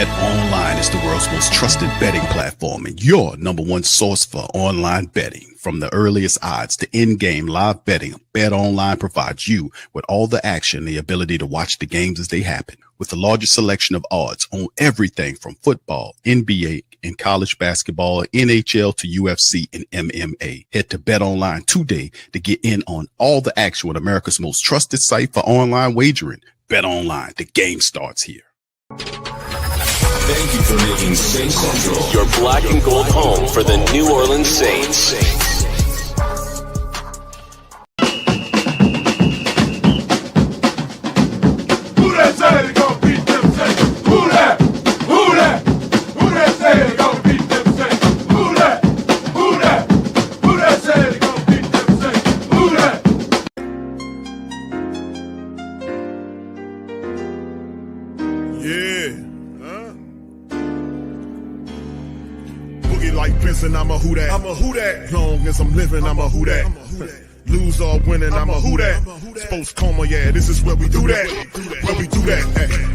BetOnline is the world's most trusted betting platform and your number one source for online betting. From the earliest odds to in-game live betting, BetOnline provides you with all the action and the ability to watch the games as they happen. With the largest selection of odds on everything from football, NBA, and college basketball, NHL to UFC and MMA. Head to BetOnline today to get in on all the action with America's most trusted site for online wagering. BetOnline, the game starts here. Thank you for making Saints Central your black and gold home for the New Orleans Saints. Who that say they gon' beat them Saints? Who that? Who that? Who that say they gon' beat them Saints? Who that? Who that? Who that say they gon' beat them Saints? Who that? Yeah. Boogie like Benson, I'm a who that. I'm a who that. Long as I'm living, I'm a who that. Lose or winning, I'm a who that. Sports coma, yeah, this is where we do that. Where we do that,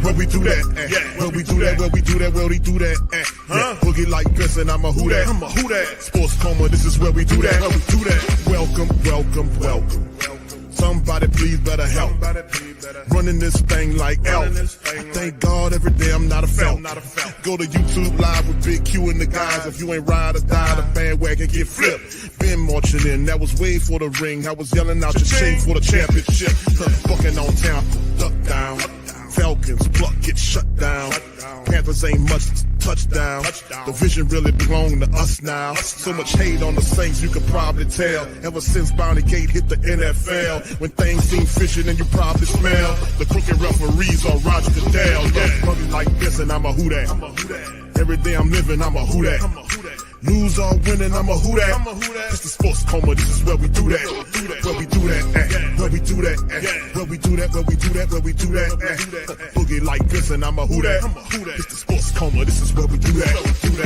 where we do that, where we do that, where we do that, where we do that, huh? Boogie like Benson, I'm a who that. I'm a who that. Sports coma, this is where we do that. Where we do that. Welcome, welcome, welcome. Somebody please better help. Running this thing like elf. Thank God every day I'm not a felt. Go to YouTube live with Big Q and the guys. If you ain't ride or die, the bandwagon get flipped. Been marching in, that was way for the ring. I was yelling out your shame for the championship. Bucking on town, duck down. Falcons, pluck, get shut down. Panthers ain't much touchdown. The vision really belong to us now. So much hate on the Saints, you could probably tell. Ever since Bounty Gate hit the NFL, when things seem fishy and you probably smell the crooked referees on Roger Goodell. Yeah, running like this and I'm a who that. Every day I'm living, I'm a who that. Lose or winning, I'm a who that. It's the sports coma, this is where we do that. Where we do that, where we do that, where we do that, where we do that, where we do that. Boogie like this and I'm a who that. It's the sports coma, this is where we do that. You're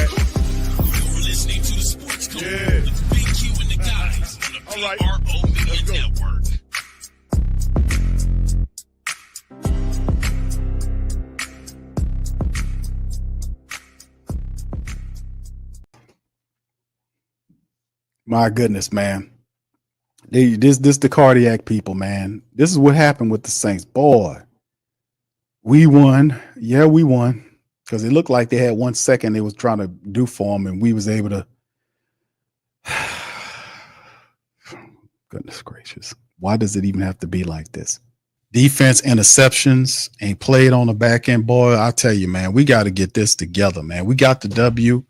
listening to the Sports Coma with Big Q and the guys on the PRO Media Network. My goodness, man. This the cardiac people, man. This is what happened with the Saints. Boy, we won. Yeah, we won. Because it looked like they had 1 second they was trying to do for them, and we was able to. Goodness gracious. Why does it even have to be like this? Defense interceptions ain't played on the back end. Boy, I tell you, man, we got to get this together, man. We got the W,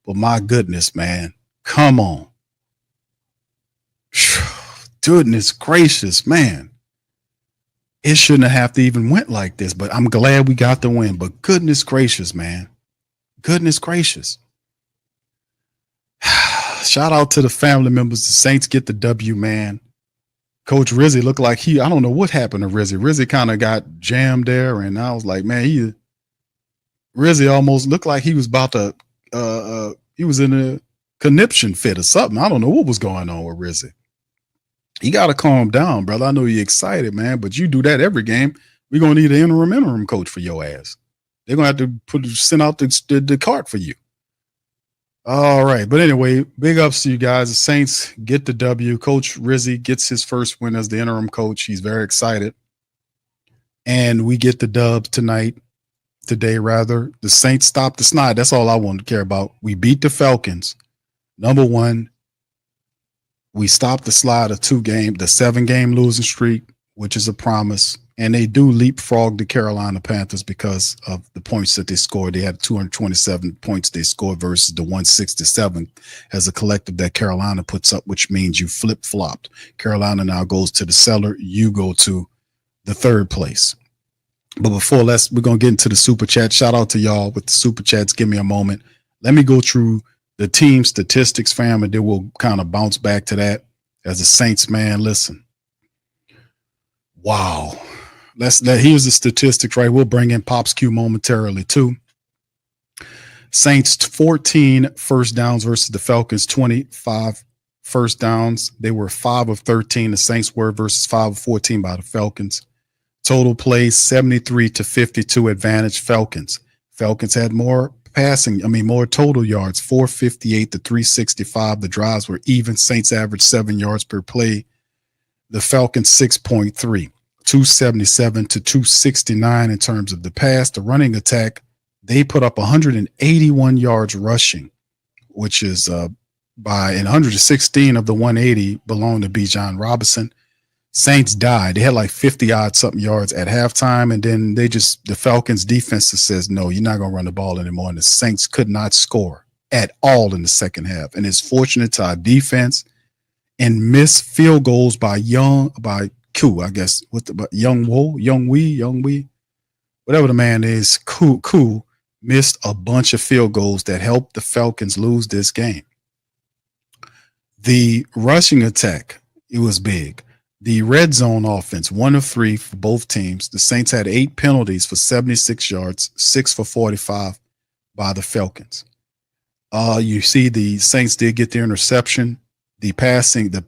but my goodness, man. Come on. Goodness gracious, man. It shouldn't have to even went like this, but I'm glad we got the win. But goodness gracious, man. Goodness gracious. Shout out to the family members. The Saints get the W, man. Coach Rizzy looked like I don't know what happened to Rizzy. Rizzy kind of got jammed there, and I was like, man, Rizzy almost looked like he was about to, he was in a conniption fit or something. I don't know what was going on with Rizzy. You got to calm down, brother. I know you're excited, man, but you do that every game. We're going to need an interim coach for your ass. They're going to have to send out the cart for you. All right. But anyway, big ups to you guys. The Saints get the W. Coach Rizzy gets his first win as the interim coach. He's very excited. And we get the dub today, rather. The Saints stopped the snide. That's all I wanted to care about. We beat the Falcons. Number one, we stopped the slide of the 7-game losing streak, which is a promise. And they do leapfrog the Carolina Panthers because of the points that they scored. They had 227 points they scored versus the 167 as a collective that Carolina puts up, which means you flip-flopped. Carolina now goes to the cellar. You go to the third place. But before we're going to get into the super chat. Shout out to y'all with the super chats. Give me a moment. Let me go through the team statistics, fam, and then we'll kind of bounce back to that. As a Saints man, listen. Wow. Here's the statistics, right? We'll bring in Pops Q momentarily, too. Saints 14 first downs versus the Falcons 25 first downs. They were 5 of 13. The Saints were versus 5 of 14 by the Falcons. Total plays 73 to 52 advantage Falcons. Falcons had more total yards, 458 to 365. The drives were even. Saints averaged 7 yards per play. The Falcons 6.3, 277 to 269 in terms of the pass. The running attack, they put up 181 yards rushing, which is and 116 of the 180 belonged to Bijan Robinson. Saints died. They had like 50 odd something yards at halftime. And then the Falcons defense says, no, you're not going to run the ball anymore. And the Saints could not score at all in the second half. And it's fortunate to our defense and missed field goals by Q, I guess, Young Wee, whatever the man is, Q missed a bunch of field goals that helped the Falcons lose this game. The rushing attack, it was big. The red zone offense, 1 of 3 for both teams. The Saints had 8 penalties for 76 yards, 6 for 45 by the Falcons. You see the Saints did get their interception. The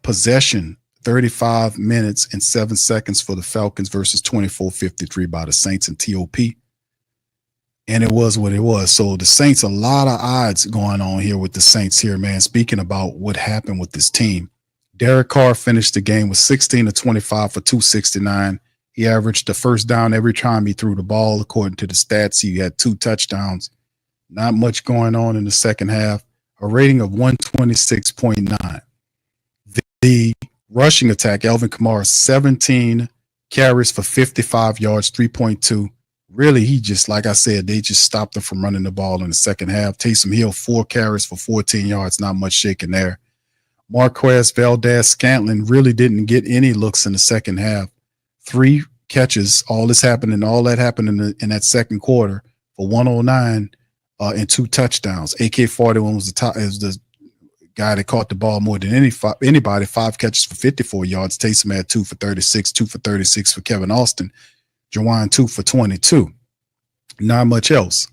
possession, 35 minutes and 7 seconds for the Falcons versus 24:53 by the Saints and TOP. And it was what it was. So the Saints, a lot of odds going on here with the Saints here, man. Speaking about what happened with this team. Derek Carr finished the game with 16 of 25 for 269. He averaged the first down every time he threw the ball. According to the stats, he had 2 touchdowns. Not much going on in the second half. A rating of 126.9. The rushing attack, Alvin Kamara, 17 carries for 55 yards, 3.2. Really, he just, like I said, they just stopped him from running the ball in the second half. Taysom Hill, 4 carries for 14 yards, not much shaking there. Marquez, Valdes-Scantling really didn't get any looks in the second half. 3 catches, all that happened in that second quarter for 109 and 2 touchdowns. AK-41 was the guy that caught the ball more than anybody, 5 catches for 54 yards. Taysom had 2 for 36, 2 for 36 for Kevin Austin. Jawan 2 for 22. Not much else.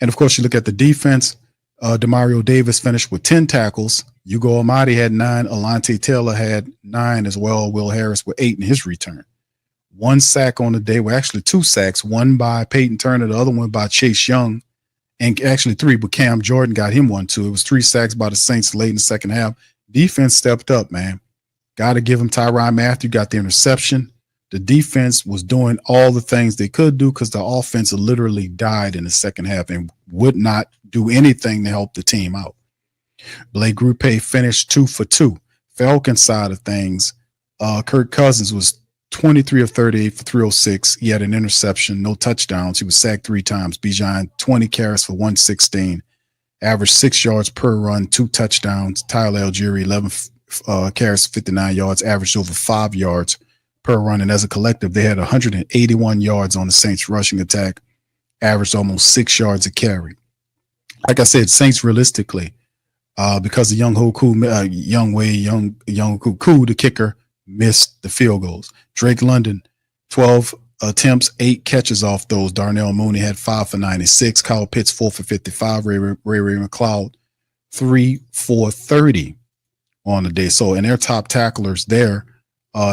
And of course, you look at the defense. Demario Davis finished with 10 tackles. Hugo Amadi had 9. Alante Taylor had 9 as well. Will Harris with 8 in his return. 1 sack on the day. Well, actually 2 sacks. 1 by Peyton Turner, the other one by Chase Young. And actually 3, but Cam Jordan got him 1 too. It was 3 sacks by the Saints late in the second half. Defense stepped up, man. Got to give him Tyrann Mathieu, got the interception. The defense was doing all the things they could do because the offense literally died in the second half and would not do anything to help the team out. Blake Grupe finished 2 for 2. Falcon side of things, Kirk Cousins was 23 of 38 for 306. He had an interception, no touchdowns. He was sacked 3 times. Bijan, 20 carries for 116. Averaged 6 yards per run, 2 touchdowns. Tyler Algieri, 11 carries for 59 yards, averaged over 5 yards per run. And as a collective, they had 181 yards on the Saints rushing attack, averaged almost 6 yards a carry. Like I said, Saints realistically, because of Young Koo, the kicker, missed the field goals. Drake London, 12 attempts, 8 catches off those. Darnell Mooney had 5 for 96. Kyle Pitts, 4 for 55. Ray McLeod, 3 for 30 on the day. So, and their top tacklers there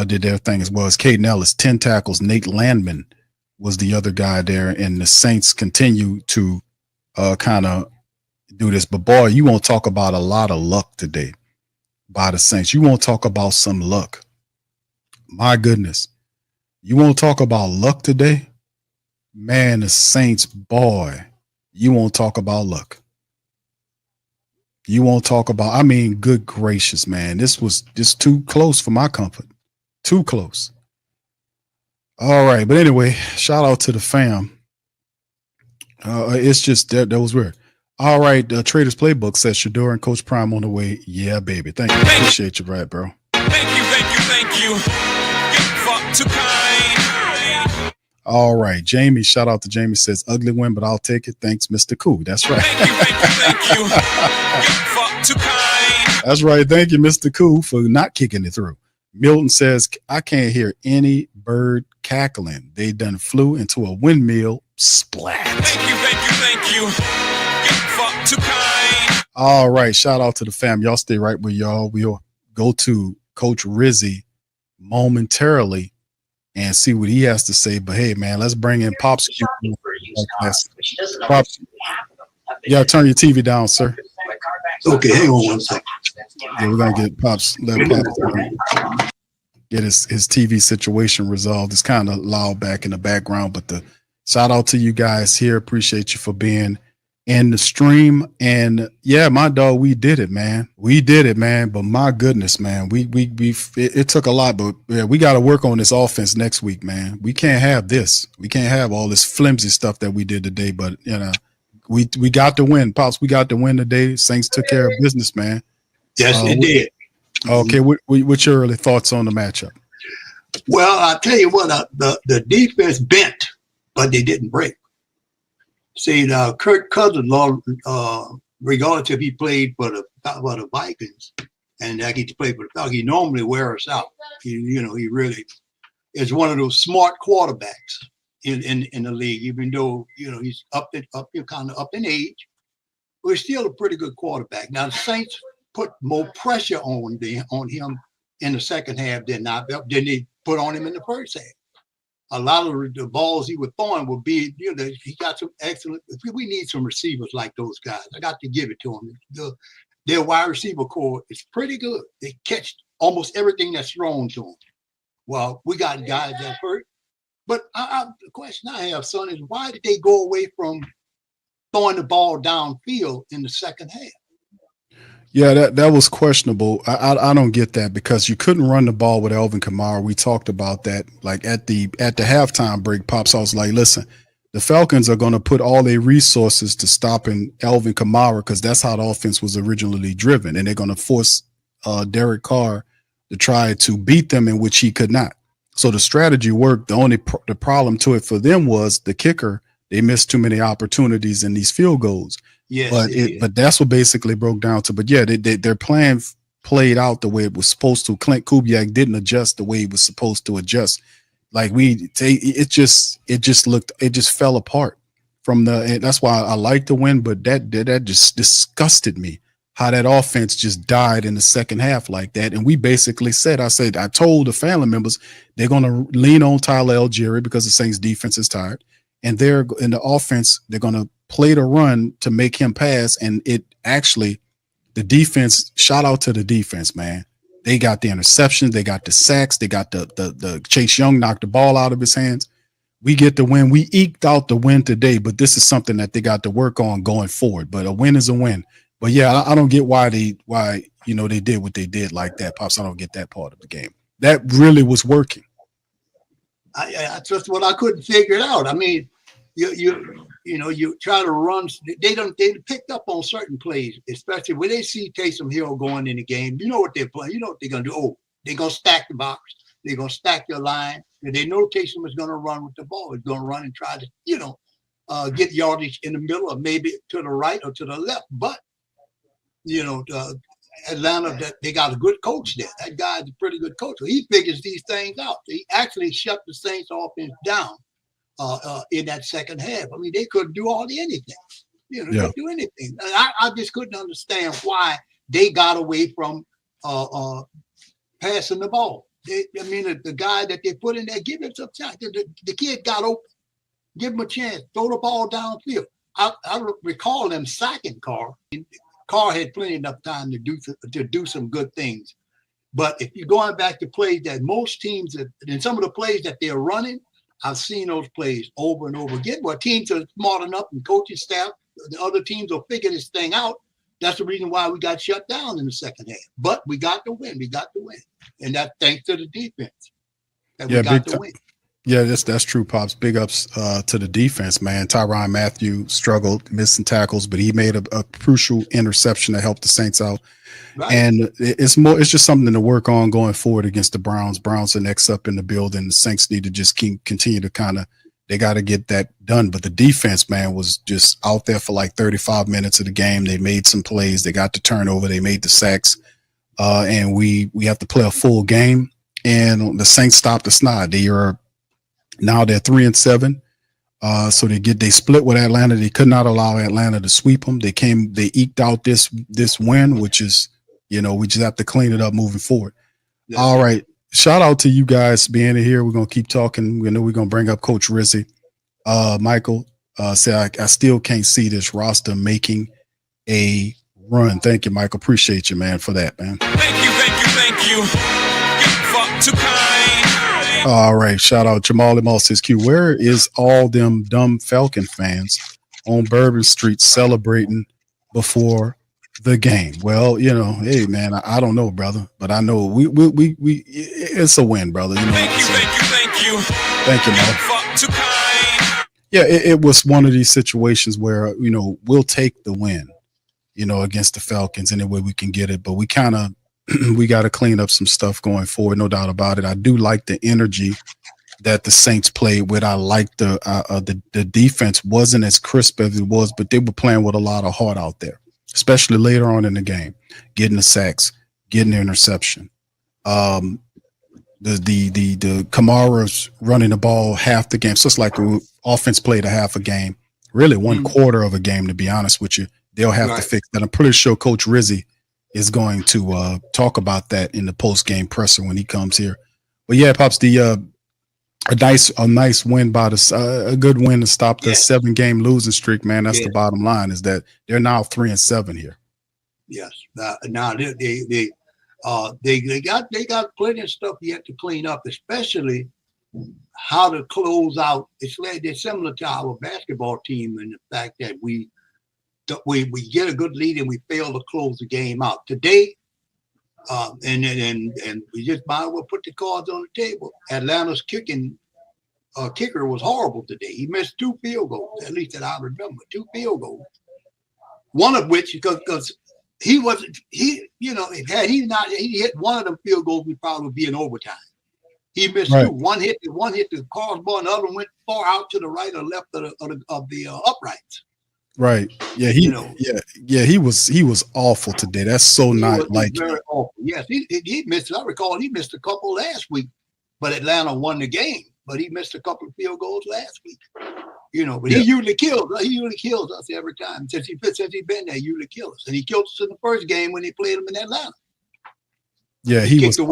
did their thing as well as Caden Ellis, 10 tackles. Nate Landman was the other guy there. And the Saints continue to kind of do this. But boy, you won't talk about a lot of luck today by the Saints. You won't talk about some luck. My goodness. You won't talk about luck today? Man, the Saints, boy, you won't talk about luck. You won't talk about, I mean, good gracious, man. This was just too close for my comfort. Too close. All right. But anyway, shout out to the fam. It's just that was weird. All right. Traders Playbook says Shador and Coach Prime on the way. Yeah, baby. Thank you. Appreciate you, Brad, bro. Thank you. Too kind. All right. Jamie, shout out to Jamie, says ugly win, but I'll take it. Thanks, Mr. Cool. That's right. Thank you. Too kind. That's right. Thank you, Mr. Cool, for not kicking it through. Milton says, I can't hear any bird cackling. They done flew into a windmill splat. Thank you. Too kind. All right. Shout out to the fam. Y'all stay right where y'all. We'll go to Coach Rizzy momentarily and see what he has to say. But hey, man, let's bring in Pops. Pops, yeah, turn your TV down, sir. Okay, hang on one second. Yeah, we're gonna get Pops. Let Pops get his TV situation resolved. It's kind of loud back in the background, but the shout out to you guys here. Appreciate you for being in the stream. And yeah, my dog, we did it, man. We did it, man. But my goodness, man, it took a lot, but yeah, we got to work on this offense next week, man. We can't have this. We can't have all this flimsy stuff that we did today. But you know, we got to win, Pops. We got to win today. Saints took care of business, man. Yes, it did. Okay, what's your early thoughts on the matchup? Well, I'll tell you what, the defense bent, but they didn't break. See, Kirk Cousins, regardless if he played for the Vikings and like he played for the Falcons, he normally wears us out. He really is one of those smart quarterbacks in the league, even though, he's kind of up in age, but he's still a pretty good quarterback. Now, the Saints put more pressure on him in the second half than they put on him in the first half. A lot of the balls he was throwing would be, he got some excellent. We need some receivers like those guys. I got to give it to them. Their wide receiver core is pretty good. They catch almost everything that's thrown to them. Well, we got guys that hurt. But the question I have, son, is why did they go away from throwing the ball downfield in the second half? Yeah, that was questionable. I don't get that because you couldn't run the ball with Alvin Kamara. We talked about that. Like at the halftime break, Pops, I was like, listen, the Falcons are going to put all their resources to stopping Alvin Kamara because that's how the offense was originally driven, and they're going to force Derek Carr to try to beat them, in which he could not. So the strategy worked. The problem to it for them was the kicker. They missed too many opportunities in these field goals. Yes, but that's what basically broke down to. But yeah, their plan played out the way it was supposed to. Clint Kubiak didn't adjust the way he was supposed to adjust. Like it just fell apart from the. That's why I like the win, but that just disgusted me how that offense just died in the second half like that. And we basically I told the family members they're going to lean on Tyler Algieri because the Saints defense is tired, and they're in the offense they're going to play the run to make him pass, and it actually the defense. Shout out to the defense, man. They got the interceptions, they got the sacks, they got the Chase Young knocked the ball out of his hands. We get the win. We eked out the win today, but this is something that they got to work on going forward. But a win is a win. But yeah, I don't get why they did what they did like that, Pops. I don't get that part of the game. That really was working. That's just what I couldn't figure it out. I mean, you try to run. They picked up on certain plays, especially when they see Taysom Hill going in the game. You know what they're playing. You know what they're gonna do. Oh, they're gonna stack the box. They're gonna stack your line. And they know Taysom is gonna run with the ball. He's gonna run and try to, get yardage in the middle or maybe to the right or to the left. But Atlanta, they got a good coach there. That guy's a pretty good coach. So he figures these things out. He actually shut the Saints offense down. In that second half. I mean, they couldn't do anything. They couldn't do anything. I just couldn't understand why they got away from passing the ball. The guy that they put in there, give him some chance. The kid got open. Give him a chance. Throw the ball downfield. I recall them sacking Carr. Carr had plenty enough time to do some good things. But if you're going back to plays that most teams, and some of the plays that they're running, I've seen those plays over and over again where teams are smart enough and coaching staff, the other teams will figure this thing out. That's the reason why we got shut down in the second half. But we got the win. And that's thanks to the defense that we got the win. Yeah, that's true, Pops. Big ups to the defense, man. Tyrann Mathieu struggled, missing tackles, but he made a crucial interception to help the Saints out. Right. And it's just something to work on going forward against the Browns. Browns are next up in the building. The Saints need to just continue to they got to get that done. But the defense, man, was just out there for like 35 minutes of the game. They made some plays. They got the turnover. They made the sacks. And we have to play a full game. And the Saints stopped the snide. Now they're 3-7. So they split with Atlanta. They could not allow Atlanta to sweep them. They eked out this win, which is, we just have to clean it up moving forward. Yeah. All right. shout out to you guys being here. We're gonna keep talking. We know we're gonna bring up Coach Rizzy. Michael said I still can't see this roster making a run. Thank you, Michael. Appreciate you, man, for that, man. Thank you. Fuck too kind. All right. Shout out Jamal Moss says Q. Where is all them dumb Falcon fans on Bourbon Street celebrating before the game? Well, you know, hey man, I don't know, brother, but I know we it's a win, brother. You know, Thank you. Thank you, man. Fuck too kind. Yeah, it was one of these situations where, you know, we'll take the win, you know, against the Falcons any way we can get it, but we kind of we got to clean up some stuff going forward, no doubt about it. I do like the energy that the Saints played with. I like the defense wasn't as crisp as it was, but they were playing with a lot of heart out there, especially later on in the game, getting the sacks, getting the interception. The Kamara's running the ball half the game. So it's like offense played a half a game, really one quarter of a game, to be honest with you. They'll have to fix that. I'm pretty sure Coach Rizzy is going to talk about that in the post-game presser when he comes here. But yeah, Pops, a nice win by a good win to stop the 7-game losing streak, man. That's the bottom line, is that they're now 3-7 here. Yes. Now they got plenty of stuff yet to clean up, especially how to close out. They're similar to our basketball team in the fact that we get a good lead and we fail to close the game out. Today, and we just might as well put the cards on the table. Atlanta's kicker was horrible today. He missed 2 field goals, at least that I remember, 2 field goals. One of which, because he had he hit one of them field goals, we'd probably be in overtime. He missed 2. One hit the crossbar, and the other one went far out to the right or left of the uprights. Right. Yeah. He was awful today. That's so not like very awful. Yes, he missed. I recall he missed a couple last week, but Atlanta won the game. But he missed a couple of field goals last week. You know, but he usually kills. He usually kills us every time since he's been there. He usually kills us, and he killed us in the first game when they played him in Atlanta. Yeah, he kicked the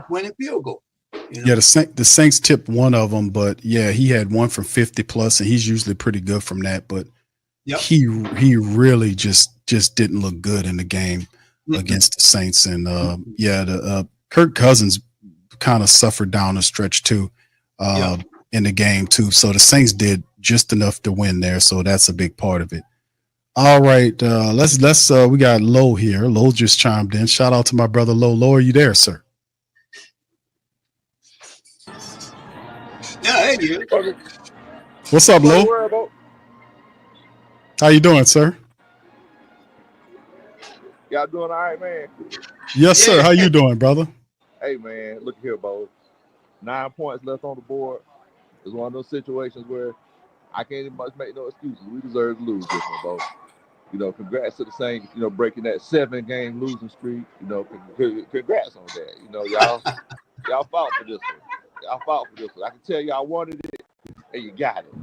winning field goal. You know? Yeah, the Saints tipped one of them, but yeah, he had one from 50 plus, and he's usually pretty good from that. But he really just didn't look good in the game against the Saints, and Kirk Cousins kind of suffered down the stretch too in the game too. So the Saints did just enough to win there, so that's a big part of it. All right, let's we got Lo here. Lo just chimed in. Shout out to my brother Lo. Lo, are you there, sir? Yeah, hey, you. What's up, Lo? How you doing, sir? Y'all doing all right, man? Yes, sir. How you doing, brother? Hey, man, look here, Bo. 9 points left on the board. It's one of those situations where I can't even much make no excuses. We deserve to lose this one, Bo. You know, congrats to the Saints, you know, breaking that 7-game losing streak. You know, congrats on that. You know, y'all fought for this one. Y'all fought for this one. I can tell y'all wanted it, and you got it.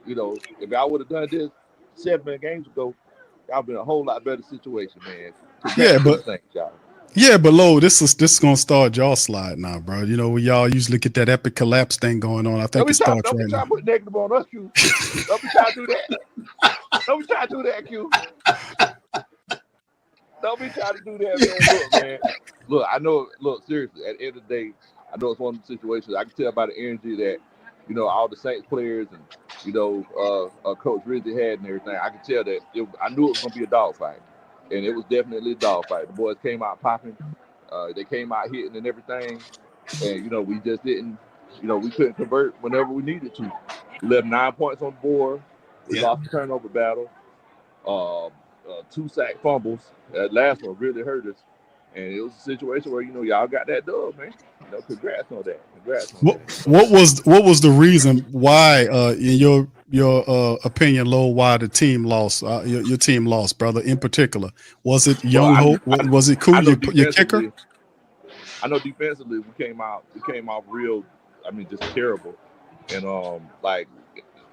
You know, if y'all would have done this 7 games ago, y'all been a whole lot better situation, man. Congrats to the Saints, y'all. Yeah, but Lo, this is gonna start y'all slide now, bro. You know, we y'all usually get that epic collapse thing going on. I think it starts right now. Don't be trying to put negative on us, Q. Don't be trying to do that. Don't be trying to do that, Q. Don't be trying to do that, man. Look, I know. Look, seriously. At the end of the day, I know it's one of the situations. I can tell by the energy that, you know, all the Saints players and, you know, Coach Rizzy had and everything. I could tell that I knew it was gonna be a dogfight. And it was definitely a dogfight. The boys came out popping. They came out hitting and everything. And, you know, we just didn't, you know, we couldn't convert whenever we needed to. We left 9 points on the board. We lost the turnover battle. 2 sack fumbles. That last one really hurt us. And it was a situation where, you know, y'all got that dub, man. You know, congrats on that. What was the reason why, in your opinion, Lo, why the team lost? Your team lost, brother. In particular, was it Young Hope? Was it Cool? Your kicker? I know defensively we came out real. I mean, just terrible. And like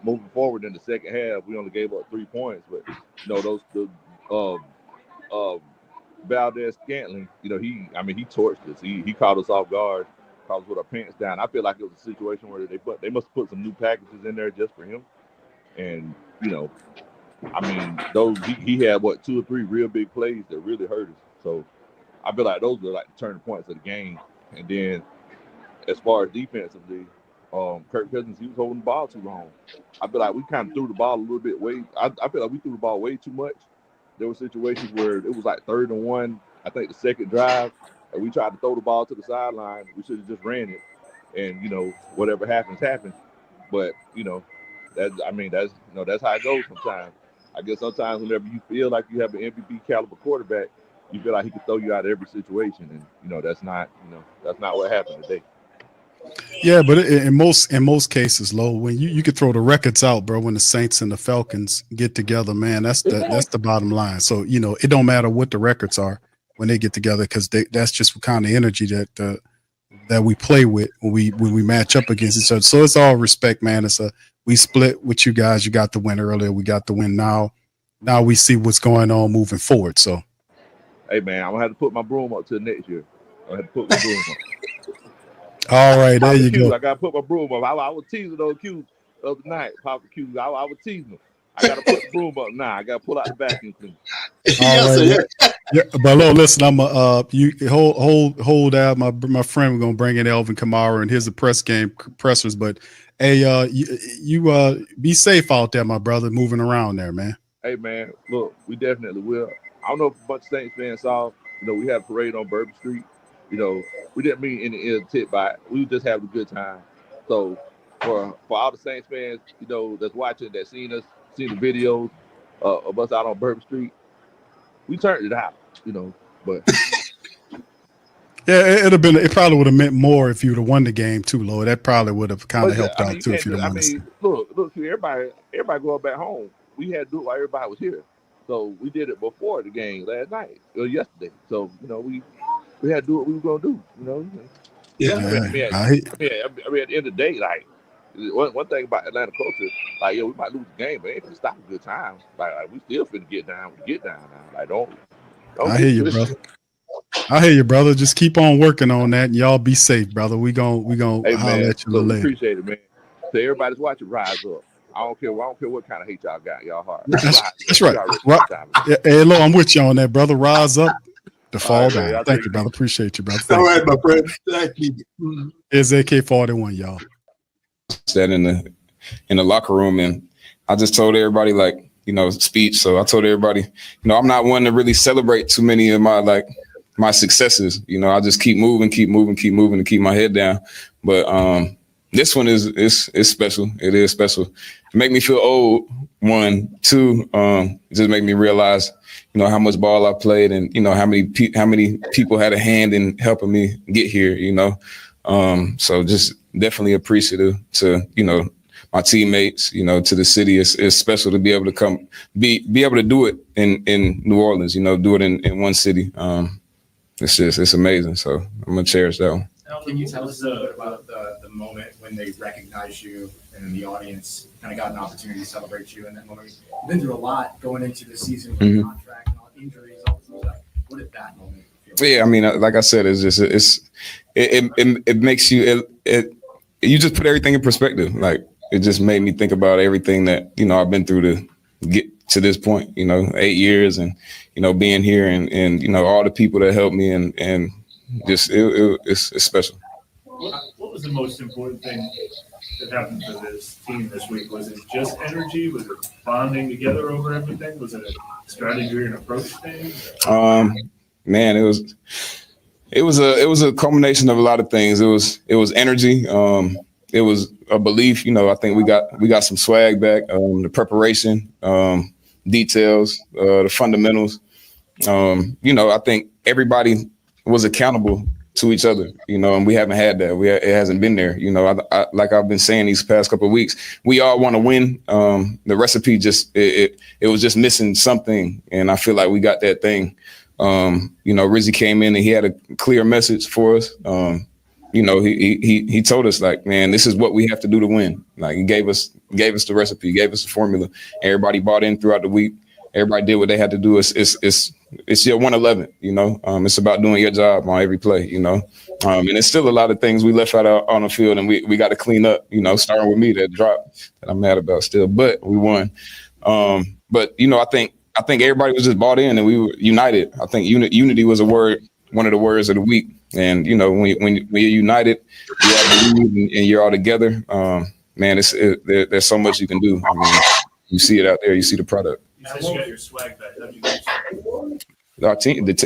moving forward in the second half, we only gave up 3 points. But you know Valdes-Scantling, he torched us. He caught us off guard, caught us with our pants down. I feel like it was a situation where they must put some new packages in there just for him. And he had 2 or 3 real big plays that really hurt us. So I feel like those were like the turning points of the game. And then as far as defensively, Kirk Cousins, he was holding the ball too long. I feel like we kind of threw the ball a little bit I feel like we threw the ball way too much. There were situations where it was like 3rd and 1, I think the second drive, and we tried to throw the ball to the sideline. We should have just ran it, and whatever happens. But that's how it goes sometimes. I guess sometimes whenever you feel like you have an MVP caliber quarterback, you feel like he can throw you out of every situation, and that's not what happened today. Yeah, but in most cases, Lo, when you could throw the records out, bro, when the Saints and the Falcons get together, man, that's the bottom line. So it don't matter what the records are when they get together, because that's just the kind of energy that we play with when we match up against each other. So it's all respect, man. We split with you guys. You got the win earlier. We got the win now. Now we see what's going on moving forward. So, hey, man, I'm gonna have to put my broom up till next year. I have to put my broom up. All right, there you go. I gotta put my broom up. I was teasing those Q's the other night. Papa Q's. I was teasing them. I gotta put the broom up now. I gotta pull out the vacuum cleaner. Yeah, but Lo, listen, I'm you hold out. My friend, we're gonna bring in Alvin Kamara and his press game pressers. But hey, you be safe out there, my brother, moving around there, man. Hey, man, look, we definitely will. I don't know if a bunch of Saints fans saw. We had a parade on Bourbon Street. We didn't mean any ill tip by it. We were just having a good time. So for all the Saints fans, that's watching, that seen the videos of us out on Bourbon Street, we turned it out, but yeah, it probably would have meant more if you would have won the game too, Lord. That probably would have kind of helped out too if you'd have won. Look, everybody going back home. We had to do it while everybody was here. So we did it before the game last night or yesterday. So we had to do what we were gonna do, Yeah. I mean, at the end of the day, like one thing about Atlanta culture, like we might lose the game, but it ain't gonna stop a good time. Like we still finna get down now. Like don't I hear you, brother. I hear you, brother. Just keep on working on that, and y'all be safe, brother. We gon' holler at you later. Appreciate it, man. So everybody's watching, rise up. I don't care what kind of hate y'all got, y'all heart. That's right. Hey, Lo, I'm with you on that, brother. Rise up to fall down. Man, thank you, brother. Appreciate you, brother. All right, my friend. Thank you. It's AK-41, y'all. That in the locker room, and I just told everybody, speech. So I told everybody, I'm not one to really celebrate too many of my successes. I just keep moving, and keep my head down. But this one is special. It is special. It make me feel old. 1, 2, it just make me realize, how much ball I played, and how many people had a hand in helping me get here. So just definitely appreciative to my teammates, to the city. It's special to be able to be able to do it in New Orleans. Do it in one city. It's amazing. So I'm gonna cherish that one. Can you tell us about the moment when they recognized you and the audience kind of got an opportunity to celebrate you in that moment? You've been through a lot going into the season with contract and all injuries, all this stuff. What did that moment feel like? Yeah, I mean, like I said, it makes you you just put everything in perspective. Like it just made me think about everything that I've been through to get to this point. 8 years and being here and all the people that helped me and just it's special. What was the most important thing that happened for this team this week? Was it just energy? Was it bonding together over everything? Was it a strategy and approach thing? Man, it was a culmination of a lot of things. It was energy. It was a belief. I think we got some swag back. The preparation, details, the fundamentals. I think everybody was accountable to each other, and we haven't had that. It hasn't been there. I like I've been saying these past couple of weeks, we all want to win. The recipe just it was just missing something, and I feel like we got that thing. Rizzy came in and he had a clear message for us. He told us like, man, this is what we have to do to win. Like he gave us the recipe, gave us the formula. Everybody bought in throughout the week. everybody did what they had to do. It's your 111, you know. It's about doing your job on every play, you know. And it's still a lot of things we left out on the field, and we got to clean up, you know, starting with me, that drop that I'm mad about still. But we won. But, you know, I think everybody was just bought in and we were united. I think unity was one of the words of the week. And, you know, when you're united, you all believe and you're all together, man, there's so much you can do. I mean, you see it out there. You see the product. You said you got your swag back. How do you get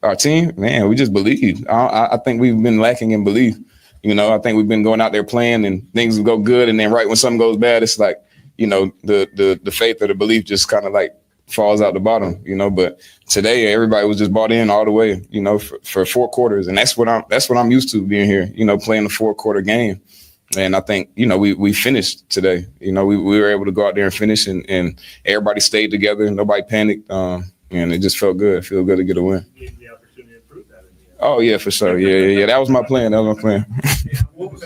Our team, man, we just believe. I think we've been lacking in belief. You know, I think we've been going out there playing and things will go good, and then right when something goes bad, it's like, you know, the faith or the belief just kind of like falls out the bottom, you know. But today, everybody was just bought in all the way, you know, for 4 quarters, and that's what I'm used to being here, you know, playing a 4-quarter game. And I think, you know, we finished today. You know, we were able to go out there and finish, and everybody stayed together. Nobody panicked, and it just felt good. It felt good to get a win. the opportunity to prove that in the end? Oh yeah, for sure. Yeah. That was my plan. Yeah, what was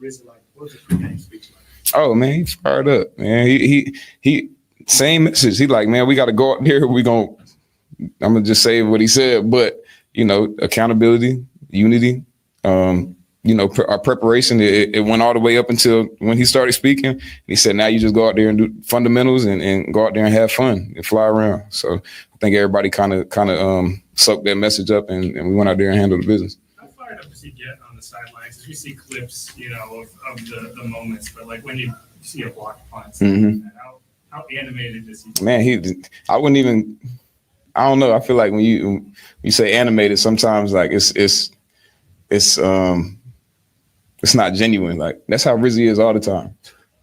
Rizzy like? What was the pregame speech like? Oh man, he fired up, man. He same message. He like, man, we got to go out there. I'm gonna just say what he said, but you know, accountability, unity. You know, our preparation, it went all the way up until when he started speaking. And he said, now you just go out there and do fundamentals and go out there and have fun and fly around. So I think everybody kind of soaked that message up, and we went out there and handled the business. How fired up does he get on the sidelines? As we see clips, you know, of the moments, but like when you see a blocked punt, how animated is he? Man, I wouldn't even. I don't know. I feel like when you say animated, sometimes like it's not genuine. Like that's how Rizzy is all the time.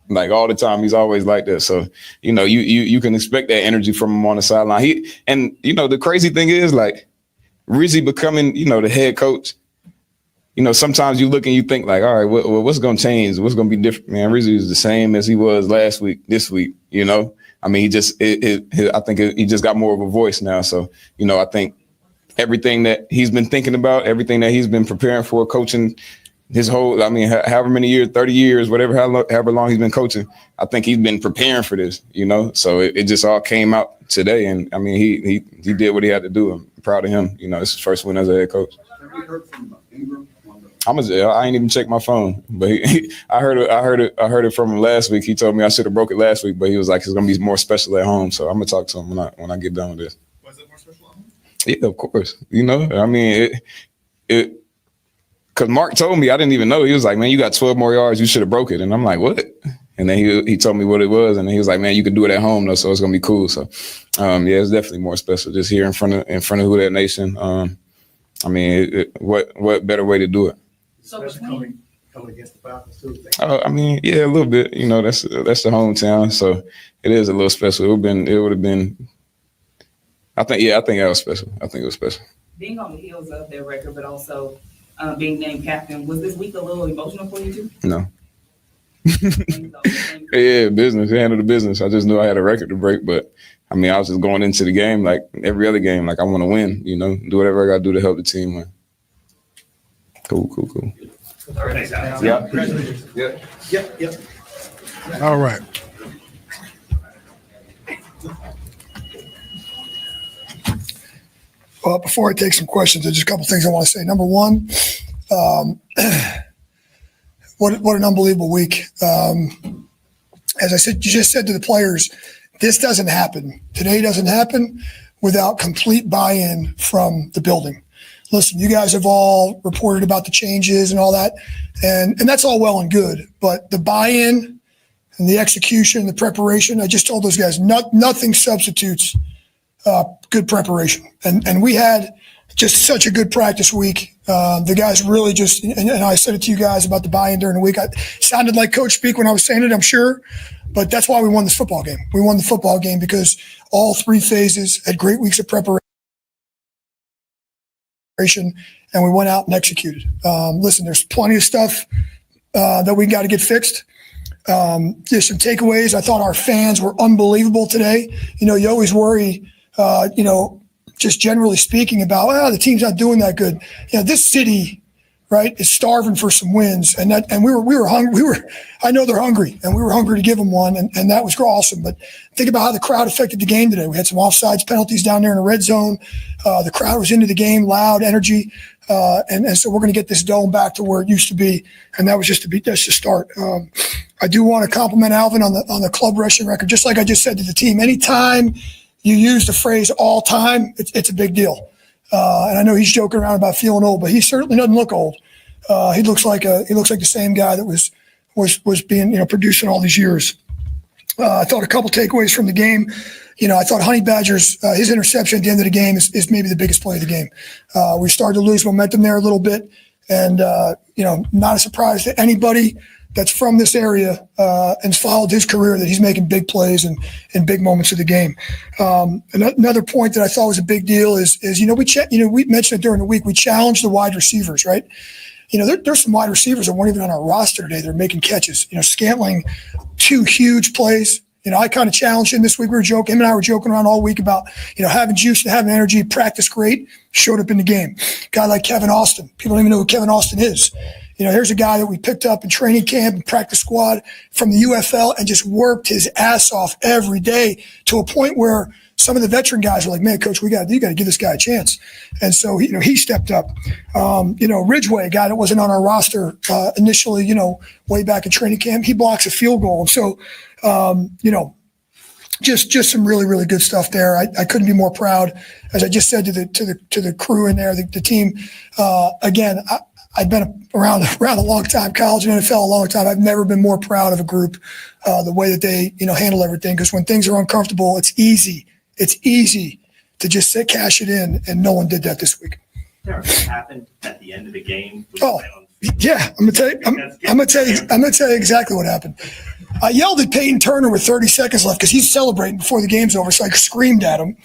Like all the time, he's always like that. So you know, you can expect that energy from him on the sideline. And you know, the crazy thing is like Rizzy becoming, you know, the head coach. You know, sometimes you look and you think like, all right, what's going to change? What's going to be different? Man, Rizzy is the same as he was last week, this week. You know, I mean, I think he just got more of a voice now. So you know, I think everything that he's been thinking about, everything that he's been preparing for, coaching. His whole, I mean, however many years, 30 years, whatever, however long he's been coaching, I think he's been preparing for this, you know? So it just all came out today. And I mean, he did what he had to do. I'm proud of him. You know, it's his first win as a head coach. Have you heard from Ingram? I ain't even checked my phone, but I heard it from him last week. He told me I should have broke it last week, but he was like, it's going to be more special at home. So I'm going to talk to him when I get done with this. Was it more special at home? Yeah, of course. You know, I mean, because Mark told me, I didn't even know. He was like, man, you got 12 more yards. You should have broke it. And I'm like, what? And then he told me what it was. And he was like, man, you can do it at home, though, so it's going to be cool. So, yeah, it's definitely more special just here in front of Who Dat Nation. I mean, what better way to do it? So coming against the Falcons too. I mean, yeah, a little bit. You know, that's the hometown. So it is a little special. It would have been, I think that was special. I think it was special. Being on the heels of their record, but also being named captain, was this week a little emotional for you too? No. Yeah, business. Handle the business. I just knew I had a record to break, but I mean, I was just going into the game like every other game, like I want to win. You know, do whatever I got to do to help the team win. Cool. All right, thanks, Yeah. All right. Well, before I take some questions, there's just a couple things I want to say. Number one, what an unbelievable week. As I said, you just said to the players, this doesn't happen. Today doesn't happen without complete buy-in from the building. Listen, you guys have all reported about the changes and all that, and that's all well and good. But the buy-in and the execution, the preparation, I just told those guys, nothing substitutes good preparation. And we had just such a good practice week. The guys really just, and I said it to you guys about the buy-in during the week. I sounded like coach speak when I was saying it, I'm sure, but that's why we won this football game. We won the football game because all 3 phases had great weeks of preparation, and we went out and executed. Listen, there's plenty of stuff that we got to get fixed. There's some takeaways. I thought our fans were unbelievable today. You know, you always worry, just generally speaking about, the team's not doing that good. You know, this city, right, is starving for some wins, and we were hungry. I know they're hungry, and we were hungry to give them one, and that was awesome. But think about how the crowd affected the game today. We had some offsides penalties down there in the red zone. The crowd was into the game, loud energy, and so we're going to get this dome back to where it used to be, and that was just that's the start. I do want to compliment Alvin on the club rushing record, just like I just said to the team. Anytime you use the phrase "all time," it's a big deal. And I know he's joking around about feeling old, but he certainly doesn't look old. He looks like the same guy that was being producing all these years. I thought a couple takeaways from the game. I thought Honey Badger's his interception at the end of the game is maybe the biggest play of the game. We started to lose momentum there a little bit, and not a surprise to anybody that's from this area and followed his career that he's making big plays and in big moments of the game. Another point that I thought was a big deal is we mentioned it during the week. We challenged the wide receivers, right? There's some wide receivers that weren't even on our roster today. They're making catches. Scantling, 2 huge plays. I kind of challenged him this week. Him and I were joking around all week about, having juice and having energy, practice great, showed up in the game. Guy like Kevin Austin. People don't even know who Kevin Austin is. Here's a guy that we picked up in training camp and practice squad from the UFL and just worked his ass off every day to a point where some of the veteran guys are like, man, coach, you got to give this guy a chance. And so, he stepped up. Ridgeway, a guy that wasn't on our roster initially, way back in training camp, he blocks a field goal. And so, just some really, really good stuff there. I couldn't be more proud. As I just said to the crew in there, the team, again, I've been around a long time, college and NFL a long time. I've never been more proud of a group, the way that they, handle everything. Because when things are uncomfortable, it's easy. It's easy to just cash it in, and no one did that this week. What happened at the end of the game? Yeah, I'm gonna tell you exactly what happened. I yelled at Peyton Turner with 30 seconds left because he's celebrating before the game's over. So I screamed at him,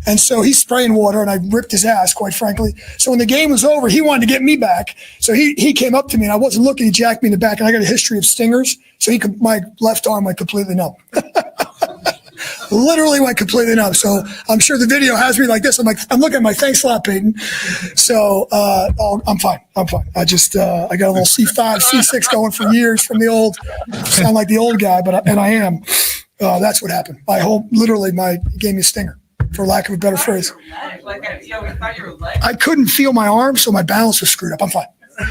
and so he's spraying water, and I ripped his ass, quite frankly. So when the game was over, he wanted to get me back. So he came up to me, and I wasn't looking. He jacked me in the back, and I got a history of stingers. So my left arm went completely numb. Literally went completely numb. So I'm sure the video has me like this. I'm looking at my thanks a lot, Peyton. So I'm fine. I just I got a little C5, C6 going for years from the old. Sound like the old guy, and I am. That's what happened. Gave me a stinger, for lack of a better phrase. I couldn't feel my arm, so my balance was screwed up. I'm fine. I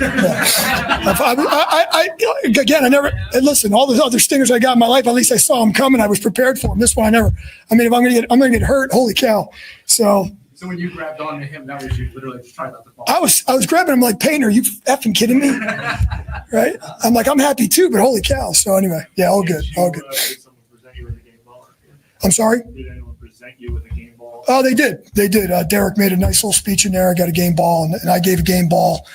never, and listen, all the other stingers I got in my life, at least I saw them coming. I was prepared for them. This one, I never. I mean, if I'm going to get hurt, holy cow. So when you grabbed onto him, that was you literally just trying not to fall. I was grabbing him like, Payne, are you effing kidding me? Right? I'm like, I'm happy too, but holy cow. So anyway, yeah, all good. Did someone present you with a game ball? I'm sorry? Did anyone present you with a game ball? Oh, they did. Derek made a nice little speech in there. I got a game ball, and I gave a game ball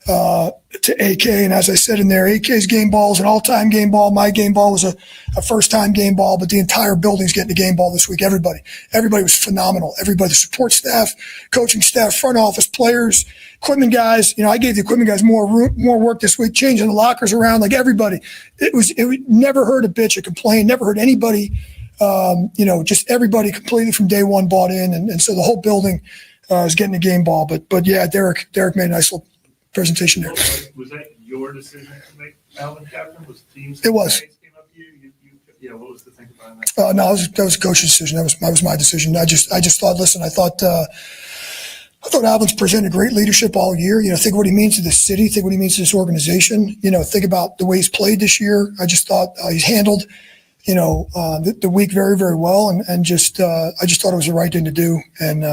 to AK. And as I said in there, AK's game ball is an all-time game ball. My game ball was a first-time game ball, but the entire building's getting a game ball this week. Everybody was phenomenal. Everybody, the support staff, coaching staff, front office, players, equipment guys. I gave the equipment guys more work this week, changing the lockers around, like everybody. It never heard a bitch, a complaint, never heard anybody, just everybody completely from day one bought in. And so the whole building is getting a game ball. But yeah, Derek made a nice little presentation there. Was that your decision to make Alvin captain? Was the team's it was. Came up to you? What was the thing about that? No, that was a coach's decision. That was my decision. I just thought, listen, I thought Alvin's presented great leadership all year. Think what he means to the city. Think what he means to this organization. Think about the way he's played this year. I just thought he's handled, the week very, very well, and I just thought it was the right thing to do. And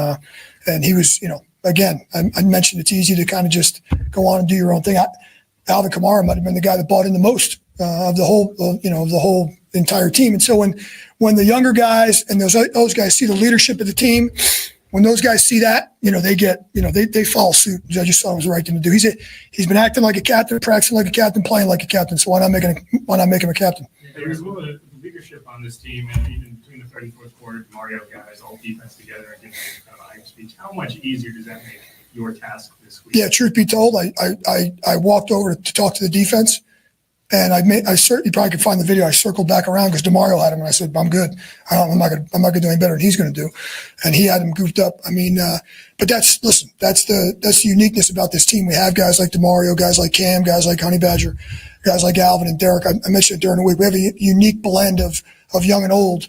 he was, again, I mentioned it's easy to kind of just go on and do your own thing. Alvin Kamara might have been the guy that bought in the most of the whole entire team. And so when the younger guys and those guys see the leadership of the team, when those guys see that, they follow suit. I just thought it was the right thing to do. He's been acting like a captain, practicing like a captain, playing like a captain. So why not make him a captain? There's the leadership on this team, and even between the 34th quarter, Mario guys all defense together and getting kind of high speech. How much easier does that make your task this week? Yeah, truth be told, I walked over to talk to the defense, And I certainly probably could find the video. I circled back around because DeMario had him, and I said, "I'm good. I'm not gonna do any better than he's gonna do." And he had him goofed up. I mean, but that's the uniqueness about this team. We have guys like DeMario, guys like Cam, guys like Honey Badger, guys like Alvin and Derek. I mentioned it during the week. We have a unique blend of young and old,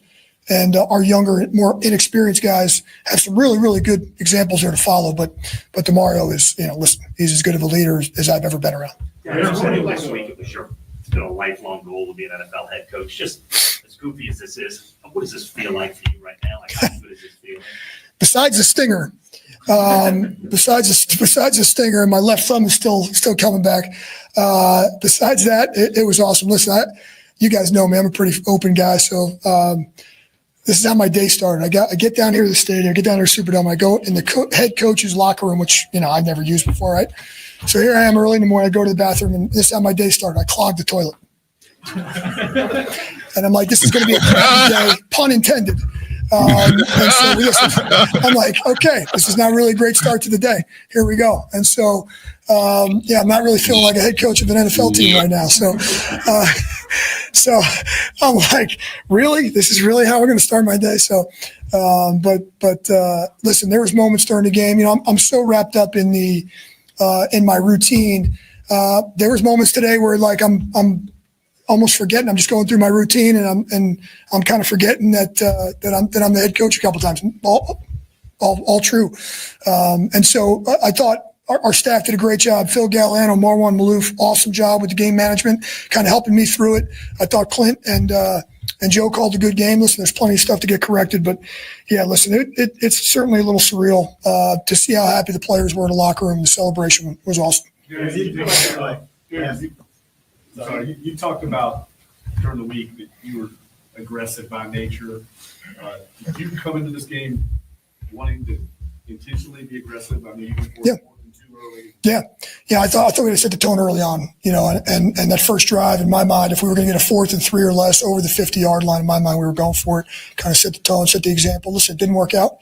and our younger, more inexperienced guys have some really, really good examples there to follow. But DeMario is, listen, he's as good of a leader as I've ever been around. Yeah, I said last week it was your still a lifelong goal to be an NFL head coach. Just as goofy as this is, what does this feel like for you right now? Like, how good does this feel? Besides the stinger, besides the stinger, and my left thumb is still coming back. Besides that, it was awesome. Listen, you guys know me; I'm a pretty open guy, so this is how my day started. I get down here to the stadium, I get down here to Superdome, I go in the head coach's locker room, which I've never used before, right? So here I am early in the morning. I go to the bathroom, and this is how my day started. I clogged the toilet, and I'm like, "This is going to be a crappy day," pun intended. And so listen, I'm like, "Okay, this is not really a great start to the day. Here we go." And so, I'm not really feeling like a head coach of an NFL team right now. So I'm like, "Really? This is really how we're going to start my day?" So, but listen, there was moments during the game. I'm so wrapped up in my routine. There was moments today where like I'm almost forgetting. I'm just going through my routine, and I'm kind of forgetting that I'm the head coach a couple of times. All true. And so I thought our staff did a great job. Phil Galliano, Marwan Malouf, awesome job with the game management, kind of helping me through it. I thought Clint and Joe called a good game. Listen, there's plenty of stuff to get corrected, but yeah, listen, it's certainly a little surreal to see how happy the players were in the locker room. The celebration was awesome. You talked about during the week that you were aggressive by nature. Did you come into this game wanting to intentionally be aggressive? I mean, even for Yeah. too early. Yeah. I thought we had to set the tone early on, and that first drive, in my mind, if we were going to get a 4th and 3 or less over the 50-yard line, in my mind, we were going for it. Kind of set the tone, set the example. Listen, it didn't work out.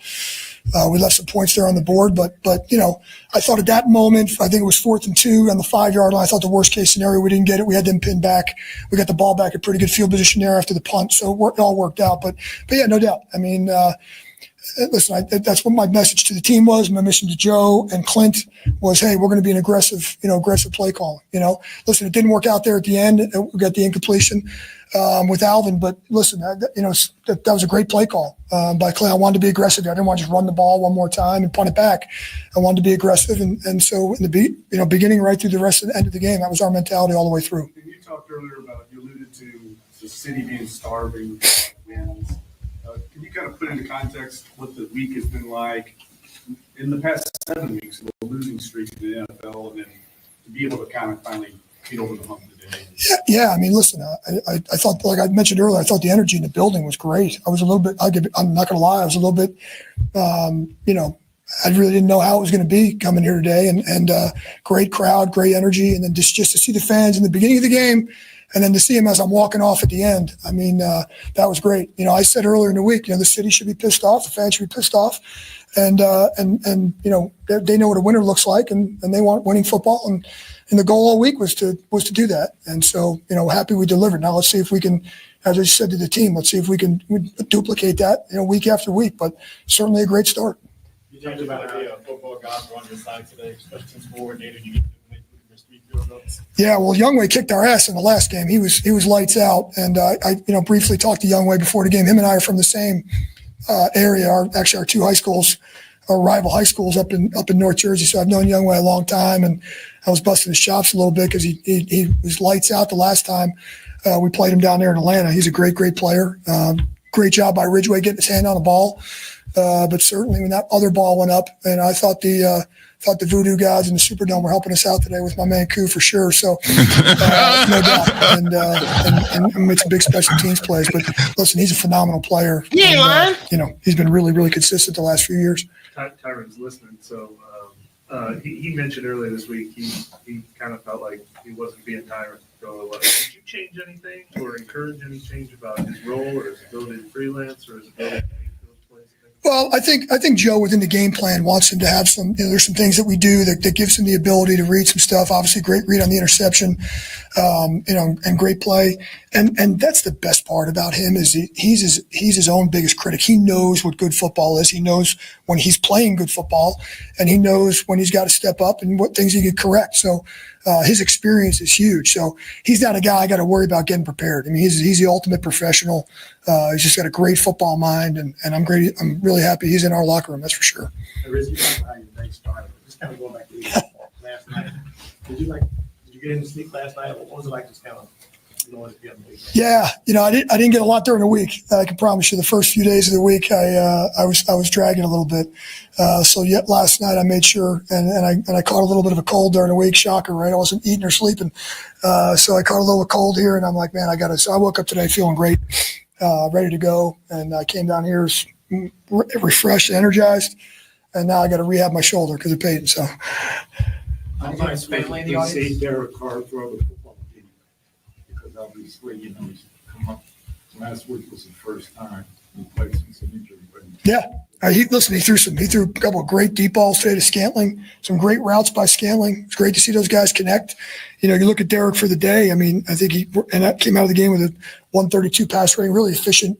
We left some points there on the board, but I thought at that moment, I think it was 4th and 2 on the 5-yard line. I thought the worst case scenario, we didn't get it. We had them pinned back. We got the ball back at pretty good field position there after the punt, so it all worked out. But yeah, no doubt. I mean, listen, that's what my message to the team was. My mission to Joe and Clint was, hey, we're going to be an aggressive play calling. Listen, it didn't work out there at the end. We got the incompletion with Alvin, but listen, that was a great play call by Clint. I wanted to be aggressive. I didn't want to just run the ball one more time and punt it back. I wanted to be aggressive, and so in the beginning, right through the rest of the end of the game, that was our mentality all the way through. And you talked earlier about, you alluded to the city being starving wins. Can you kind of put into context what the week has been like in the past 7 weeks of a losing streak in the NFL, and then to be able to kind of finally get over the hump today? Yeah. I mean, listen, I thought, like I mentioned earlier, I thought the energy in the building was great. I was a little bit, I'm not going to lie, I was a little bit, I really didn't know how it was going to be coming here today, and great crowd, great energy, and then just to see the fans in the beginning of the game, and then to see him as I'm walking off at the end. I mean, that was great. I said earlier in the week, the city should be pissed off, the fans should be pissed off, and they know what a winner looks like, and they want winning football, and the goal all week was to do that. And so, happy we delivered. Now let's see if we can, as I said to the team, let's see if we can duplicate that, week after week. But certainly a great start. You talked about the football gods were on your side today, especially since coordinator. You get to make your 3 field goals. Yeah, well, Youngway kicked our ass in the last game. He was lights out, and I briefly talked to Youngway before the game. Him and I are from the same area. Our 2 high schools are rival high schools up in North Jersey. So I've known Youngway a long time, and I was busting his chops a little bit because he was lights out the last time we played him down there in Atlanta. He's a great player. Great job by Ridgeway getting his hand on the ball. But certainly when that other ball went up, and I thought the Voodoo guys in the Superdome were helping us out today with my man Koo for sure. So no doubt, and made some big special teams plays. But listen, he's a phenomenal player. Yeah, he's been really consistent the last few years. Tyrann's listening, so he mentioned earlier this week he kind of felt like he wasn't being Tyrann. So did you change anything or encourage any change about his role or his ability to freelance or his ability to make those plays? Well, I think Joe within the game plan wants him to have some. There's some things that we do that gives him the ability to read some stuff. Obviously, great read on the interception, and great play. And that's the best part about him is he's his own biggest critic. He knows what good football is. He knows when he's playing good football, and he knows when he's got to step up and what things he can correct. So his experience is huge. So he's not a guy I got to worry about getting prepared. I mean, he's the ultimate professional. He's just got a great football mind, and I'm really happy he's in our locker room. That's for sure. Hey, Rizzy, you talked about how your day started. Just kind of going back to last night. Did you get any sleep last night? What was it like just kind of going together? Yeah, I didn't get a lot during the week. I can promise you. The first few days of the week, I was dragging a little bit. So yet last night I made sure, and I caught a little bit of a cold during the week. Shocker, right? I wasn't eating or sleeping, so I caught a little cold here, and I'm like, man, I got to. So I woke up today feeling great, ready to go, and I came down here refreshed, energized, and now I got to rehab my shoulder because of pain. So. How nice family in the audience? See Derek Carr throw the football team because obviously, he's come up. Last week was the first time he played since an injury. Yeah, he threw a couple of great deep balls today to Scantling. Some great routes by Scantling. It's great to see those guys connect. You look at Derek for the day. I mean, I think that came out of the game with a 132 pass rating, really efficient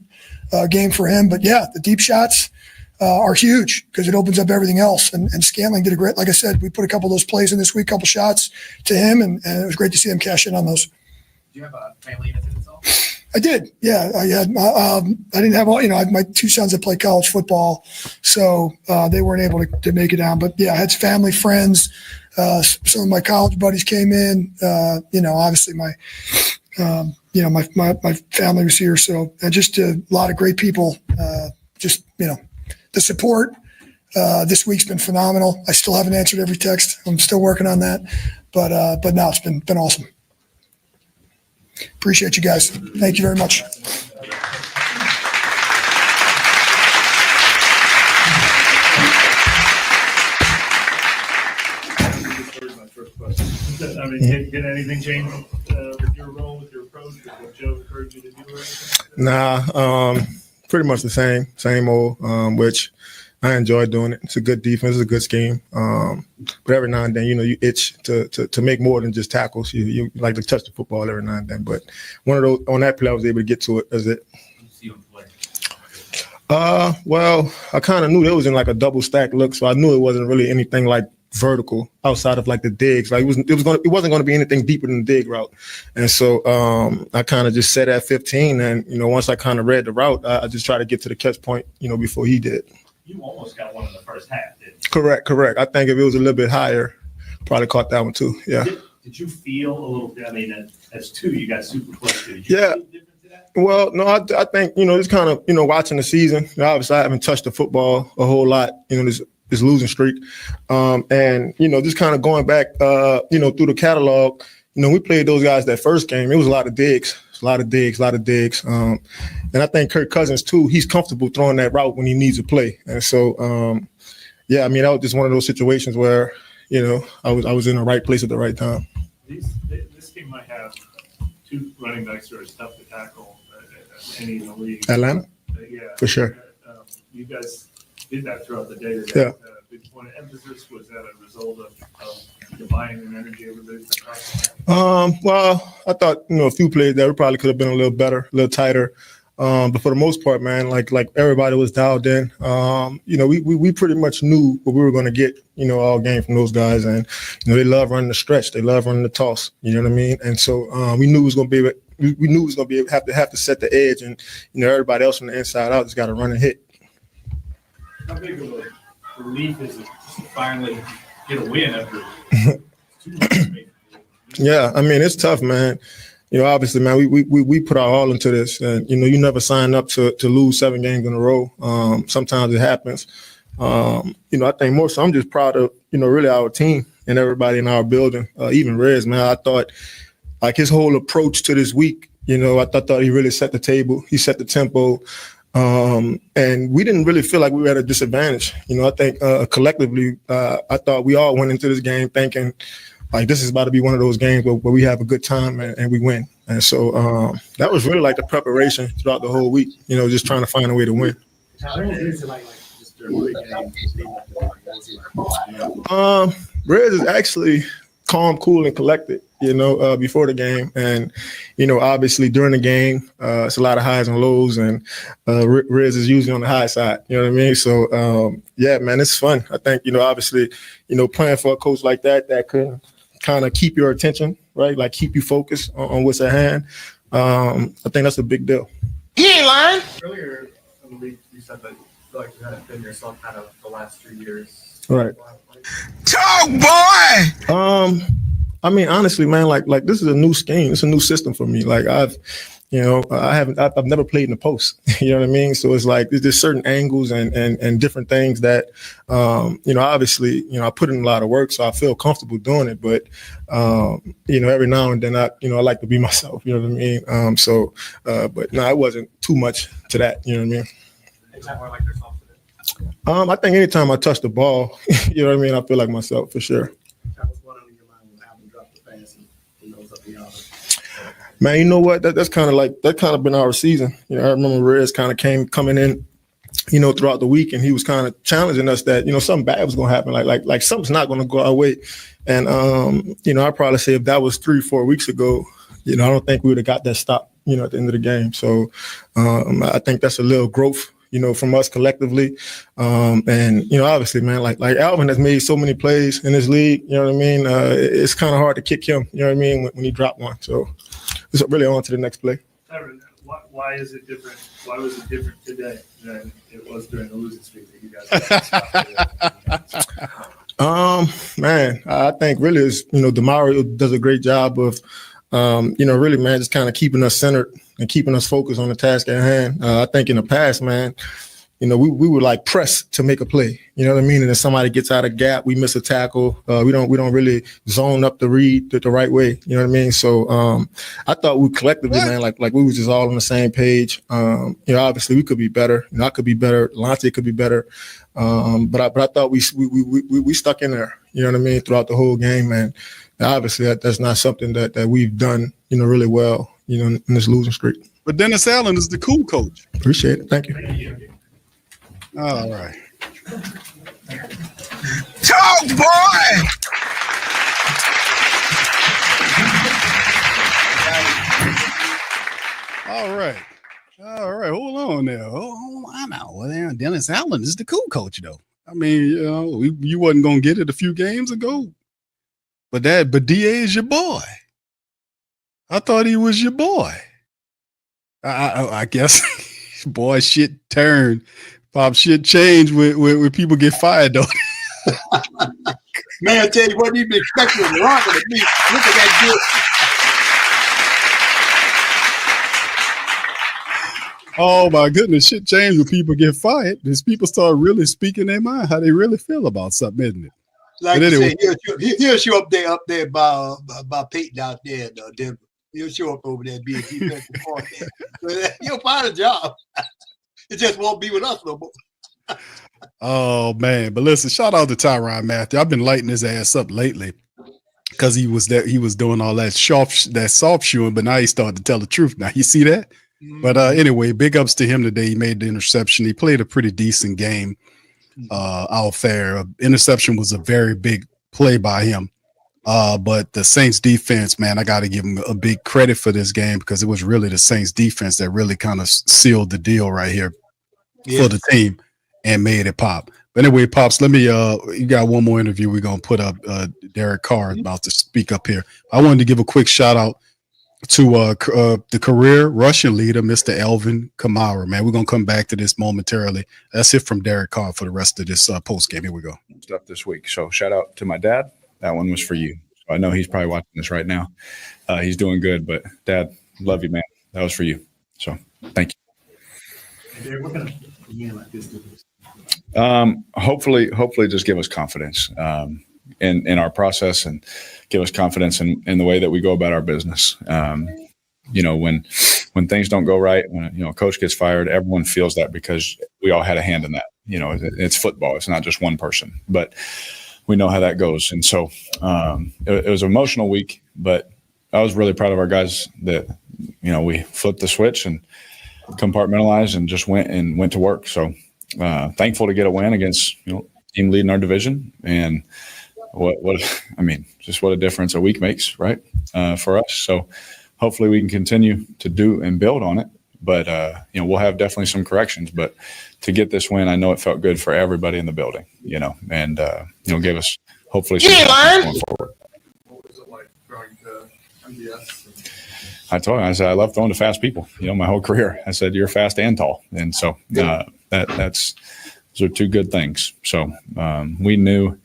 game for him. But yeah, the deep shots are huge because it opens up everything else. And Scantling did a great, like I said, we put a couple of those plays in this week, couple shots to him, and it was great to see him cash in on those. Do you have a family in attendance at all? I did. Yeah, I had. I didn't have all. I had my two sons that play college football, so they weren't able to make it down. But yeah, I had family, friends. Some of my college buddies came in. Obviously my family was here. So just a lot of great people. The support this week's been phenomenal. I still haven't answered every text. I'm still working on that, but no, it's been awesome. Appreciate you guys. Thank you very much. I mean, did anything change with your role, with your approach, with what Joe encouraged you to do or anything? Nah, pretty much the same old, which I enjoy doing it. It's a good defense, it's a good scheme. But every now and then, you itch to make more than just tackles. You like to touch the football every now and then. But one of those on that play, I was able to get to it. That's it. Well, I kind of knew it was in like a double stack look, so I knew it wasn't really anything like vertical outside of like the digs. Like it wasn't going to be anything deeper than the dig route. And so I kind of just set at 15, and once I kind of read the route, I just tried to get to the catch point, before he did. You almost got one in the first half, didn't you? Correct. I think if it was a little bit higher, probably caught that one too. Yeah. Did you feel a little bit? I mean, as two, you got super close to. Did you Yeah. feel different to that? Well, no, I think, just kind of, watching the season. Obviously, I haven't touched the football a whole lot, this losing streak. And, just kind of going back, through the catalog, we played those guys that first game. It was a lot of digs. And I think Kirk Cousins, too, he's comfortable throwing that route when he needs to play. And so, that was just one of those situations where, I was in the right place at the right time. This team might have two running backs who are as tough to tackle as any in the league. Atlanta? Yeah. For sure. You guys did that throughout the day today. Yeah. Big point of emphasis, was that a result of the buying and energy everybody's been talking about? Well, I thought, a few plays there probably could have been a little better, a little tighter. But for the most part, man, like everybody was dialed in. We pretty much knew what we were going to get, all game from those guys. And, they love running the stretch. They love running the toss. You know what I mean? And so we knew it was going to be we knew it was going to be have to set the edge. And, everybody else from the inside out just got to run and hit. How big of a relief is it to finally get a win after 2 months? Yeah, I mean, it's tough, man. Obviously, man, we put our all into this, and you never sign up to lose 7 games in a row. Sometimes it happens. I think more so I'm just proud of really our team and everybody in our building. Even Riz, man, I thought like his whole approach to this week. I thought he really set the table. He set the tempo. And we didn't really feel like we were at a disadvantage. I think collectively, I thought we all went into this game thinking like this is about to be one of those games where we have a good time and we win. And so that was really like the preparation throughout the whole week, just trying to find a way to win. Now, there is like just during the big game leading up to the game? What was it like? Riz is actually calm, cool, and collected, before the game. And, obviously during the game, it's a lot of highs and lows, and Riz is usually on the high side, you know what I mean? So, yeah, man, it's fun. I think, obviously, playing for a coach like that can kind of keep your attention, right? Like keep you focused on what's at hand. I think that's a big deal. He ain't lying. Earlier in the week, you said that you feel like you hadn't been yourself kind of the last 2 years. Right. Talk, boy! I mean, honestly, man, like this is a new scheme. It's a new system for me. Like I've never played in the post. You know what I mean? So it's like there's certain angles and different things that, obviously, I put in a lot of work, so I feel comfortable doing it. But, every now and then I like to be myself. You know what I mean? But no, it wasn't too much to that. You know what I mean? Anytime more like yourself today? I think anytime I touch the ball, you know what I mean, I feel like myself for sure. That was one on your mind when Alvin dropped the pass and he goes up the other. Man, you know what? That's kind of been our season. I remember Riz kind of coming in, throughout the week, and he was kind of challenging us that, something bad was going to happen. Like something's not going to go our way. And, I'd probably say if that was 3-4 weeks ago, I don't think we would have got that stop, at the end of the game. So I think that's a little growth, from us collectively. And, obviously, man, like Alvin has made so many plays in this league, you know what I mean? It's kind of hard to kick him, you know what I mean, when he dropped one. So it's really on to the next play. Tyrann, why is it different? Why was it different today than it was during the losing streak that you guys Man, I think really is, Demario does a great job of, really, man, just kind of keeping us centered and keeping us focused on the task at hand. I think in the past, man, we would like press to make a play. You know what I mean? And if somebody gets out of gap, we miss a tackle. We don't really zone up the read the right way. You know what I mean? So I thought we collectively, man, like we was just all on the same page. Obviously we could be better. I could be better. Lante could be better. But I thought we stuck in there. You know what I mean? Throughout the whole game, and obviously that's not something that we've done, really well, in this losing streak. But Dennis Allen is the cool coach. Appreciate it. Thank you. All right. Talk, boy! All right. Hold on there. Hold on now. Well, Dennis Allen is the cool coach, though. I mean, you wasn't gonna get it a few games ago, but DA is your boy. I thought he was your boy. I guess, boy, shit turned. Pop, shit changed when people get fired, though. Man, I tell you what, you've been expecting to rock with me. Look at that dude. Oh my goodness, shit changed when people get fired. Because people start really speaking their mind, how they really feel about something, isn't it? Like but you anyway. say, he'll show up there by Peyton out there in Denver. He'll show up over there being defensive coordinator. So he'll find a job. It just won't be with us no more. Oh man, but listen, shout out to Tyrann Mathieu. I've been lighting his ass up lately because he was doing all that soft shoeing, but now he's starting to tell the truth. Now you see that? Mm-hmm. But anyway, big ups to him today. He made the interception. He played a pretty decent game out there. Interception was a very big play by him. But the Saints defense, man, I got to give him a big credit for this game because it was really the Saints defense that really kind of sealed the deal right here for the team and made it pop. But anyway, Pops, let me, you got one more interview we're going to put up. Derek Carr about to speak up here. I wanted to give a quick shout out to the career rushing leader, Mr. Alvin Kamara, man. We're going to come back to this momentarily. That's it from Derek Carr for the rest of this post game. Here we go. Stuff this week. So shout out to my dad. That one was for you. I know he's probably watching this right now. He's doing good, but Dad, love you, man. That was for you. So thank you. What kind of game like this do? Hopefully just give us confidence in our process and give us confidence in the way that we go about our business. When things don't go right, when a coach gets fired, everyone feels that because we all had a hand in that. It's football. It's not just one person, but we know how that goes. And so it was an emotional week, but I was really proud of our guys that, we flipped the switch and compartmentalized and just went to work. So thankful to get a win against team leading our division, and just what a difference a week makes, right, for us. So hopefully we can continue to do and build on it. But we'll have definitely some corrections. But to get this win, I know it felt good for everybody in the building, and give us hopefully some confidence going forward. What was it like throwing to MVS? I told him, I said, I love throwing to fast people, my whole career. I said, you're fast and tall. And so those are two good things. So we knew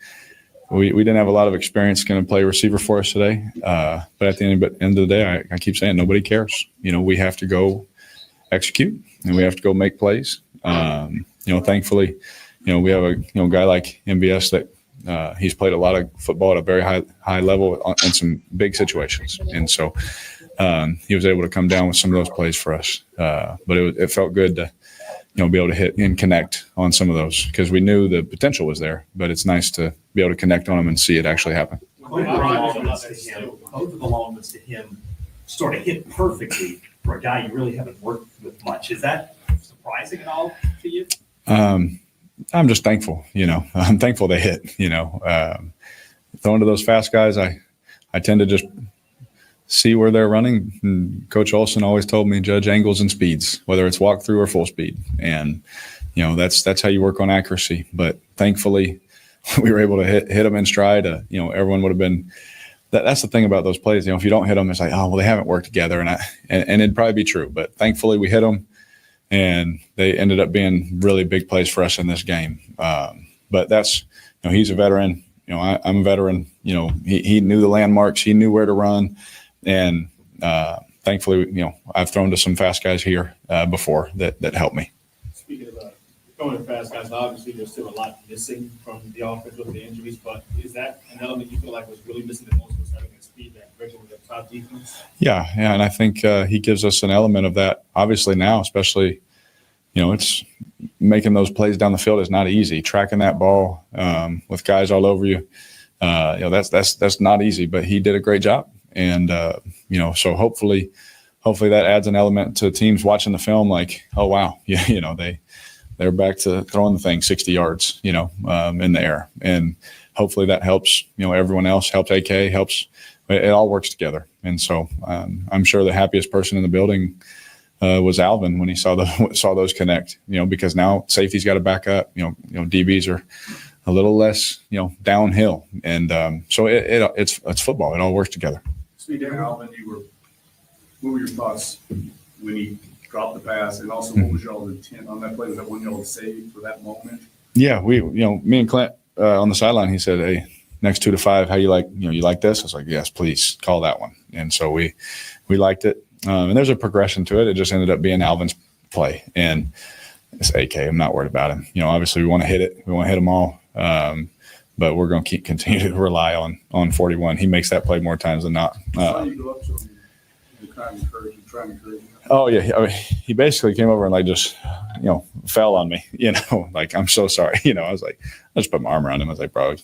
we didn't have a lot of experience going to play receiver for us today. But at the end of the day, I keep saying nobody cares. We have to go execute and we have to go make plays. Thankfully, we have a guy like MVS that he's played a lot of football at a very high level in some big situations. And so he was able to come down with some of those plays for us. But it felt good to, be able to hit and connect on some of those because we knew the potential was there, but it's nice to be able to connect on them and see it actually happen. Both of the long ones to him sort of hit perfectly for a guy you really haven't worked with much. Is that surprising at all to you? I'm just thankful, I'm thankful they hit, throwing to those fast guys. I tend to just see where they're running. And Coach Olson always told me judge angles and speeds, whether it's walk through or full speed. And, that's how you work on accuracy. But thankfully we were able to hit them in stride. Everyone would have been, that's the thing about those plays. If you don't hit them, it's like, oh, well, they haven't worked together. And it'd probably be true, but thankfully we hit them and they ended up being really big plays for us in this game. But that's, he's a veteran, I'm a veteran, he knew the landmarks, he knew where to run. And thankfully, I've thrown to some fast guys here before that helped me. Speaking of throwing to fast guys, obviously there's still a lot missing from the offense with the injuries, but is that an element you feel like was really missing the most was having the speed that regular the top defense? Yeah, and I think he gives us an element of that. Obviously now, especially, it's making those plays down the field is not easy. Tracking that ball with guys all over you, that's not easy. But he did a great job. And, so hopefully that adds an element to teams watching the film like, oh, wow, they're back to throwing the thing 60 yards, in the air. And hopefully that helps, everyone else, helps AK, helps. It all works together. And so I'm sure the happiest person in the building was Alvin when he saw those connect, because now safety's got to back up, DBs are a little less, downhill. And so it's football. It all works together. Speaking of Alvin, what were your thoughts when he dropped the pass, and also what was y'all's intent on that play? Was that one y'all saved for that moment? Yeah, me and Clint on the sideline, he said, "Hey, next 2 to 5, how you like, you like this?" I was like, "Yes, please call that one." And so we liked it, and there's a progression to it. It just ended up being Alvin's play, and it's AK. I'm not worried about him. Obviously we want to hit it. We want to hit them all. But we're going to continue to rely on 41. He makes that play more times than not. Oh yeah, he basically came over and just fell on me. Like, I'm so sorry. I was like, I just put my arm around him. I was like, bro,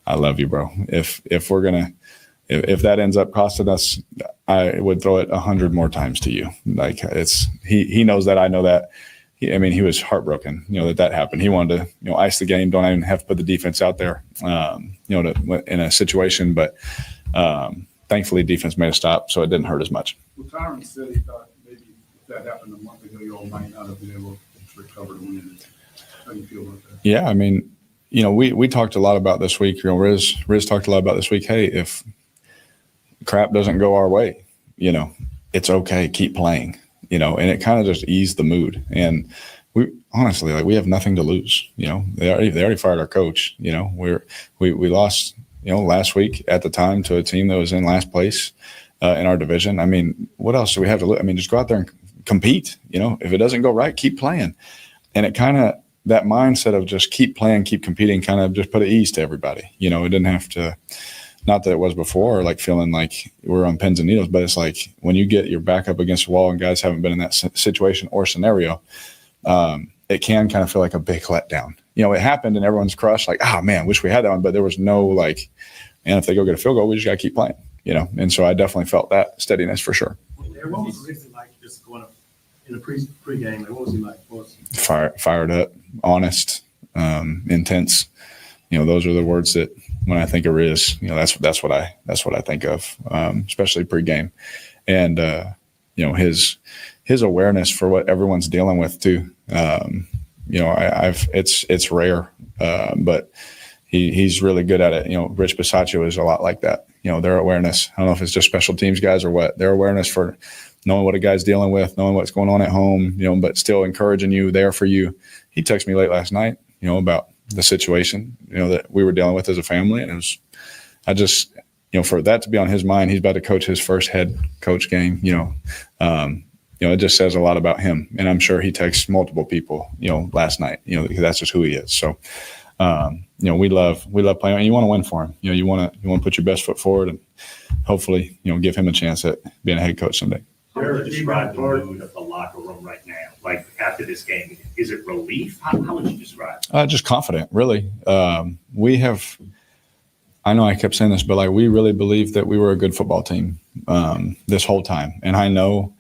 I love you, bro. If that ends up costing us, I would throw it 100 more times to you. Like, he knows that, I know that. He was heartbroken, that happened. He wanted to, ice the game. Don't even have to put the defense out there, in a situation. But thankfully, defense made a stop, so it didn't hurt as much. Well, Tyrann said he thought maybe if that happened a month ago, you all might not have been able to recover the win. How do you feel about that? Yeah, we talked a lot about this week. Riz talked a lot about this week. Hey, if crap doesn't go our way, it's okay. Keep playing. And it kind of just eased the mood. And we honestly, we have nothing to lose. They already fired our coach. We lost, last week at the time to a team that was in last place in our division. What else do we have to lose? Just go out there and compete. If it doesn't go right, keep playing. And it kind of, that mindset of just keep playing, keep competing, kind of just put at ease to everybody. It didn't have to. Not that it was before, feeling like we're on pins and needles, but it's like when you get your back up against the wall and guys haven't been in that situation or scenario, it can kind of feel like a big letdown. It happened and everyone's crushed, like, oh man, wish we had that one, but there was no man, if they go get a field goal, we just got to keep playing, And so I definitely felt that steadiness for sure. What was Rizzy like just going up in the pregame, like, what was he like? What was he? Fired up, honest, intense. Those are the words that when I think of Riz, that's what I think of, especially pregame, and his awareness for what everyone's dealing with too. It's rare, but he's really good at it. Rich Bisaccia is a lot like that. Their awareness. I don't know if it's just special teams guys or what. Their awareness for knowing what a guy's dealing with, knowing what's going on at home, but still encouraging you, there for you. He texted me late last night, about the situation, that we were dealing with as a family. And for that to be on his mind, he's about to coach his first head coach game, it just says a lot about him. And I'm sure he texts multiple people, last night, because that's just who he is. So, we love playing, and you want to win for him. You want to put your best foot forward and hopefully, give him a chance at being a head coach someday. How would you describe the mood of the locker room right now? Like after this game, is it relief? How would you describe it? Just confident, really. I know I kept saying this, but we really believed that we were a good football team this whole time. And I know,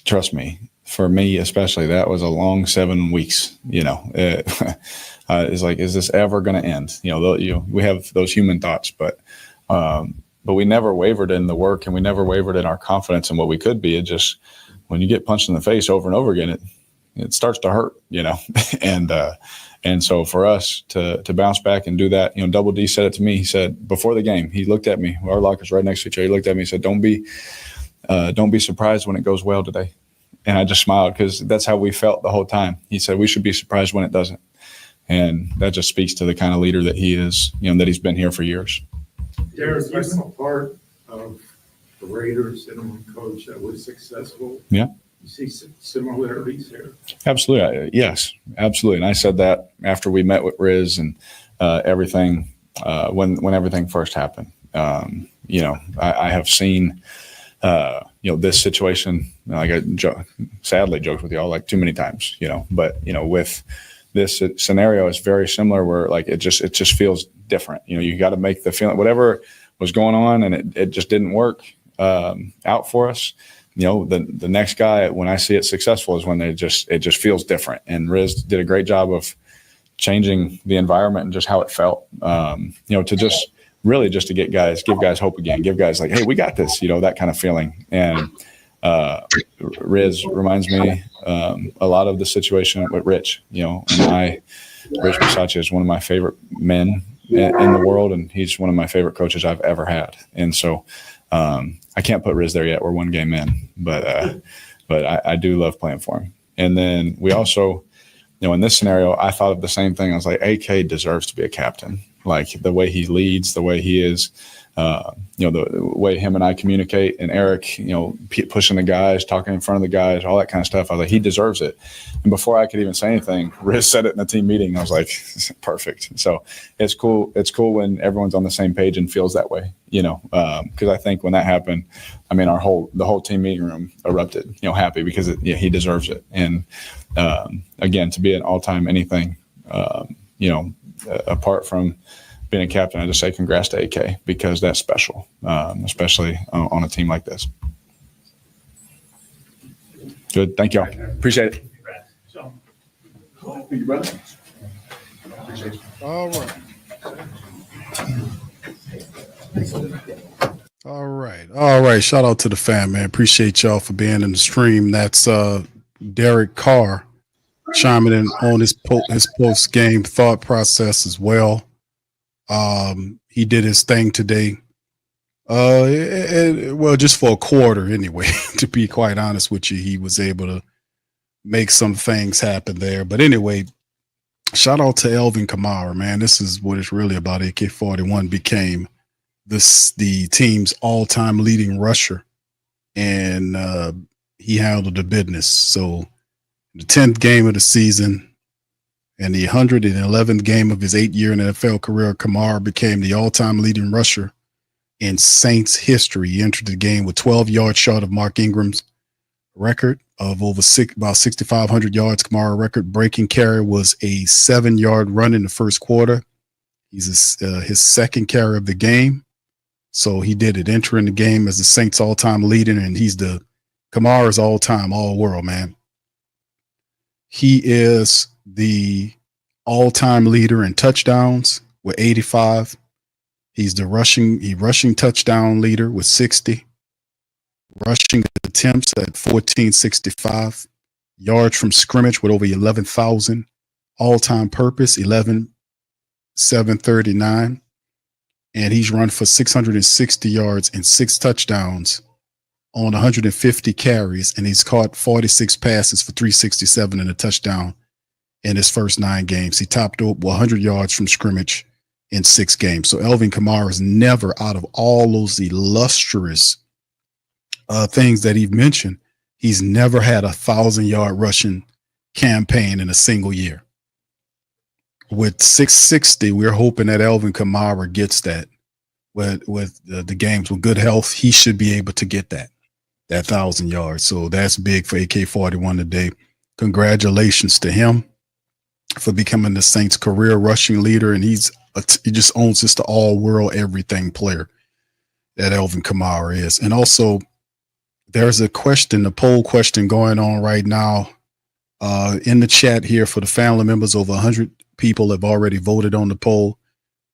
trust me, for me especially, that was a long 7 weeks. It's like, is this ever going to end? We have those human thoughts, but we never wavered in the work, and we never wavered in our confidence in what we could be. It just, when you get punched in the face over and over again, it starts to hurt, and so for us to bounce back and do that, Double D said it to me. He said before the game, he looked at me. Our locker's right next to each other. He looked at me and said, "Don't be surprised when it goes well today." And I just smiled because that's how we felt the whole time. He said we should be surprised when it doesn't, and that just speaks to the kind of leader that he is. That he's been here for years. Derek, you've been a part of the Raiders interim coach that was successful. Yeah. You see similarities here? Absolutely. Yes, absolutely. And I said that after we met with Riz and everything, when everything first happened. I have seen, this situation, I sadly joked with y'all too many times, but, with this scenario, it's very similar where it just feels different. You got to make the feeling, whatever was going on and it just didn't work out for us. The next guy, when I see it successful, is when it just feels different. And Riz did a great job of changing the environment and just how it felt, to just really just to give guys hope again, give guys hey, we got this, that kind of feeling. And Riz reminds me a lot of the situation with Rich, Rich Bisaccia is one of my favorite men in the world, and he's one of my favorite coaches I've ever had. And so I can't put Riz there yet. We're one game in, but I do love playing for him. And then we also, in this scenario, I thought of the same thing. I was like, AK deserves to be a captain. The way he leads, the way he is, the way him and I communicate, and Eric, pushing the guys, talking in front of the guys, all that kind of stuff. I was like, he deserves it. And before I could even say anything, Riz said it in the team meeting. I was like, perfect. So it's cool. It's cool when everyone's on the same page and feels that way, because I think when that happened, the whole team meeting room erupted, happy because he deserves it. And again, to be an all-time anything, apart from being a captain, I just say congrats to AK because that's special, especially on a team like this. Good. Thank y'all. Appreciate it. Thank you, brother. All right. All right. Shout out to the fam, man. Appreciate y'all for being in the stream. That's Derek Carr chiming in on his post game thought process as well. He did his thing today. Well, just for a quarter anyway, to be quite honest with you, he was able to make some things happen there. But anyway, shout out to Alvin Kamara, man. This is what it's really about. AK-41 became the team's all-time leading rusher, and he handled the business. So the 10th game of the season and the 111th game of his 8-year NFL career, Kamar became the all-time leading rusher in Saints history. He entered the game with 12 yards short of Mark Ingram's record of about 6,500 yards. Kamara record-breaking carry was a 7-yard run in the first quarter. He's his second carry of the game. So he did it, entering the game as the Saints all-time leader, and he's the Kamar is all time, all world, man. He is the all-time leader in touchdowns with 85. He's the rushing touchdown leader with 60. Rushing attempts at 1465. Yards from scrimmage with over 11,000. All-time purpose 11,739. And he's run for 660 yards and 6 touchdowns on 150 carries, and he's caught 46 passes for 367 and a touchdown in his first 9 games. He topped up 100 yards from scrimmage in 6 games. So Alvin Kamara is never, out of all those illustrious things that he mentioned, he's never had a 1,000-yard rushing campaign in a single year. With 660, we're hoping that Alvin Kamara gets that. With the games with good health, he should be able to get that 1,000 yards. So that's big for AK-41 today. Congratulations to him for becoming the Saints' career rushing leader, and he just owns just the all-world everything player that Alvin Kamara is. And also, there's a poll question going on right now in the chat here for the family members. Over 100 people have already voted on the poll.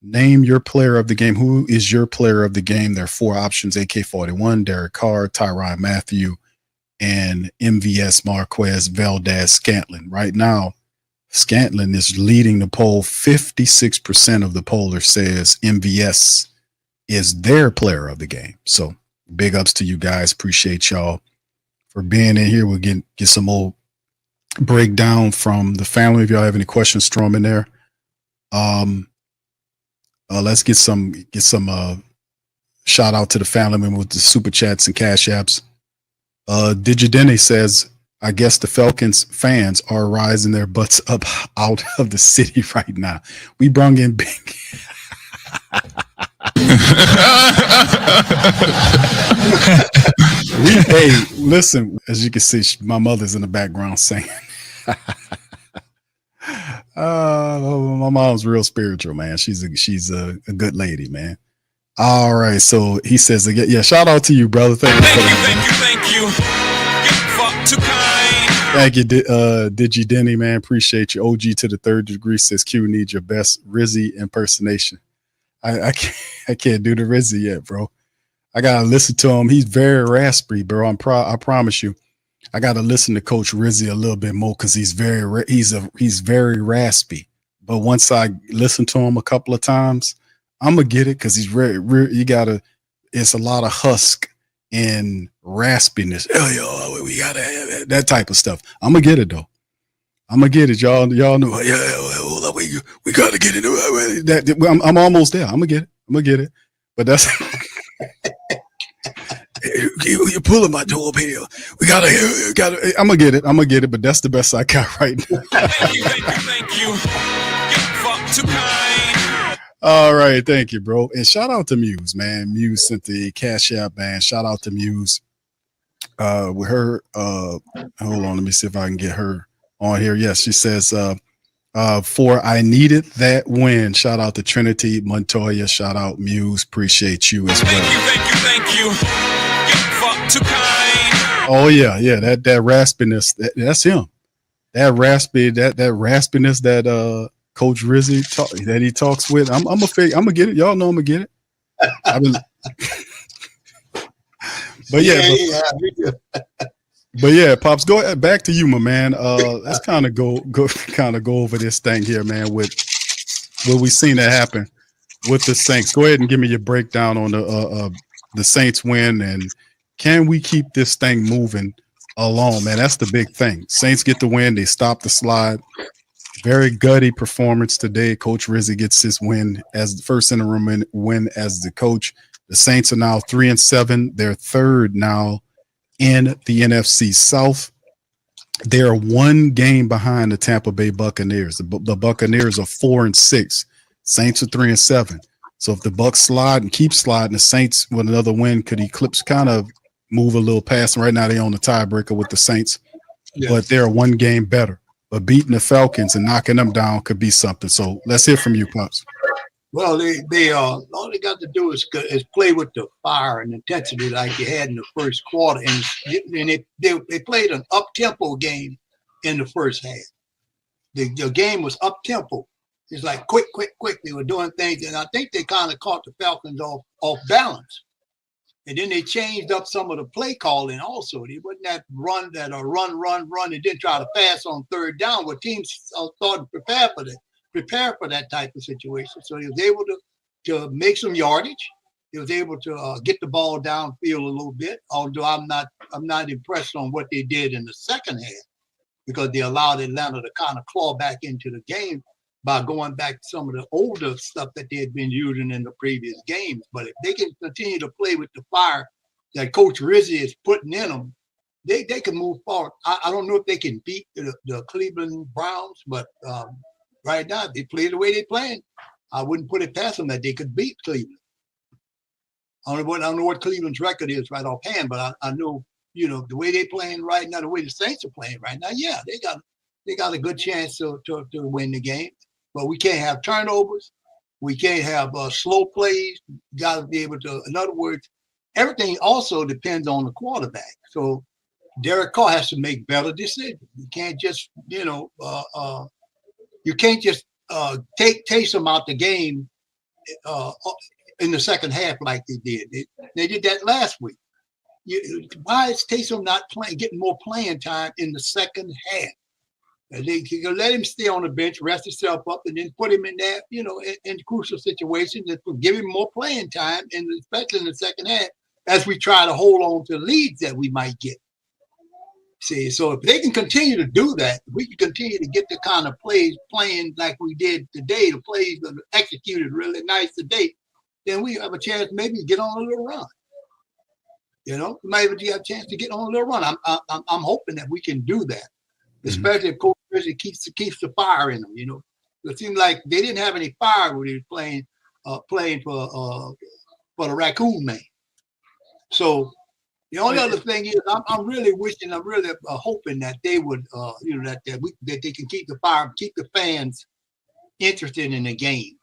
Name your player of the game. Who is your player of the game? There are 4 options: AK-41, Derek Carr, Tyrann Mathieu, and MVS Marquez Valdes-Scantling. Right now, Scantling is leading the poll. 56% of the pollers says MVS is their player of the game. So big ups to you guys. Appreciate y'all for being in here. We'll get some more breakdown from the family. If y'all have any questions, throw them in there. Let's get some shout out to the family member with the super chats and cash apps. Digideni says, I guess the Falcons fans are rising their butts up out of the city right now. We brung in big. Hey, listen, as you can see, my mother's in the background saying, my mom's real spiritual, man. She's a good lady, man. All right, so he says again, yeah, shout out to you, brother. Thank you. Thank you, Digi Denny, man. Appreciate you. OG to the 3rd degree says Q needs your best Rizzy impersonation. I can't do the Rizzy yet, bro. I gotta listen to him. He's very raspy, bro. I promise you. I gotta listen to Coach Rizzy a little bit more because he's very raspy. But once I listen to him a couple of times, I'm gonna get it because he's it's a lot of husk and raspiness. Oh, we gotta have that type of stuff. I'm gonna get it though. I'm gonna get it, y'all know. Yeah, we gotta get it. I'm almost there. I'm gonna get it. But that's you're pulling my toe up here. We gotta. I'm gonna get it. But that's the best I got right now. Thank you. All right, thank you, bro. And shout out to Muse, man. Muse sent the cash app, man. Shout out to Muse. With her, hold on, let me see if I can get her on here. Yes, she says, for I needed that win. Shout out to Trinity Montoya. Shout out Muse. Appreciate you as well. Thank you. Oh yeah. That raspiness. That's him. That raspiness that Coach Rizzy that he talks with. I'm gonna get it. Y'all know I'm gonna get it. But yeah, Pops, go back to you, my man. Let's kind of go over this thing here, man. With what we seen that happen with the Saints. Go ahead and give me your breakdown on the Saints win, and can we keep this thing moving along, man? That's the big thing. Saints get the win. They stop the slide. Very gutty performance today. Coach Rizzy gets his win as the first interim win as the coach. The Saints are now 3-7. They're 3rd now in the NFC South. They are 1 game behind the Tampa Bay Buccaneers. The Buccaneers are 4-6. Saints are 3-7. So if the Bucs slide and keep sliding, the Saints with another win could eclipse, kind of move a little past. Right now they own the tiebreaker with the Saints, but they're 1 game better. But beating the Falcons and knocking them down could be something. So let's hear from you, Pops. Well, they all they got to do is play with the fire and intensity like you had in the first quarter, and they played an up tempo game in the first half. The game was up tempo. It's like quick. They were doing things, and I think they kind of caught the Falcons off balance. And then they changed up some of the play calling also. They wasn't that run, and then try to pass on third down, where teams started to prepare for that type of situation. So he was able to make some yardage. He was able to get the ball downfield a little bit, although I'm not impressed on what they did in the second half, because they allowed Atlanta to kind of claw back into the game by going back to some of the older stuff that they had been using in the previous games. But if they can continue to play with the fire that Coach Rizzy is putting in them, they can move forward. I don't know if they can beat the Cleveland Browns, but right now, if they play the way they're playing, I wouldn't put it past them that they could beat Cleveland. I don't know what Cleveland's record is right offhand, but I know, the way they're playing right now, the way the Saints are playing right now, yeah, they got a good chance to win the game. But we can't have turnovers. We can't have slow plays. Got to be able to, in other words, everything also depends on the quarterback. So Derek Carr has to make better decisions. You can't just, take Taysom out the game in the second half like they did. They did that last week. Why is Taysom not getting more playing time in the second half? They can let him stay on the bench, rest himself up, and then put him in there, in crucial situations, and give him more playing time, and especially in the second half, as we try to hold on to leads that we might get. See, so if they can continue to do that, we can continue to get the kind of plays playing like we did today, the plays that are executed really nice today, then we have a chance maybe to get on a little run. We might even have a chance to get on a little run. I'm hoping that we can do that, especially if Coach Rizzy keeps the fire in them. It seemed like they didn't have any fire when he was playing for the Raccoon Man. So the only other thing is, I'm really hoping that they would, that they can keep the fire, keep the fans interested in the game.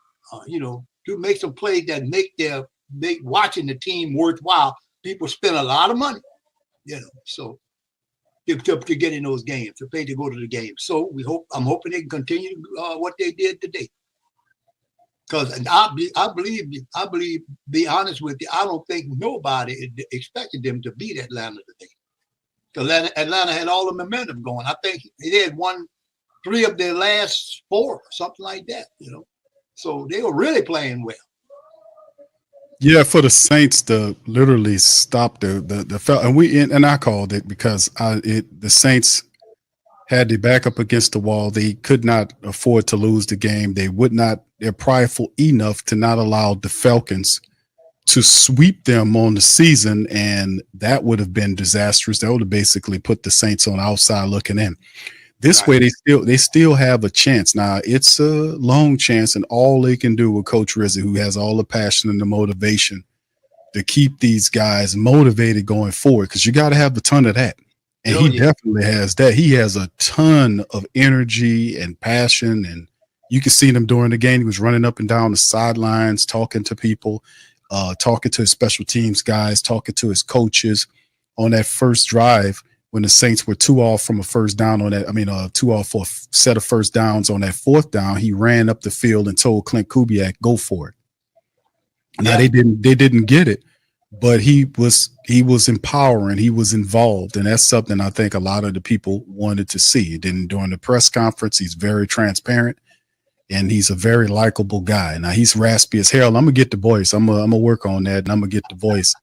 To make some plays that make watching the team worthwhile. People spend a lot of money, so to get in those games, to pay to go to the game. So I'm hoping they can continue what they did today. Because I believe, be honest with you, I don't think nobody expected them to beat Atlanta today. Because Atlanta had all the momentum going. I think they had won 3 of their last 4, something like that. So they were really playing well. Yeah, for the Saints to literally stop and I called it because the Saints had their back up against the wall. They could not afford to lose the game. They're prideful enough to not allow the Falcons to sweep them on the season, and that would have been disastrous. That would have basically put the Saints on the outside looking in. This way, they still have a chance. Now, it's a long chance, and all they can do with Coach Rizzy, who has all the passion and the motivation to keep these guys motivated going forward, because you got to have a ton of that. And he definitely has that. He has a ton of energy and passion, and you can see him during the game. He was running up and down the sidelines, talking to people, talking to his special teams guys, talking to his coaches on that first drive. When the Saints were 2 off from a first down on that, 2 off for a set of first downs on that 4th down, he ran up the field and told Clint Kubiak, "Go for it." Now they didn't get it, but he was empowering, he was involved, and that's something I think a lot of the people wanted to see. And then during the press conference, he's very transparent, and he's a very likable guy. Now he's raspy as hell. I'm gonna get the voice. I'm gonna work on that, and I'm gonna get the voice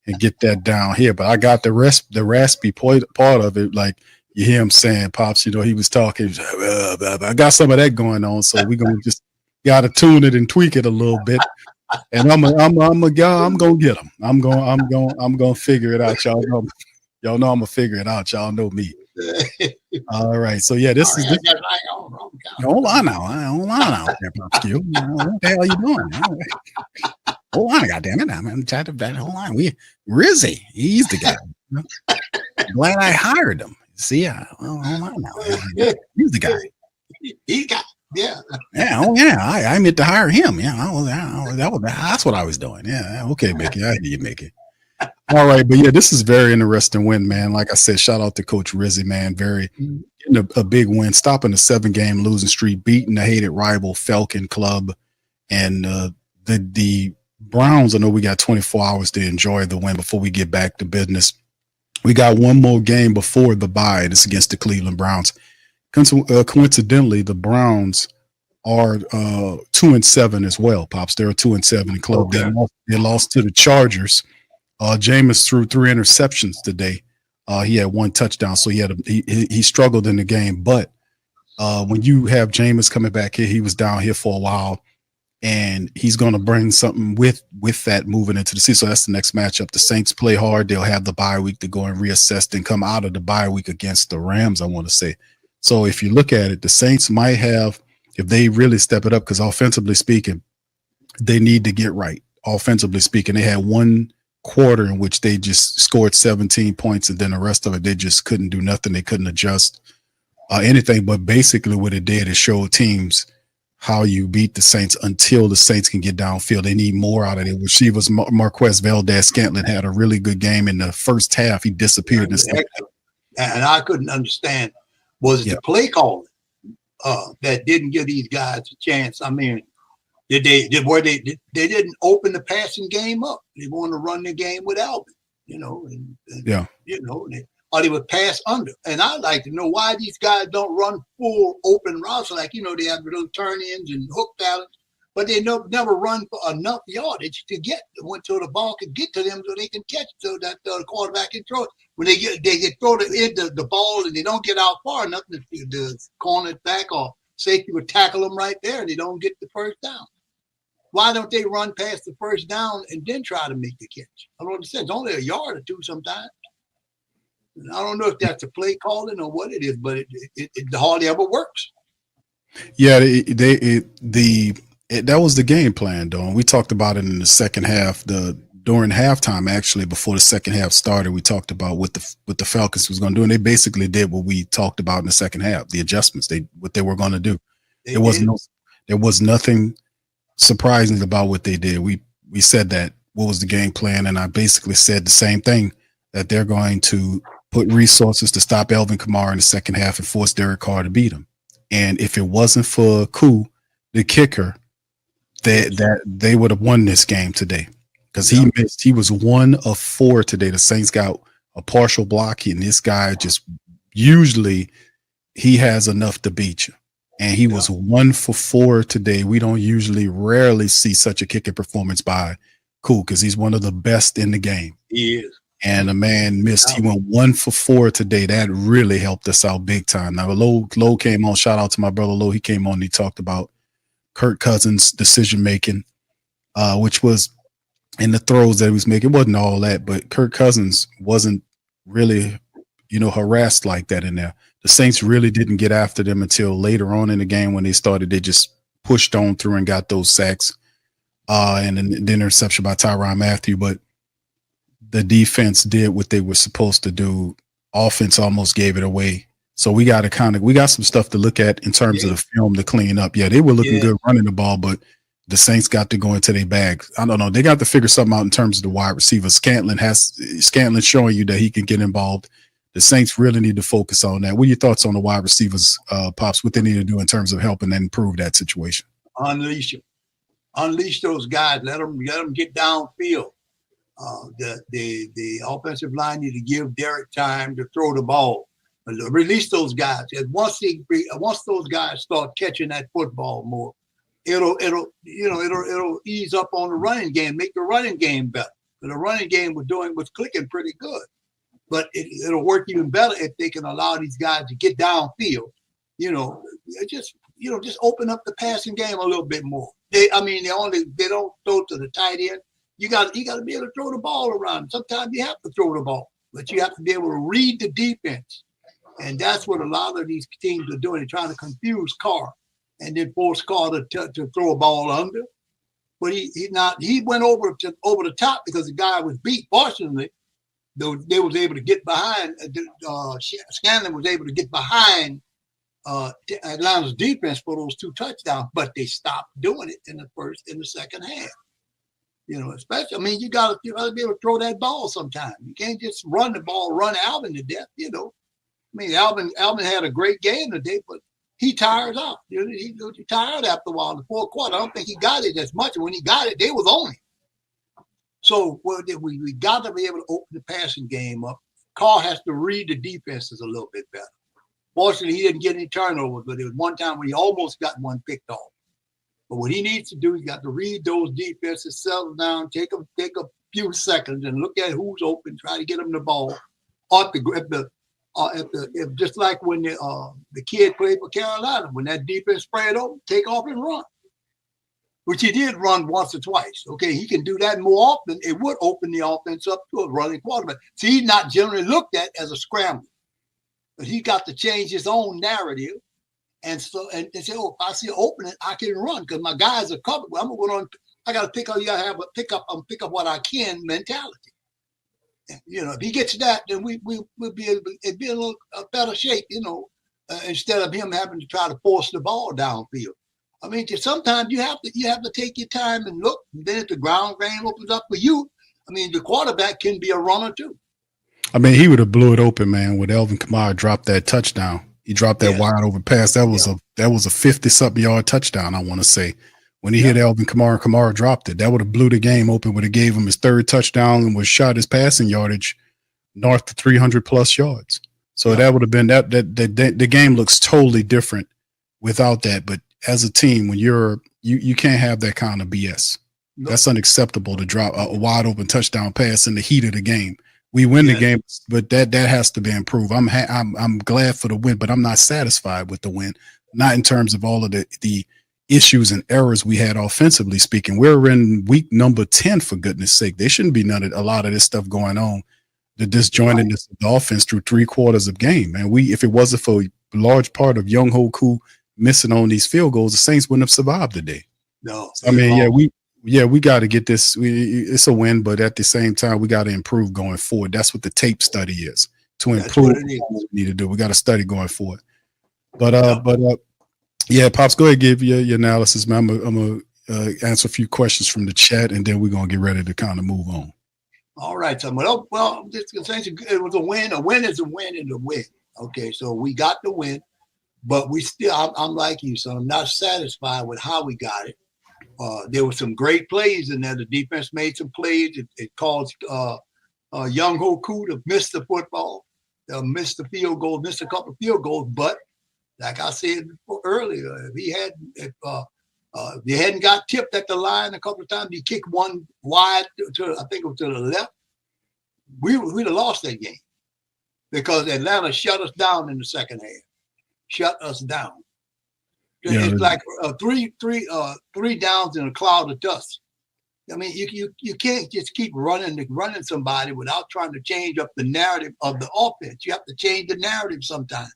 and get that down here. But I got the raspy part of it. Like you hear him saying, "Pops," he was talking. He was like, I got some of that going on, so we're gonna just gotta tune it and tweak it a little bit. And I'm gonna get him. I'm gonna figure it out. Y'all know I'm gonna figure it out. Y'all know me. All right. So yeah, this is. Hold on now. What the hell are you doing? Hold on, goddammit. I'm tired of that. Hold on. Rizzy, he's the guy. Glad I hired him. See, hold on now. He's the guy. He got. Yeah. Yeah, oh yeah, I meant to hire him. Yeah, that's what I was doing. Yeah, okay, Mickey, I hear you, Mickey. All right, but yeah, this is very interesting win, man. Like I said, shout out to Coach Rizzy, man. Getting a big win, stopping a 7-game losing streak, beating the hated rival Falcon Club, and the Browns. I know we got 24 hours to enjoy the win before we get back to business. We got one more game before the bye. It's against the Cleveland Browns. Coincidentally, the Browns are 2-7 as well. Pops, they're 2-7 in club. Okay. They lost to the Chargers. Jameis threw 3 interceptions today. He had 1 touchdown, so he struggled in the game. But when you have Jameis coming back here, he was down here for a while, and he's going to bring something with that moving into the season. So that's the next matchup. The Saints play hard. They'll have the bye week to go and reassess and come out of the bye week against the Rams, I want to say. So if you look at it, the Saints might have, if they really step it up, because offensively speaking, they need to get right. Offensively speaking, they had 1 quarter in which they just scored 17 points, and then the rest of it, they just couldn't do nothing. They couldn't adjust anything. But basically what it did is show teams how you beat the Saints until the Saints can get downfield. They need more out of their receivers. Marquez Valdes-Scantling had a really good game in the first half. He disappeared in the second half. And I couldn't understand, was it the play calling that didn't give these guys a chance? I mean, they didn't open the passing game up. They wanted to run the game with Alvin, or they would pass under. And I'd like to know why these guys don't run full open routes. Like, they have little turn-ins and hook talents, but they never run for enough yardage to get to the ball could get to them so they can catch so that the quarterback can throw it. When they get thrown into the ball and they don't get out far enough, the cornerback or safety would tackle them right there and they don't get the first down. Why don't they run past the first down and then try to make the catch? I don't understand. It's only a yard or two sometimes. And I don't know if that's a play calling or what it is, but it hardly ever works. Yeah, that was the game plan, though. And we talked about it in the second half. During halftime, actually, before the second half started, we talked about what the Falcons was going to do, and they basically did what we talked about in the second half. The adjustments, what they were going to do. There was nothing surprising about what they did. We said that what was the game plan, and I basically said the same thing, that they're going to put resources to stop Alvin Kamara in the second half and force Derek Carr to beat him. And if it wasn't for Koo, the kicker, that they would have won this game today, because he missed. He was 1 of 4 today. The Saints got a partial block, and this guy just usually he has enough to beat you. And he was 1 for 4 today. We don't rarely see such a kicking performance by Koo, because he's one of the best in the game. He is. And the man missed. He went 1 for 4 today. That really helped us out big time. Now, Lowe came on. Shout out to my brother Lowe. He came on and he talked about Kirk Cousins' decision making, which was in the throws that he was making. It wasn't all that, but Kirk Cousins wasn't really, harassed like that in there. The Saints really didn't get after them until later on in the game when they started. They just pushed on through and got those sacks, and then the interception by Tyrann Mathieu. But the defense did what they were supposed to do. Offense almost gave it away. So we got some stuff to look at in terms of the film to clean up. Yeah, they were looking good running the ball, but the Saints got to go into their bag. I don't know. They got to figure something out in terms of the wide receivers. Scantling showing you that he can get involved. The Saints really need to focus on that. What are your thoughts on the wide receivers, Pops, what they need to do in terms of helping and improve that situation? Unleash them. Unleash those guys. Let them get downfield. The offensive line need to give Derek time to throw the ball. Release those guys. And once those guys start catching that football more, it'll ease up on the running game, make the running game better. The running game was clicking pretty good, but it'll work even better if they can allow these guys to get downfield. Just open up the passing game a little bit more. They don't throw to the tight end. You got to be able to throw the ball around. Sometimes you have to throw the ball, but you have to be able to read the defense. And that's what a lot of these teams are doing. They're trying to confuse Carr and then force Carr to throw a ball under. But he went over the top because the guy was beat. Fortunately, they was able to get behind. Scanlon was able to get behind Atlanta's defense for those 2 touchdowns, but they stopped doing it in the second half. Especially, I mean, you gotta be able to throw that ball sometime. You can't just run the ball, run Alvin to death. I mean, Alvin had a great game today, but he tires out. He tired after a while in the fourth quarter. I don't think he got it as much. When he got it, they was on him. So we got to be able to open the passing game up. Carr has to read the defenses a little bit better. Fortunately, he didn't get any turnovers, but there was one time when he almost got one picked off. But what he needs to do, he's got to read those defenses, settle down, take a few seconds, and look at who's open, try to get them the ball. Just like when the kid played for Carolina, when that defense spread open, take off and run. Which he did run once or twice. Okay, he can do that more often. It would open the offense up to a running quarterback. See, he's not generally looked at as a scrambler, but he got to change his own narrative. And say, if I see an opening, I can run because my guys are covered. Well, I'm going on. I got to pick up. You got to have a pick up what I can mentality. If he gets that, then we'll be able to be in a better shape. Instead of him having to try to force the ball downfield. I mean, sometimes you have to take your time and look. And then if the ground game opens up for you, I mean, the quarterback can be a runner too. I mean, he would have blew it open, man. When Alvin Kamara dropped that touchdown. He dropped that wide open pass. That was a 50-something yard touchdown, I want to say. When he hit Alvin Kamara, Kamara dropped it. That would have blew the game open, would have gave him his 3rd touchdown and was shot his passing yardage north of 300+ yards. So that would have been that the game looks totally different without that. But as a team, when you can't have that kind of BS. No. That's unacceptable to drop a wide open touchdown pass in the heat of the game. We win the game, but that has to be improved. I'm glad for the win, but I'm not satisfied with the win. Not in terms of all of the issues and errors we had offensively speaking. We're in week number 10, for goodness sake. There shouldn't be a lot of this stuff going on. The disjointedness of the offense through 3 quarters of game. Man, if it wasn't for a large part of Young Hoku missing on these field goals, the Saints wouldn't have survived today. No, I mean, we got to get this. It's a win, but at the same time, we got to improve going forward. That's what the tape study is, to improve. What we need to do. We got to study going forward. But Pops, go ahead and give your analysis, man. I'm gonna answer a few questions from the chat, and then we're gonna get ready to kind of move on. All right, so well, it was a win. A win is a win and a win. Okay, so we got the win, but we still. I'm like you, so I'm not satisfied with how we got it. There were some great plays in there. The defense made some plays. It caused Young Hoku to miss the football, miss the field goal, miss a couple of field goals. But like I said earlier, if they hadn't got tipped at the line a couple of times, he kicked one wide I think it was to the left, we'd have lost that game because Atlanta shut us down in the second half. Shut us down. It's like three downs in a cloud of dust. I mean, you can't just keep running somebody without trying to change up the narrative of the offense. You have to change the narrative sometimes.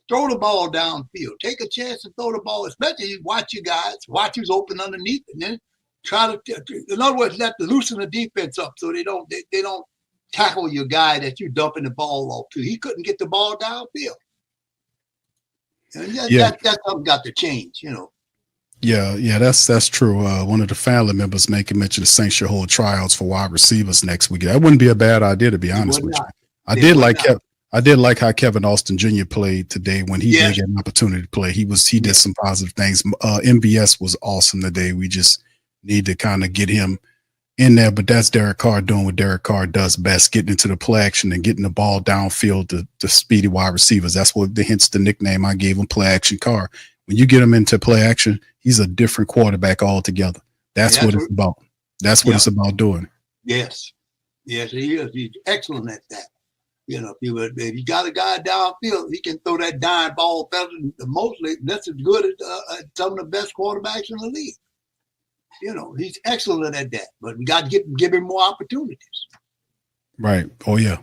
Throw the ball downfield. Take a chance to throw the ball, especially watch your guys, watch who's open underneath, and then try to, in other words, loosen the defense up so they don't tackle your guy that you're dumping the ball off to. He couldn't get the ball downfield. And that's something got to change, Yeah, that's true. One of the family members mentioned the Saints should hold tryouts for wide receivers next week. That wouldn't be a bad idea, to be honest with you. I did like how Kevin Austin Jr. played today when he did get an opportunity to play. He did some positive things. MVS was awesome today. We just need to kind of get him in there, but that's Derek Carr doing what Derek Carr does best, getting into the play action and getting the ball downfield to speedy hide receivers. That's hence the nickname I gave him, play action Carr. When you get him into play action, he's a different quarterback altogether. That's what it's about. That's what it's about doing. Yes, he is. He's excellent at that. If you got a guy downfield, he can throw that dime ball better than mostly. That's as good as some of the best quarterbacks in the league. He's excellent at that, but we got to give him more opportunities. Right. Oh, yeah.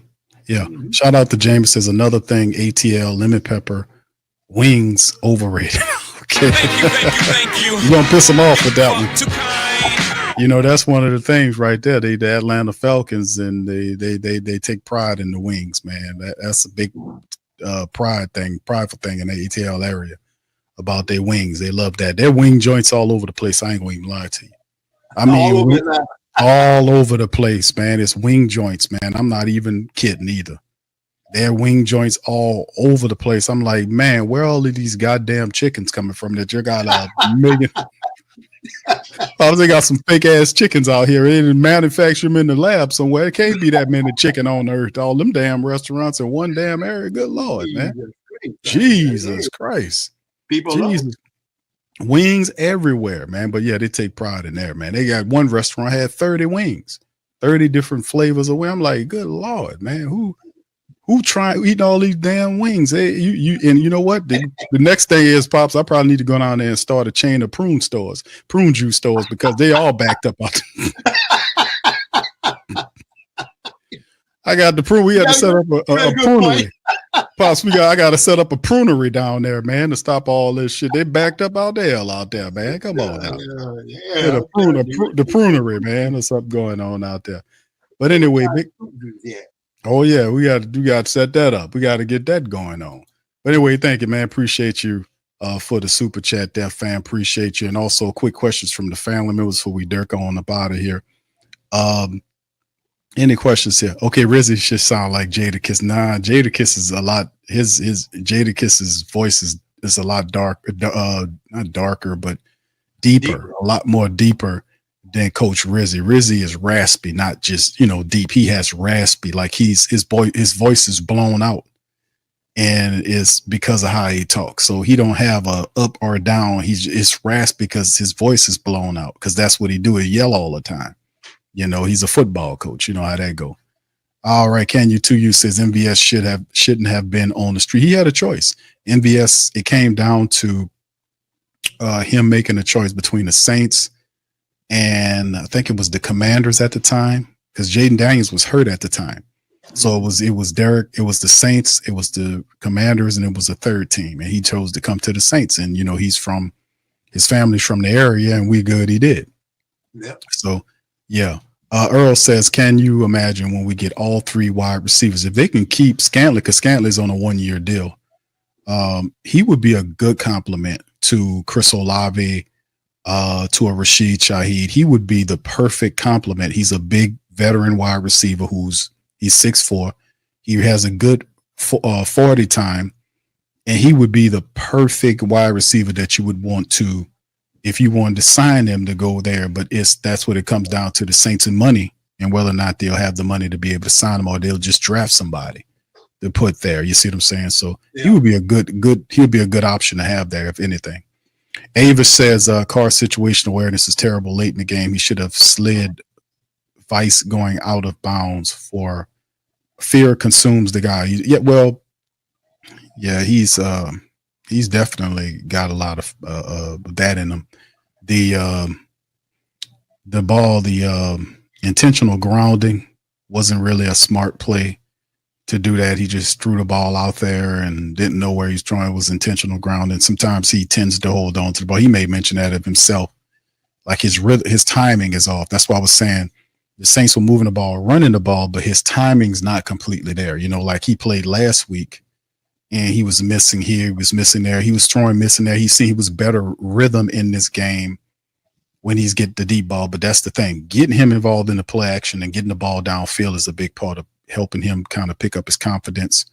Yeah. Mm-hmm. Shout out to James says another thing, ATL, lemon pepper, wings, overrated. Okay. Thank you. You're going to piss him off with that one. That's one of the things right there. The Atlanta Falcons, and they take pride in the wings, man. That's a big prideful thing in the ATL area about their wings. They love that. Their wing joints all over the place. I ain't gonna even lie to you. I mean, all over the place, man. It's wing joints, man. I'm not even kidding either. Their wing joints all over the place. I'm like, man, where are all of these goddamn chickens coming from that you got a million? Oh, they got some fake ass chickens out here. They didn't manufacture them in the lab somewhere. It can't be that many chicken on earth. All them damn restaurants in one damn area. Good Lord, man. Jesus Christ. People Jesus. Wings everywhere, man. But yeah, they take pride in there, man. They got one restaurant had 30 wings, 30 different flavors of wings. I'm like, good Lord, man. Who eating all these damn wings? Hey, you know what? The next thing is, Pops, I probably need to go down there and start a chain of prune juice stores, because they all backed up out I got the prune. We had to set up a prunery. Pops, I got to set up a prunery down there, man, to stop all this shit. They backed up out there, man. Come on now. The prunery, man. There's something going on out there. But anyway, oh yeah, we got to set that up. We got to get that going on. But anyway, thank you, man. Appreciate you for the super chat there, fam. Appreciate you. And also quick questions from the family members before we dirk on up out of here. Any questions here? Okay, Rizzy should sound like Jadakiss. Nah, Jadakiss is a lot. His Jadakiss's voice is a lot not darker, but deeper, a lot more deeper than Coach Rizzy. Rizzy is raspy, not just deep. He has raspy, like his voice is blown out, and it's because of how he talks. So he don't have a up or down. It's raspy because his voice is blown out, because that's what he do. He yell all the time. He's a football coach. You know how that go. All right, Can You 2U says MVS shouldn't have been on the street. He had a choice. MVS, it came down to him making a choice between the Saints and I think it was the Commanders at the time, because Jaden Daniels was hurt at the time. So it was Derek, it was the Saints, it was the Commanders, and it was a third team. And he chose to come to the Saints. And his family's from the area, and we good he did. Yep. So yeah. Earl says, can you imagine when we get all three wide receivers, if they can keep Scantling, because Scantling's on a 1-year deal, he would be a good complement to Chris Olave, to a Rashid Shaheed. He would be the perfect complement. He's a big veteran wide receiver he's 6'4". He has a good 40 time, and he would be the perfect wide receiver that you would want to, if you wanted to sign them to go there. But that's what it comes down to, the Saints and money, and whether or not they'll have the money to be able to sign them, or they'll just draft somebody to put there. You see what I'm saying? So he would be he'd be a good option to have there, if anything. Avis says Carr's situation awareness is terrible late in the game. He should have slid Vice going out of bounds for fear consumes the guy. He's definitely got a lot of that in him. The intentional grounding wasn't really a smart play to do that. He just threw the ball out there and didn't know where he's throwing. It was intentional grounding. Sometimes he tends to hold on to the ball. He may mention that of himself. Like his timing is off. That's why I was saying the Saints were moving the ball, running the ball, but his timing's not completely there. Like he played last week, and he was missing here, he was missing there, he was throwing missing there. He was better rhythm in this game when he's getting the deep ball. But that's the thing, getting him involved in the play action and getting the ball downfield is a big part of helping him kind of pick up his confidence.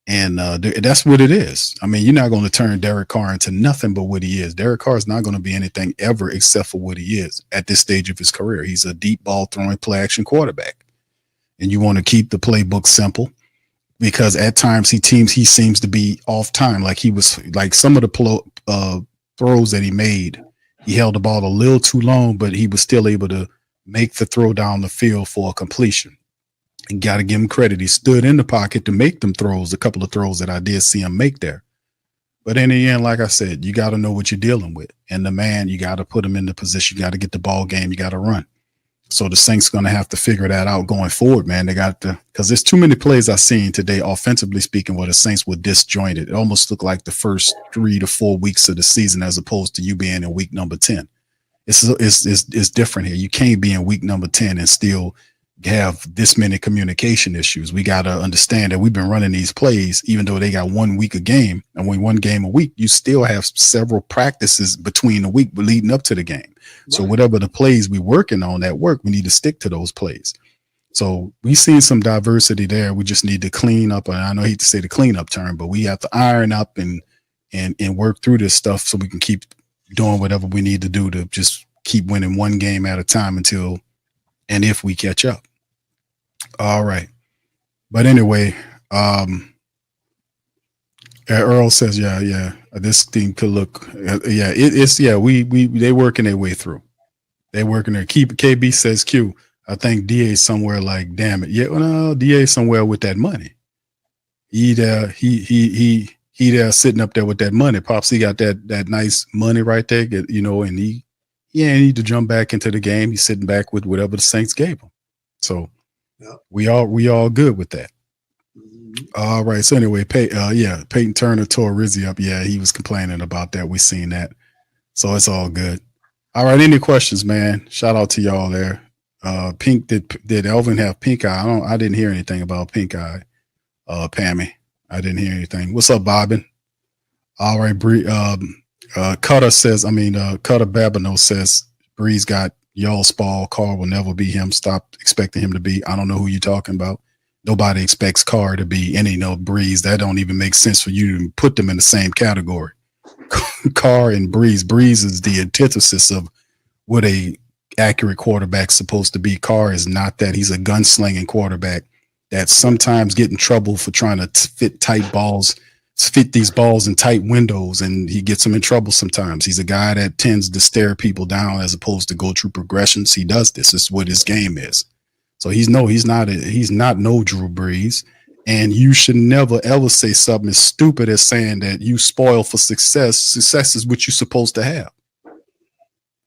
And that's what it is. I mean, you're not going to turn Derek Carr into nothing but what he is. Derek Carr is not going to be anything ever except for what he is at this stage of his career. He's a deep ball throwing play action quarterback. And you want to keep the playbook simple, because at times he seems to be off time. Like he was, like some of the throws that he made, he held the ball a little too long, but he was still able to make the throw down the field for a completion. And got to give him credit. He stood in the pocket to make them throws, a couple of throws that I did see him make there. But in the end, like I said, you got to know what you're dealing with. And the man, you got to put him in the position. You got to get the ball game. You got to run. So the Saints going to have to figure that out going forward, man. They got to, because there's too many plays I've seen today, offensively speaking, where the Saints were disjointed. It almost looked like the first 3 to 4 weeks of the season, as opposed to you being in week number 10. It's different here. You can't be in week number 10 and still have this many communication issues. We got to understand that we've been running these plays, even though they got 1 week a game, and when 1 game a week, you still have several practices between the week leading up to the game. Right. So whatever the plays we working on at work, we need to stick to those plays. So we seen some diversity there. We just need to clean up. And I know I hate to say the cleanup term, but we have to iron up and work through this stuff so we can keep doing whatever we need to do to just keep winning 1 game at a time until and if we catch up. All right. But anyway, Earl says, yeah, this thing could look, they working their way through. They working there. KB says Q. I think DA somewhere like, damn it. Yeah, well, DA somewhere with that money. He there sitting up there with that money. Pops, he got that nice money right there, you know, and he ain't need to jump back into the game. He's sitting back with whatever the Saints gave him. So we all good with that. All right. So anyway, Peyton Turner tore Rizzy up. Yeah, he was complaining about that. We seen that. So it's all good. All right. Any questions, man? Shout out to y'all there. Pink, did Elvin have pink eye? I didn't hear anything about pink eye. Pammy, I didn't hear anything. What's up, Bobbin? All right. Cutter Babino says Breeze got y'all Spall. Carr will never be him. Stop expecting him to be. I don't know who you're talking about. Nobody expects Carr to be any Breeze. That don't even make sense for you to put them in the same category. Carr and Breeze. Breeze is the antithesis of what a accurate quarterback's supposed to be. Carr is not that. He's a gunslinging quarterback that sometimes get in trouble for trying to fit these balls in tight windows, and he gets them in trouble sometimes. He's a guy that tends to stare people down as opposed to go through progressions. He does this. This is what his game is. So he's not no Drew Brees, and you should never ever say something as stupid as saying that you spoil for success. Success is what you're supposed to have.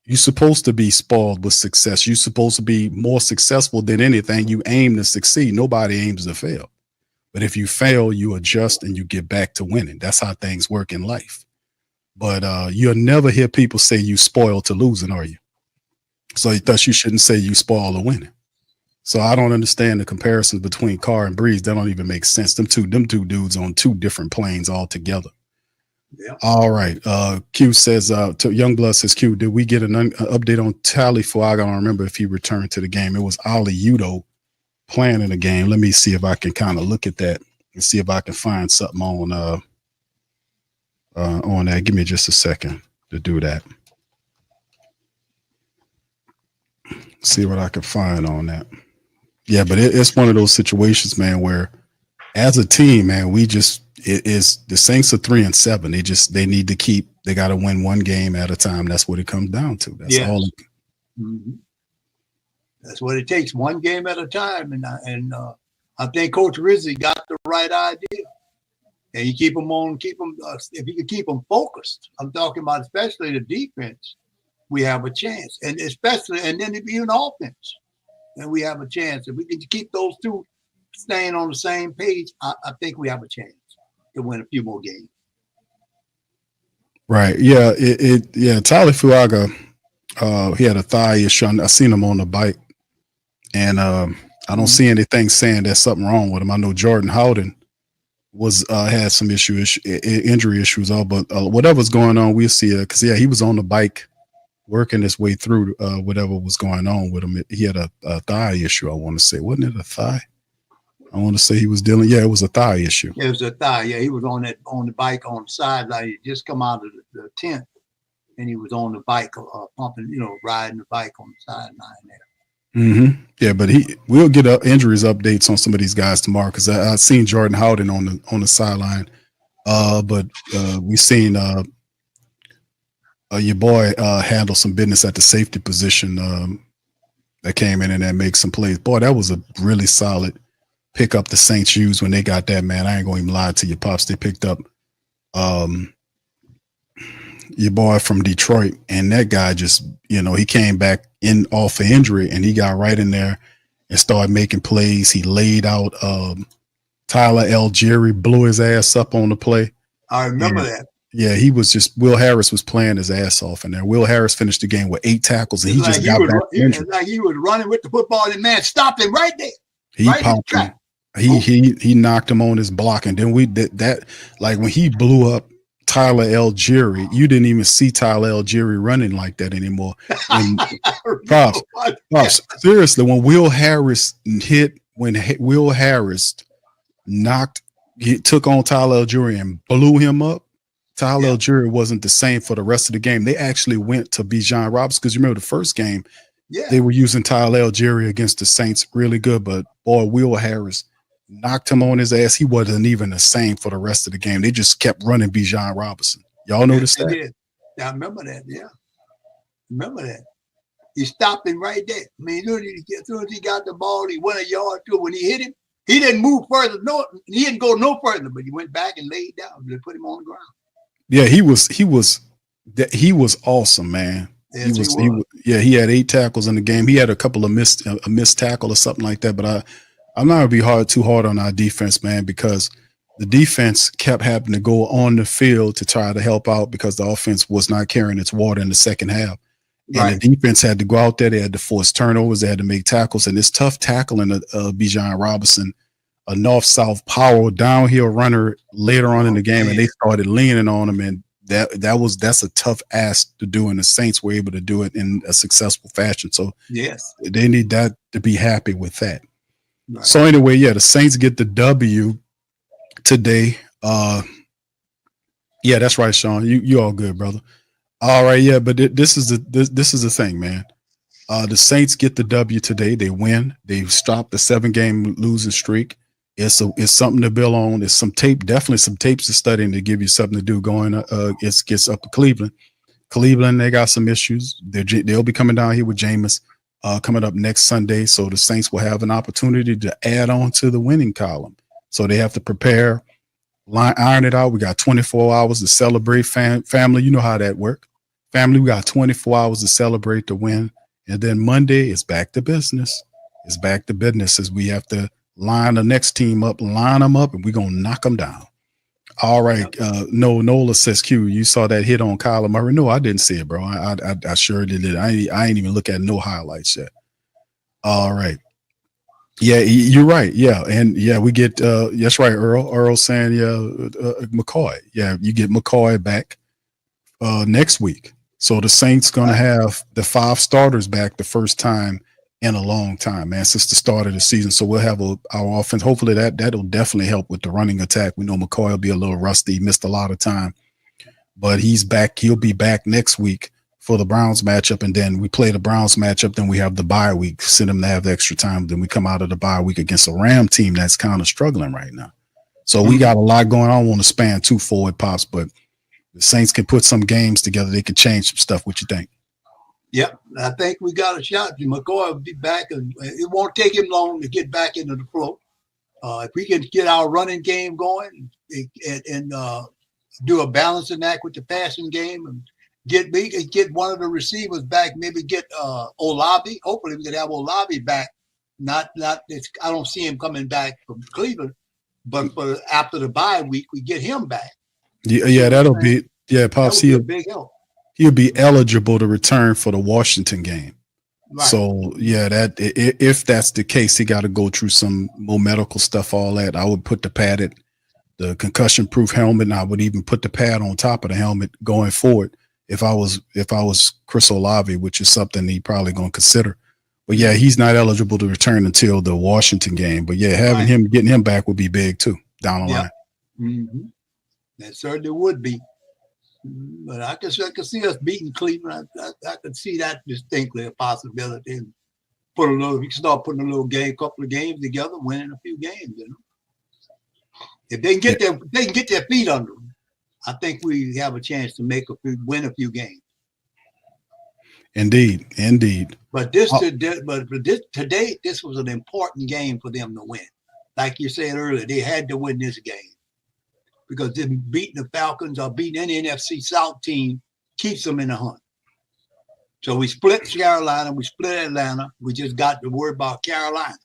You're supposed to be spoiled with success. You're supposed to be more successful than anything. You aim to succeed. Nobody aims to fail. But if you fail, you adjust and you get back to winning. That's how things work in life. But you'll never hear people say you spoiled to losing, are you? So thus you shouldn't say you spoil to winning. So I don't understand the comparison between Carr and Breeze. That don't even make sense. Them two dudes on 2 different planes altogether. Yeah. All right. Q says, Youngblood says, Q, did we get an update on Tagliafico? I don't remember if he returned to the game. It was Ali Udo playing in the game. Let me see if I can kind of look at that and see if I can find something on that. Give me just a second to do that. See what I can find on that. Yeah, but it's one of those situations, man, where as a team, man, it is the Saints are 3-7. They got to win 1 game at a time. That's what it comes down to. That's all. That's what it takes, 1 game at a time. And I think Coach Rizzy got the right idea. And you keep them if you can keep them focused. I'm talking about especially the defense, we have a chance. And then if you're an offense, then we have a chance. If we can keep those 2 staying on the same page, I think we have a chance to win a few more games. Right. Yeah. Tagliafico, he had a thigh issue. I seen him on the bike, and I don't see anything saying there's something wrong with him. I know Jordan Howden had some injury issues, but whatever's going on, we'll see it. Because he was on the bike working his way through whatever was going on with him. He had a thigh issue, I want to say. Wasn't it a thigh? I want to say he was dealing. Yeah, it was a thigh issue. It was a thigh. Yeah, he was on the bike on the sideline. He just come out of the tent, and he was on the bike, pumping, riding the bike on the sideline there. Mm-hmm. Yeah, but we'll get injuries updates on some of these guys tomorrow, because I seen Jordan Howden on the sideline. But we seen your boy handle some business at the safety position that came in and that makes some plays. Boy, that was a really solid pick up the Saints used when they got that, man. I ain't gonna even lie to you, Pops. They picked up your boy from Detroit, and that guy just, he came back off of injury, and he got right in there and started making plays. He laid out Tyler Algieri, blew his ass up on the play. I remember that. Yeah, he was just Will Harris was playing his ass off in there. Will Harris finished the game with 8 tackles, and he just got back injured. Like he was running with the football, and the man stopped him right there. He popped him. He knocked him on his block, and then we did that. Like when he blew up Tyler Algieri, you didn't even see Tyler Algieri running like that anymore. And props. Seriously, when Will Harris took on Tyler Algieri and blew him up, Tyler Algieri wasn't the same for the rest of the game. They actually went to Bijan Robinson because you remember the first game, they were using Tyler Algieri against the Saints really good, but boy, Will Harris knocked him on his ass. He wasn't even the same for the rest of the game. They just kept running Bijan Robinson. Y'all noticed that? Did. I remember that. Yeah, remember that. He stopped him right there. I mean, as soon as he got the ball, he went a yard too. When he hit him, he didn't move further. No, he didn't go no further, but he went back and laid down. They put him on the ground. Yeah, he was awesome, man. Yes, he had 8 tackles in the game. He had a couple of missed tackle or something like that, but I'm not gonna be too hard on our defense, man, because the defense kept having to go on the field to try to help out because the offense was not carrying its water in the second half. And the defense had to go out there. They had to force turnovers. They had to make tackles. And it's tough tackling Bijan Robinson, a north-south power downhill runner later on in the game. And they started leaning on him. And that's a tough ask to do. And the Saints were able to do it in a successful fashion. So they need that to be happy with that. Right. So anyway, the Saints get the W today. Yeah, that's right, Sean. You all good, brother. All right, yeah, but this is the thing, man. The Saints get the W today. They win. They stopped the 7-game losing streak. It's something to build on. It's some tape, definitely some tapes to study and to give you something to do going. It gets up to Cleveland. Cleveland, they got some issues. They'll be coming down here with Jameis coming up next Sunday. So the Saints will have an opportunity to add on to the winning column. So they have to prepare, iron it out. We got 24 hours to celebrate. Family, you know how that works. Family, we got 24 hours to celebrate the win. And then Monday is back to business. It's back to business as we have to line the next team up, line them up, and we're going to knock them down. All right. Nola says, Q, you saw that hit on Kyler Murray? No, I didn't see it, bro. I sure did. I ain't even look at no highlights yet. All right. Yeah, you're right. Yeah. And yeah, we get, that's right, Earl. Earl saying, McCoy. Yeah, you get McCoy back next week. So the Saints going to have the 5 starters back the first time in a long time, man, since the start of the season. So we'll have our offense. Hopefully that'll definitely help with the running attack. We know McCoy will be a little rusty. He missed a lot of time, but he's back. He'll be back next week for the Browns matchup. And then we play the Browns matchup. Then we have the bye week, send them to have the extra time. Then we come out of the bye week against a Ram team that's kind of struggling right now. So we got a lot going on. I don't want to span 2 forward pops, but the Saints can put some games together. They can change some stuff. What you think? Yep, I think we got a shot. McCoy will be back, and it won't take him long to get back into the flow. If we can get our running game going and do a balancing act with the passing game, and get one of the receivers back, maybe get Olave. Hopefully, we can have Olave back. I don't see him coming back from Cleveland, but for after the bye week, we get him back. Yeah, that'll be Pops. That'll be a big help. He'll be eligible to return for the Washington game. Right. So yeah, if that's the case, he got to go through some more medical stuff, all that. I would put the concussion proof helmet, and I would even put the pad on top of the helmet going forward. If I was Chris Olave, which is something he probably going to consider. But yeah, he's not eligible to return until the Washington game. But yeah, getting him back would be big too down the line. Mm-hmm. That certainly would be. But I can see us beating Cleveland. I could see that distinctly a possibility. And we can start putting a couple of games together, winning a few games. You know, if they can get their feet under them, I think we have a chance to win a few games. Indeed. But today, this was an important game for them to win. Like you said earlier, they had to win this game. Because them beating the Falcons or beating any NFC South team keeps them in the hunt. So we split Carolina, we split Atlanta. We just got to worry about Carolina.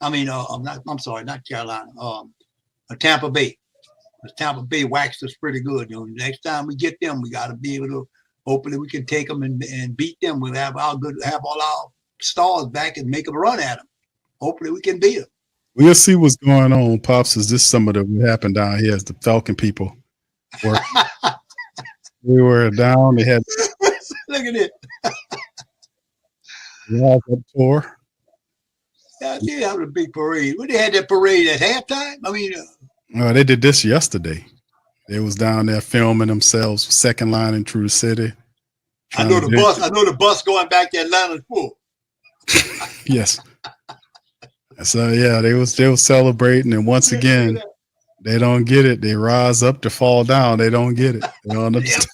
I mean, not Carolina. Tampa Bay. The Tampa Bay waxed us pretty good. Next time we get them, we got to be able to. Hopefully, we can take them and beat them. We'll have all our stars back and make them run at them. Hopefully, we can beat them. We'll see what's going on, Pops. Is this some of the what happened down here? As the Falcon people were, we were down. They had Look at it. Rise Up tour. Yeah, they had a big parade. When they had that parade at halftime, I mean, They did this yesterday. They was down there filming themselves, second line in through the city. I know the bus going back to Atlanta is full. Yes. So yeah, they was celebrating, and once again, they don't get it. They rise up to fall down. They don't get it. They don't understand.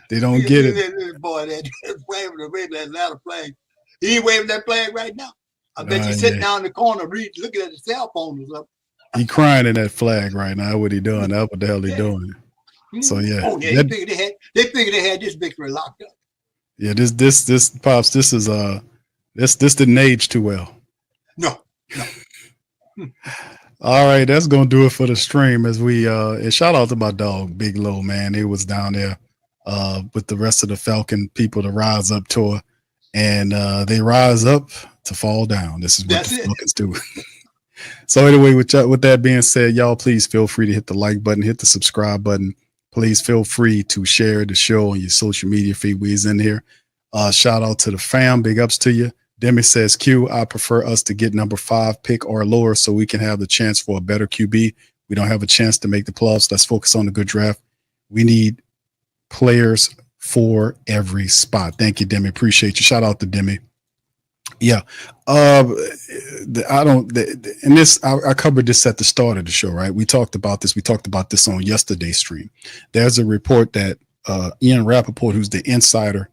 They don't get it. Boy, that waving the Atlanta flag. He ain't waving that flag right now. I bet he's sitting down in the corner, looking at his cell phone or something. He crying in that flag right now. What he doing? That's what the hell he doing. So yeah. Oh yeah, they figured they had this victory locked up. Yeah, this Pops, this is this didn't age too well. No. All right, that's gonna do it for the stream. As we and shout out to my dog Big Low, man. They was down there with the rest of the Falcon people, the Rise Up tour, and they rise up to fall down. This is what the Falcons do. So anyway, with that being said, y'all please feel free to hit the like button, hit the subscribe button. Please feel free to share the show on your social media feed. We's in here. Shout out to the fam. Big ups to you. Demi says, Q, I prefer us to get number 5 pick or lower so we can have the chance for a better QB. We don't have a chance to make the playoffs. Let's focus on the good draft. We need players for every spot. Thank you, Demi. Appreciate you. Shout out to Demi. Yeah. I covered this at the start of the show, right? We talked about this. We talked about this on yesterday's stream. There's a report that Ian Rappaport, who's the insider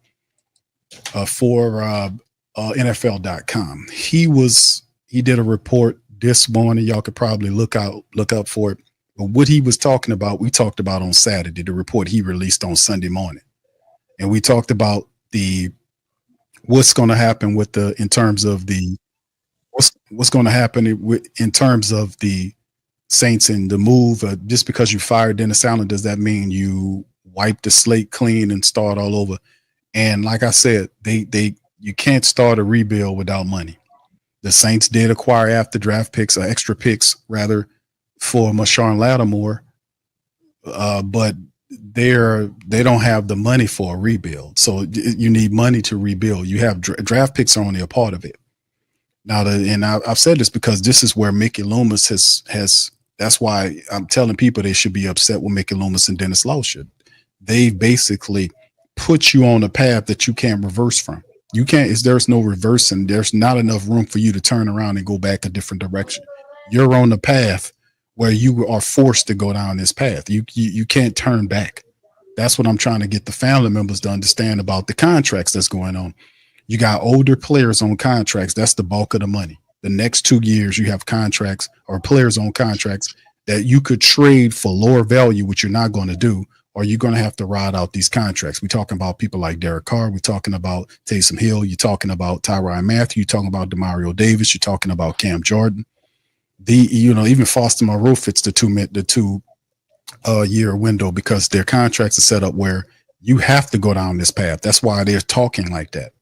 for NFL.com, he did a report this morning. Y'all could probably look up for it. But what he was talking about, we talked about on Saturday, the report he released on Sunday morning. And we talked about what's going to happen in terms of the Saints and the move. Just because you fired Dennis Allen, does that mean you wipe the slate clean and start all over? And like I said, you can't start a rebuild without money. The Saints did acquire after draft picks, extra picks rather, for Marshawn Lattimore, but they don't have the money for a rebuild. So you need money to rebuild. You have draft picks are only a part of it. Now, I've said this because this is where Mickey Loomis has. That's why I'm telling people they should be upset with Mickey Loomis and Dennis Lauscher. They basically put you on a path that you can't reverse from. You can't. There's no reversing. There's not enough room for you to turn around and go back a different direction. You're on the path where you are forced to go down this path. You can't turn back. That's what I'm trying to get the family members to understand about the contracts that's going on. You got older players on contracts. That's the bulk of the money. The next 2 years, you have contracts or players on contracts that you could trade for lower value, which you're not going to do, or you're going to have to ride out these contracts. We're talking about people like Derek Carr. We're talking about Taysom Hill. You're talking about Tyrann Mathieu. You're talking about Demario Davis. You're talking about Cam Jordan. Even Foster Moreau fits the 2 year window because their contracts are set up where you have to go down this path. That's why they're talking like that.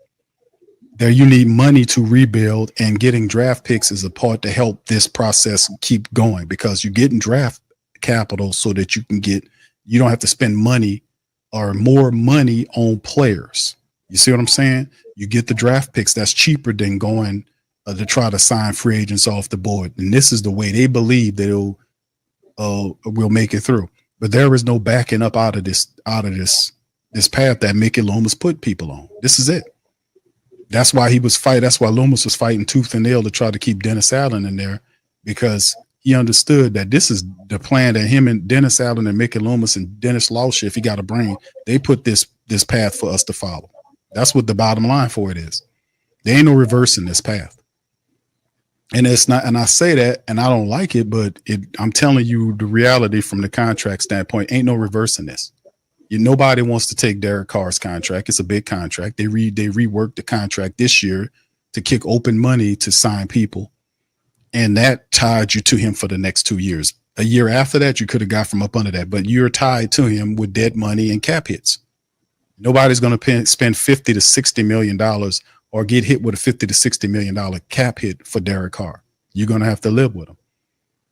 There, you need money to rebuild, and getting draft picks is a part to help this process keep going because you're getting draft capital so that you don't have to spend money or more money on players. You see what I'm saying? You get the draft picks. That's cheaper than going to try to sign free agents off the board. And this is the way they believe that we'll make it through. But there is no backing up out of this path that Mickey Loomis put people on. This is it. That's why he was fighting. That's why Loomis was fighting tooth and nail to try to keep Dennis Allen in there, because he understood that this is the plan that him and Dennis Allen and Mickey Loomis and Dennis Lauscher, if he got a brain, they put this path for us to follow. That's what the bottom line for it is. There ain't no reversing this path. And it's not, and I say that, and I don't like it, but I'm telling you the reality from the contract standpoint. Ain't no reversing this. Nobody wants to take Derek Carr's contract. It's a big contract. They reworked the contract this year to kick open money to sign people, and that tied you to him for the next 2 years. A year after that, you could have got from up under that, but you're tied to him with dead money and cap hits. Nobody's going to spend $50 to $60 million or get hit with a $50 to $60 million cap hit for Derek Carr. You're going to have to live with him.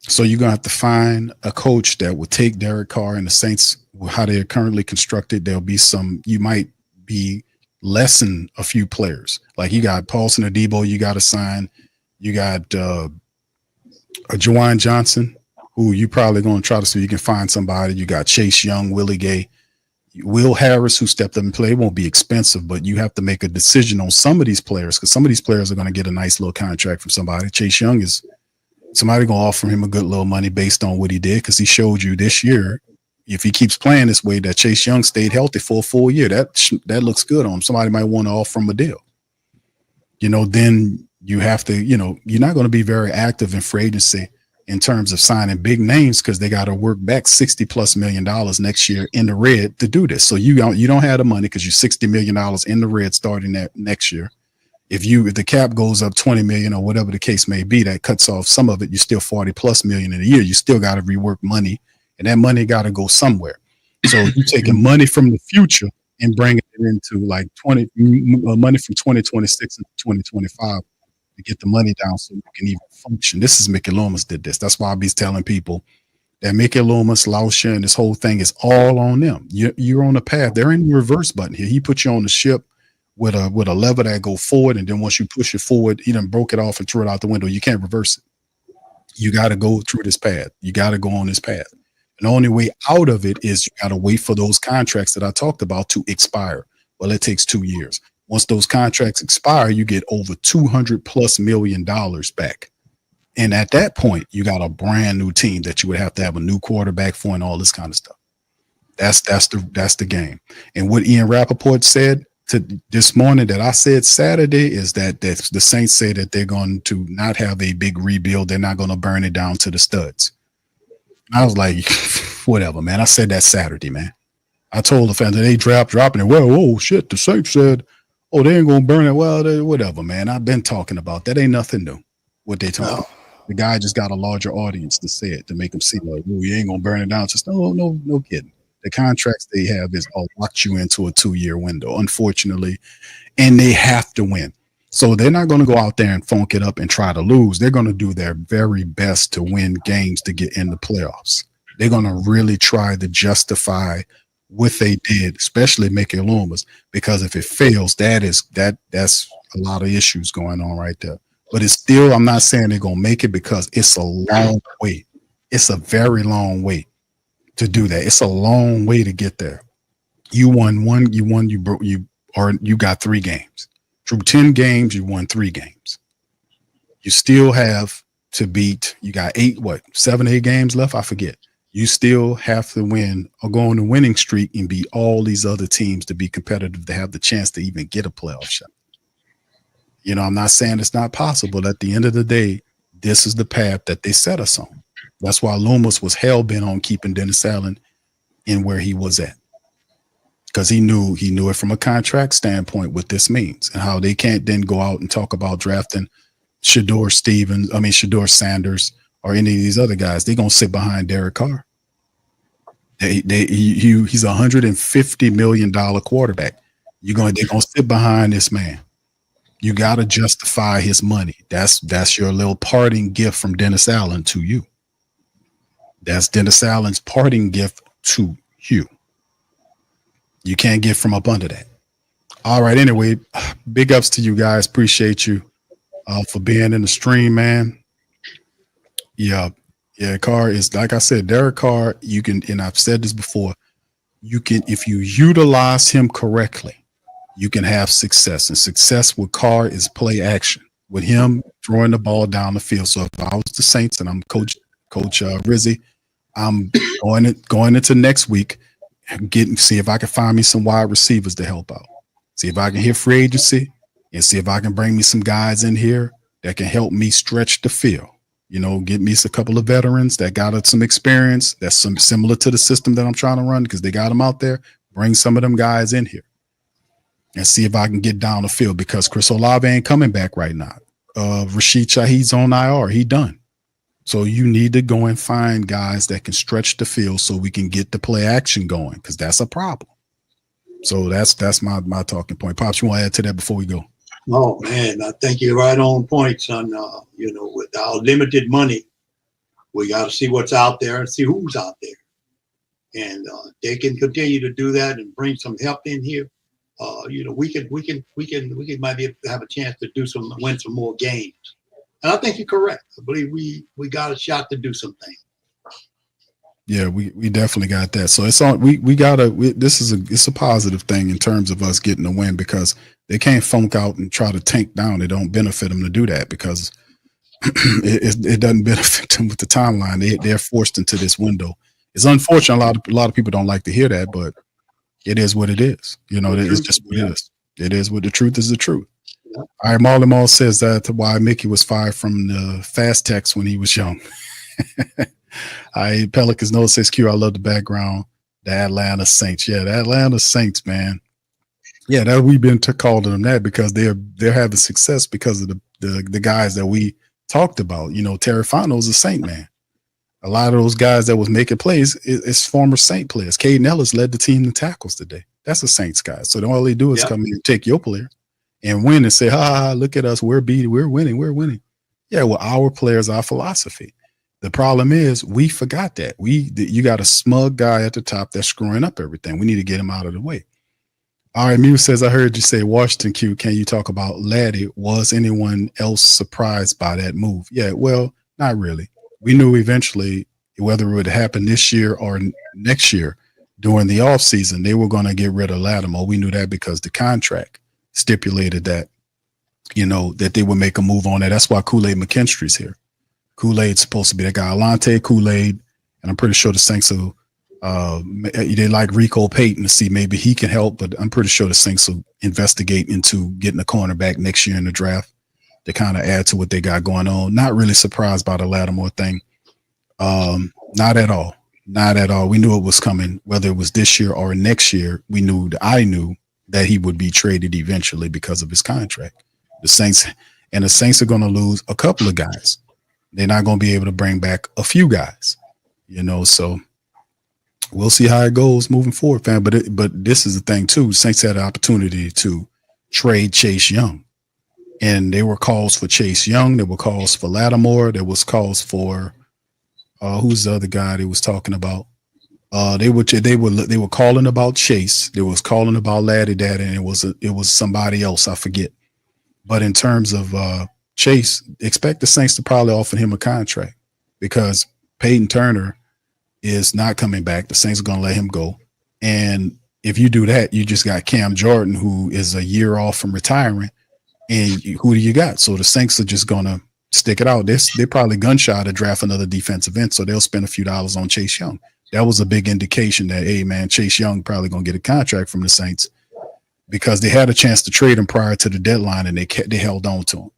So you're going to have to find a coach that will take Derek Carr and the Saints, how they're currently constructed. There'll be you might be lessen a few players. Like you got Paulson Adebo, you got to sign. You got Juwan Johnson, who you probably going to try to see if you can find somebody. You got Chase Young, Willie Gay, Will Harris, who stepped up and played. It won't be expensive, but you have to make a decision on some of these players because some of these players are going to get a nice little contract from somebody. Chase Young is somebody going to offer him a good little money based on what he did because he showed you this year, if he keeps playing this way, that Chase Young stayed healthy for a full year. That looks good on him. Somebody might want to offer him a deal. Then you have to, you're not going to be very active in free agency in terms of signing big names because they got to work back $60+ million next year in the red to do this. So you don't have the money because you're $60 million in the red starting that next year. If the cap goes up 20 million or whatever the case may be, that cuts off some of it. You're still 40+ million in a year. You still got to rework money, and that money got to go somewhere. So you're taking money from the future and bringing it into like money from 2026 and 2025 to get the money down so you can even function. This is Mickey Loomis did this. That's why I be telling people that Mickey Loomis, Lauscher, and this whole thing is all on them. You're on the path. They're in the reverse button here. He put you on the ship with a lever that go forward, and then once you push it forward, he done broke it off and threw it out the window. You can't reverse it. You got to go through this path. You got to go on this path. And the only way out of it is you got to wait for those contracts that I talked about to expire. Well, it takes 2 years. Once those contracts expire, you get over $200+ million back. And at that point, you got a brand new team that you would have to have a new quarterback for and all this kind of stuff. That's the game. And what Ian Rappaport said this morning that I said Saturday is that the Saints say that they're going to not have a big rebuild. They're not going to burn it down to the studs. I was like, whatever, man. I said that Saturday, man. I told the fans that they dropping it. Well, oh, shit, the Saints said, oh, they ain't going to burn it. Well, whatever, man. I've been talking about that. Ain't nothing new, what they talking about. The guy just got a larger audience to say it, to make them see, like, oh, you ain't going to burn it down. Just, no kidding. The contracts they have is locked you into a 2-year window, unfortunately, and they have to win. So they're not going to go out there and funk it up and try to lose. They're going to do their very best to win games to get in the playoffs. They're going to really try to justify what they did, especially Mickey Loomis, because if it fails, that's a lot of issues going on right there. But it's still, I'm not saying they're going to make it because it's a long way. It's a very long way to do that. It's a long way to get there. You got 3 games. Through 10 games, you won 3 games. You still have to beat, you got 7, 8 games left? I forget. You still have to win or go on a winning streak and beat all these other teams to be competitive, to have the chance to even get a playoff shot. I'm not saying it's not possible. At the end of the day, this is the path that they set us on. That's why Loomis was hell-bent on keeping Dennis Allen in where he was at. Because he knew it from a contract standpoint what this means and how they can't then go out and talk about drafting Shador Sanders or any of these other guys. They're gonna sit behind Derek Carr. He's $150 million quarterback. They're gonna sit behind this man. You gotta justify his money. That's your little parting gift from Dennis Allen to you. That's Dennis Allen's parting gift to you. You can't get from up under that. All right. Anyway, big ups to you guys. Appreciate you for being in the stream, man. Yeah. Carr is, like I said, Derek Carr, you can, and I've said this before, you can, if you utilize him correctly, you can have success. And success with Carr is play action. With him throwing the ball down the field. So if I was the Saints and I'm Coach Rizzy, I'm going into next week, see if I can find me some wide receivers to help out. See if I can hit free agency and see if I can bring me some guys in here that can help me stretch the field. Get me a couple of veterans that got some experience that's similar to the system that I'm trying to run because they got them out there. Bring some of them guys in here and see if I can get down the field because Chris Olave ain't coming back right now. Rashid Shaheed's on IR. He done. So you need to go and find guys that can stretch the field so we can get the play action going, because that's a problem. So that's my talking point. Pops, you want to add to that before we go? Oh man, I think you're right on point, son. With our limited money, we got to see what's out there and see who's out there, and they can continue to do that and bring some help in here. We can might be able to have a chance to win some more games. And I think you're correct. I believe we got a shot to do some things. Yeah, we definitely got that. So it's on. It's a positive thing in terms of us getting a win, because they can't funk out and try to tank down. It don't benefit them to do that, because it doesn't benefit them with the timeline. They're forced into this window. It's unfortunate. A lot of people don't like to hear that, but it is what it is. It's just what it is. It is what the truth is. The truth. All right, Marley Mall says that why Mickey was fired from the Fast Tex when he was young. Pelicans Note says, Q, I love the background. The Atlanta Saints. Yeah, the Atlanta Saints, man. Yeah, that we've been calling them that because they're having success because of the guys that we talked about. Terry Fonto's a Saint, man. A lot of those guys that was making plays is former Saint players. Caden Ellis led the team in tackles today. That's a Saints guy. So all they do is come in and take your player and win and say, look at us. We're winning. Yeah, well, our players, our philosophy. The problem is we forgot that. You got a smug guy at the top that's screwing up everything. We need to get him out of the way. All right, Mew says, I heard you say Washington Q. Can you talk about Laddie? Was anyone else surprised by that move? Yeah, well, not really. We knew eventually, whether it would happen this year or next year during the offseason, they were going to get rid of Lattimore. We knew that because the contract stipulated that, that they would make a move on that. That's why Kool-Aid McKinstry's here. Kool-Aid's supposed to be that guy, Alante Kool-Aid, and I'm pretty sure the Saints will, they like Rico Payton to see maybe he can help, but I'm pretty sure the Saints will investigate into getting a cornerback next year in the draft to kind of add to what they got going on. Not really surprised by the Lattimore thing. Not at all. Not at all. We knew it was coming, whether it was this year or next year. I knew that he would be traded eventually because of his contract. The Saints are going to lose a couple of guys. They're not going to be able to bring back a few guys, so we'll see how it goes moving forward, fam. But this is the thing too. Saints had an opportunity to trade Chase Young, and there were calls for Chase Young. There were calls for Lattimore. There was calls for who's the other guy they was talking about? They were calling about Chase. They was calling about Laddie Dad, and it was somebody else. I forget. But in terms of Chase, expect the Saints to probably offer him a contract because Peyton Turner is not coming back. The Saints are going to let him go. And if you do that, you just got Cam Jordan, who is a year off from retiring. And who do you got? So the Saints are just going to stick it out. They're probably gun-shy to draft another defensive end, so they'll spend a few dollars on Chase Young. That was a big indication that, hey, man, Chase Young probably going to get a contract from the Saints because they had a chance to trade him prior to the deadline, and they held on to him.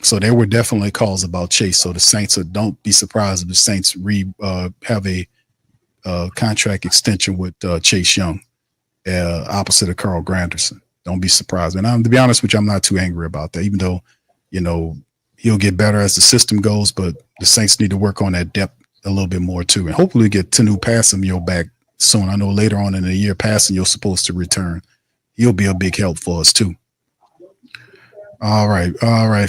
So there were definitely calls about Chase. So the Saints don't be surprised if the Saints have a contract extension with Chase Young, opposite of Carl Granderson. Don't be surprised. And to be honest with you, I'm not too angry about that, even though, he'll get better as the system goes, but the Saints need to work on that depth a little bit more too. And hopefully get Tanu Passamio back soon. I know later on in the year, Passamio's supposed to return. He'll be a big help for us too. All right,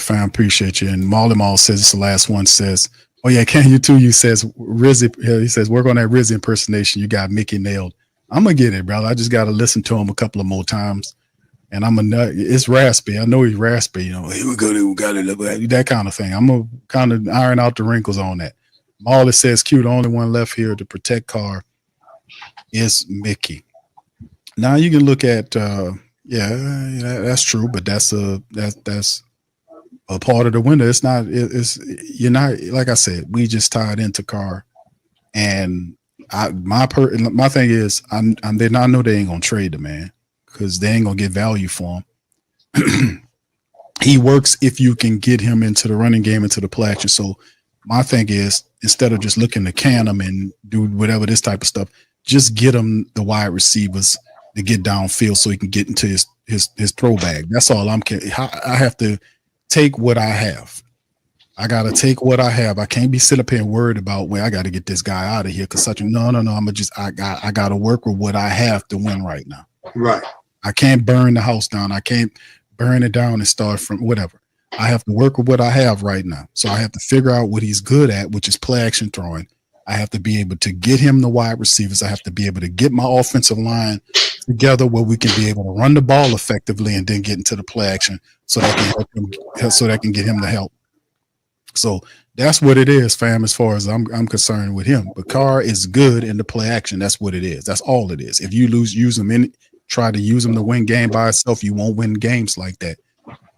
fam. Appreciate you. And Marley Mall says it's the last one. Says, "Oh yeah, can you too?" You says Rizzy. He says work on that Rizzy impersonation. You got Mickey nailed. I'm gonna get it, brother. I just got to listen to him a couple of more times. And it's raspy. I know he's raspy. Hey, we got it, that kind of thing. I'm gonna kind of iron out the wrinkles on that. Marley says, "Q, the only one left here to protect Carr is Mickey." Now you can look at. Yeah, that's true, but that's a part of the window. It's not. You're not, like I said. We just tied into Carr, and my thing is, I know they ain't gonna trade the man because they ain't gonna get value for him. He works if you can get him into the running game, into the play action. So my thing is, instead of just looking to can him and do whatever this type of stuff, just get him the wide receivers to get downfield so he can get into his throw bag. That's all I'm. I have to take what I have. I got to take what I have. I can't be sitting up here and worried about, well, I got to get this guy out of here because no. I got to work with what I have to win right now. Right. I can't burn the house down. I can't burn it down and start from whatever. I have to work with what I have right now. So I have to figure out what he's good at, which is play action throwing. I have to be able to get him the wide receivers. I have to be able to get my offensive line together where we can be able to run the ball effectively and then get into the play action so that can help him, so that can get him the help. So that's what it is, fam, as far as I'm concerned with him. But Carr is good in the play action. That's what it is. That's all it is. If you use him try to use him to win game by itself, you won't win games like that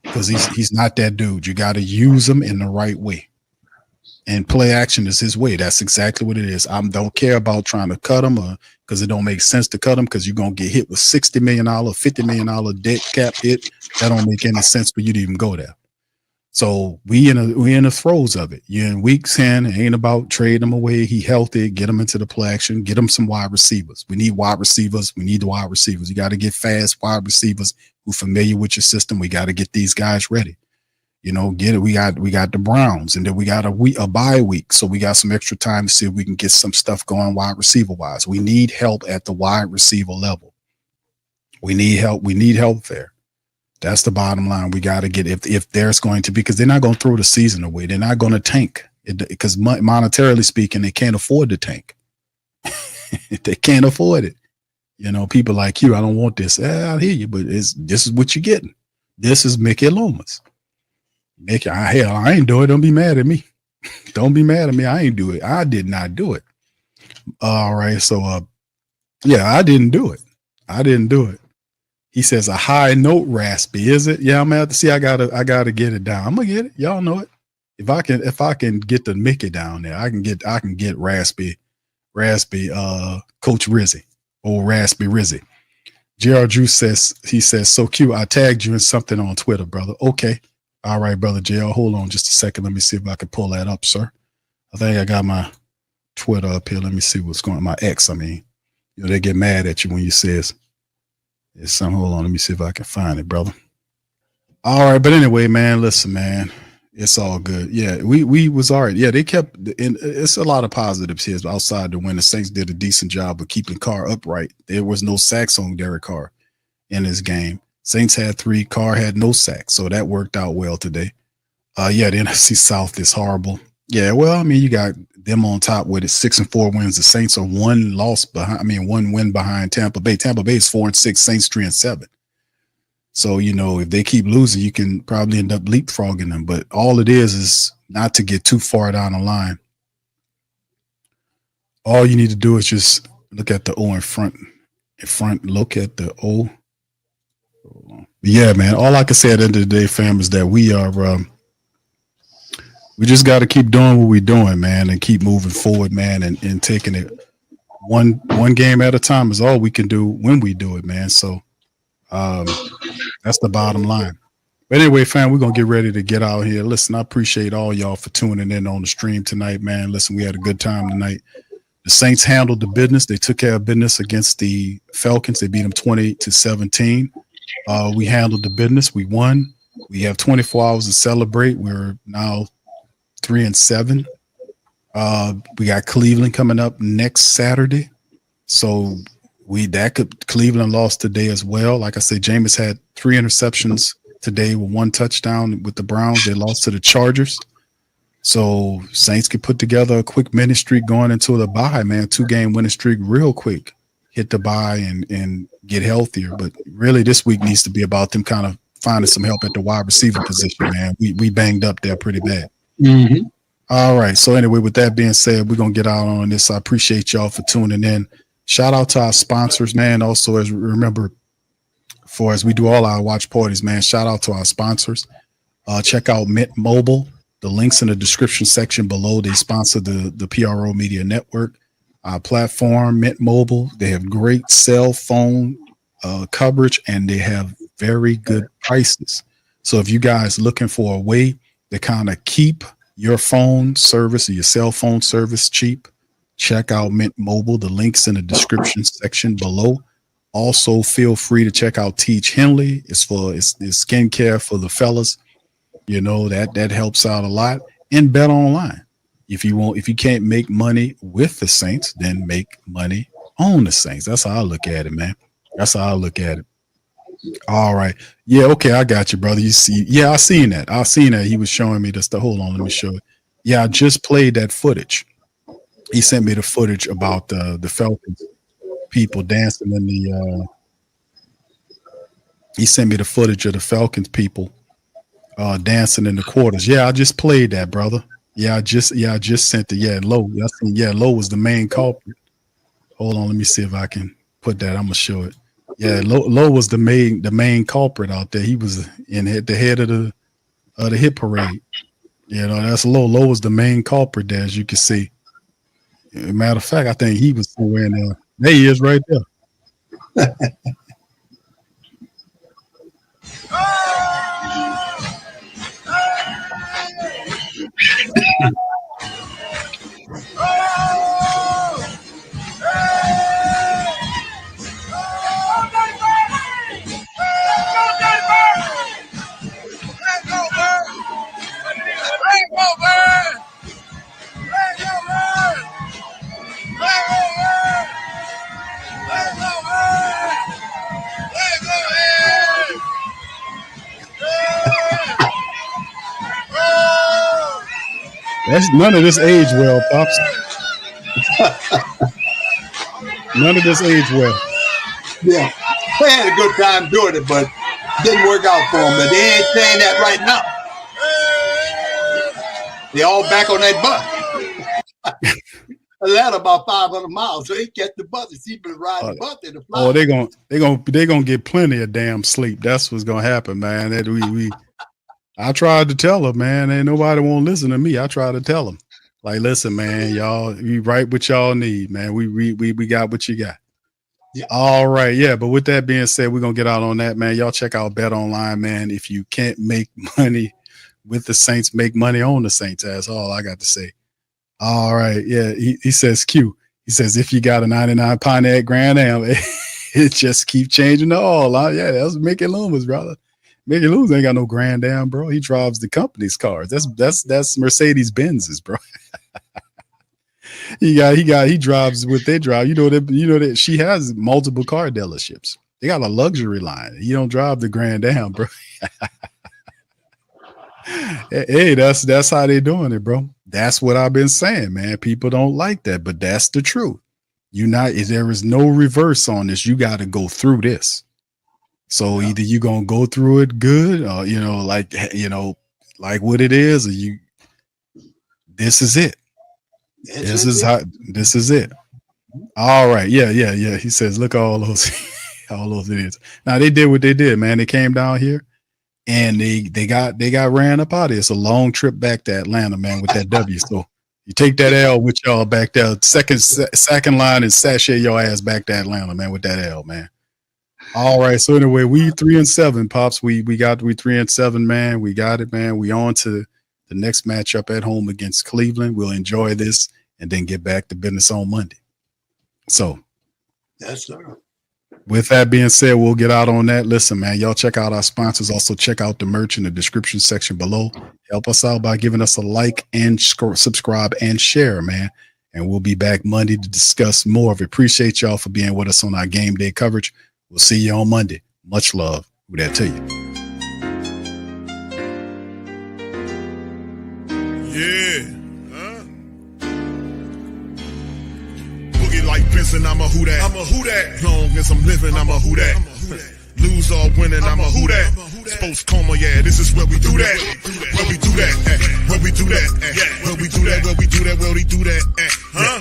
because he's not that dude. You got to use him in the right way. And play action is his way. That's exactly what it is. I don't care about trying to cut him because it don't make sense to cut him because you're going to get hit with $60 million, $50 million debt cap hit. That don't make any sense for you to even go there. So we in the throes of it. You're in week 10. It ain't about trading him away. He healthy. Get him into the play action. Get him some wide receivers. We need wide receivers. We need the wide receivers. You got to get fast wide receivers who familiar with your system. We got to get these guys ready. You know, get it. We got the Browns, and then we got a bye week, so we got some extra time to see if we can get some stuff going wide receiver wise. We need help at the wide receiver level. We need help. We need help there. That's the bottom line. We got to get if there's going to be, because they're not going to throw the season away. They're not going to tank because monetarily speaking, they can't afford to tank. They can't afford it. You know, people like you, I don't want this. I hear you, but this is what you're getting. This is Mickey Lomas. Hell, I ain't do it. Don't be mad at me. Don't be mad at me. I ain't do it. I did not do it. All right. So, yeah, I didn't do it. I didn't do it. He says a high note raspy. Is it? Yeah, I'm gonna have to see. I gotta get it down. I'm gonna get it. Y'all know it. If I can get the Mickey down there, I can get raspy, Coach Rizzy or raspy Rizzy. Gerald Drew says, so cute. I tagged you in something on Twitter, brother. Okay. All right, brother JL, hold on just a second. Let me see if I can pull that up, sir. I think I got my Twitter up here. Let me see what's going on. My ex, I mean. You know, they get mad at you when you says it's something. Hold on, let me see if I can find it, brother. All right, but anyway, man, listen, man. It's all good. Yeah, we was all right. Yeah, they kept and it's a lot of positives here outside the win. The Saints did a decent job of keeping Carr upright. There was no sacks on Derek Carr in this game. Saints had 3, Carr had no sacks, so that worked out well today. Yeah, the NFC South is horrible. Yeah, well, I mean, you got them on top with it, 6-4 wins. The Saints are 1 win behind Tampa Bay. Tampa Bay is 4-6, Saints 3-7. So, you know, if they keep losing, you can probably end up leapfrogging them. But all it is not to get too far down the line. All you need to do is just look at the O in front. Look at the O. Yeah, man. All I can say at the end of the day, fam, is that we just got to keep doing what we're doing, man, and keep moving forward, man, and taking it one game at a time is all we can do when we do it, man. So that's the bottom line. But anyway, fam, we're going to get ready to get out here. Listen, I appreciate all y'all for tuning in on the stream tonight, man. Listen, we had a good time tonight. The Saints handled the business. They took care of business against the Falcons. They beat them 28-17. We handled the business. We won. We have 24 hours to celebrate. We're now 3-7. We got Cleveland coming up next Saturday. So Cleveland lost today as well. Like I said, Jameis had 3 interceptions today with 1 touchdown with the Browns. They lost to the Chargers. So Saints could put together a quick winning streak going into the bye, man. 2-game winning streak real quick. Hit the bye and get healthier. But really this week needs to be about them kind of finding some help at the wide receiver position, man. We banged up there pretty bad. Mm-hmm. All right. So anyway, with that being said, we're going to get out on this. I appreciate y'all for tuning in. Shout out to our sponsors, man. Also, as we do all our watch parties, man, shout out to our sponsors. Check out Mint Mobile. The link's in the description section below. They sponsor the PRO Media Network. Our platform, Mint Mobile, they have great cell phone coverage and they have very good prices. So if you guys looking for a way to kind of keep your phone service or your cell phone service cheap, check out Mint Mobile. The link's in the description section below. Also, feel free to check out Teach Henley. It's skincare for the fellas. You know, that helps out a lot. and bet online. If you can't make money with the Saints, then make money on the Saints. That's how I look at it, man. That's how I look at it. All right. Yeah, okay, I got you, brother. You see, yeah, I seen that. He was showing me this. Hold on, let me show it. Yeah, I just played that footage. He sent me the footage about the Falcons people dancing in the he sent me the footage of the Falcons people dancing in the quarters. Yeah, I just played that, brother. Yeah, I just sent it. Yeah, Lowe. Lowe was the main culprit. Hold on, let me see if I can put that. I'm gonna show it. Yeah, Lowe was the main culprit out there. He was the head of the hit parade. You know, that's Lowe. Lowe was the main culprit there, as you can see. Matter of fact, I think he was somewhere in there. There he is right there. That's none of this age well, Pops. None of this age well. Yeah, they had a good time doing it, but didn't work out for them. But they ain't saying that right now. They all back on that bus. Atlanta about 500 miles, so he catch the bus. He's been riding the bus in the fly. Oh, they're gonna get plenty of damn sleep. That's what's gonna happen, man. That I tried to tell them, man. Ain't nobody won't listen to me. I tried to tell them, like, listen, man, y'all, we right what y'all need, man. We got what you got. Yeah. All right, yeah. But with that being said, we're gonna get out on that, man. Y'all check out Bet Online, man. If you can't make money with the Saints, make money on the Saints. That's all I got to say. All right, yeah. He says Q. He says if you got a 99 Pontiac Grand Am, it just keep changing the all. Yeah, that's Mickey Loomis, brother. Mickey Loomis ain't got no Grand Am, bro. He drives the company's cars. That's Mercedes Benz's, bro. he drives what they drive. You know that she has multiple car dealerships. They got a luxury line. He don't drive the Grand Am, bro. Hey, that's how they doing it, bro. That's what I've been saying, man. People don't like that, but that's the truth. There is no reverse on this. You got to go through this. So either you gonna go through it good, or like what it is, or this is it. This is it. All right, yeah. He says, look at all those idiots. Now they did what they did, man. They came down here and they got ran up out of here. It's a long trip back to Atlanta, man, with that W. So you take that L with y'all back there, second line, and sashay your ass back to Atlanta, man, with that L, man. All right. So anyway, we 3-7, Pops. We 3-7, man. We got it, man. We on to the next matchup at home against Cleveland. We'll enjoy this and then get back to business on Monday. So yes, sir. With that being said, we'll get out on that. Listen, man, y'all check out our sponsors. Also check out the merch in the description section below. Help us out by giving us a like and subscribe and share, man. And we'll be back Monday to discuss more of it. Appreciate y'all for being with us on our game day coverage. We'll see you on Monday. Much love. Who that to you? Yeah. Boogie like Benson, I'm a who that. I'm a who that. Long as I'm living, I'm a who that. Lose or winning, I'm a who that. Sports coma, yeah, this is where we do that. Where we do that, where we do that, where we do that, where we do that, where we do that.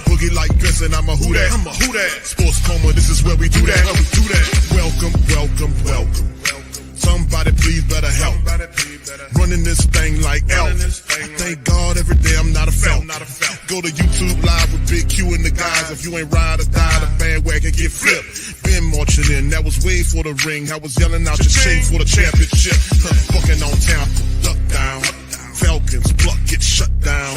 Boogie like Benson, I'm a who that. I'm a who that. Sports coma, this is where we do that. Where we do that. Welcome, welcome, welcome. Somebody please better help. Running this thing like Elf. Thank God every day I'm not a Felp. Go to YouTube Live with Big Q and the guys. If you ain't ride or die, the bandwagon get flipped. Been marching in, that was way for the ring. I was yelling out your shade for the championship. Fucking on town, duck down. Falcons, pluck, get shut down.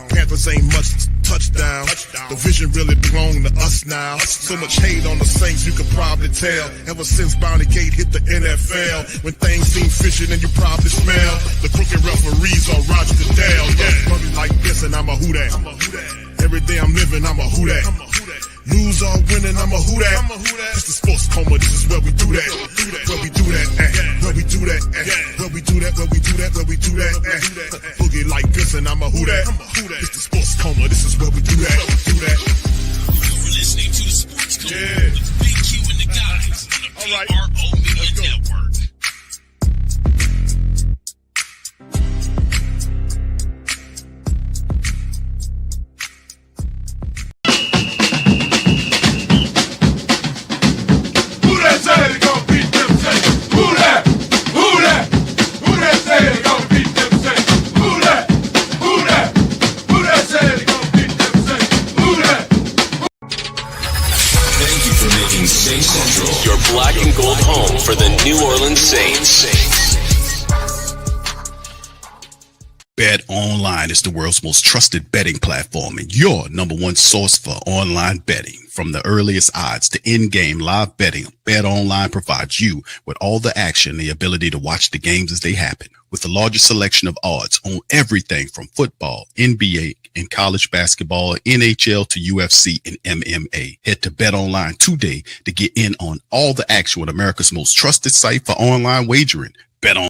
Panthers ain't much touchdown. The vision really belong to us now. now. So much hate on the Saints, you could probably tell. Ever since Bounty Gate hit the NFL, when things seem fishy, then you probably smell the crooked referees on Roger Goodell. Yeah, money like this, and I'm a who that. Every day I'm living, I'm a who that. Lose or winning, I'm a who that. It's the sports coma, this is where we do that. Where we do that, where we do that, where we do that, where we do that, where we do that. Boogie like this, and I'm a who that. It's the sports coma, this is where we do that. You're listening to the Sports Coma with Big Q and the guys on the PRO Media Network. Your black and gold home for the New Orleans Saints. Bet Online is the world's most trusted betting platform and your number one source for online betting. From the earliest odds to in-game live betting, Bet Online provides you with all the action and the ability to watch the games as they happen. With the largest selection of odds on everything from football, NBA, and college basketball, NHL to UFC and MMA. Head to Bet Online today to get in on all the action with America's most trusted site for online wagering. Bet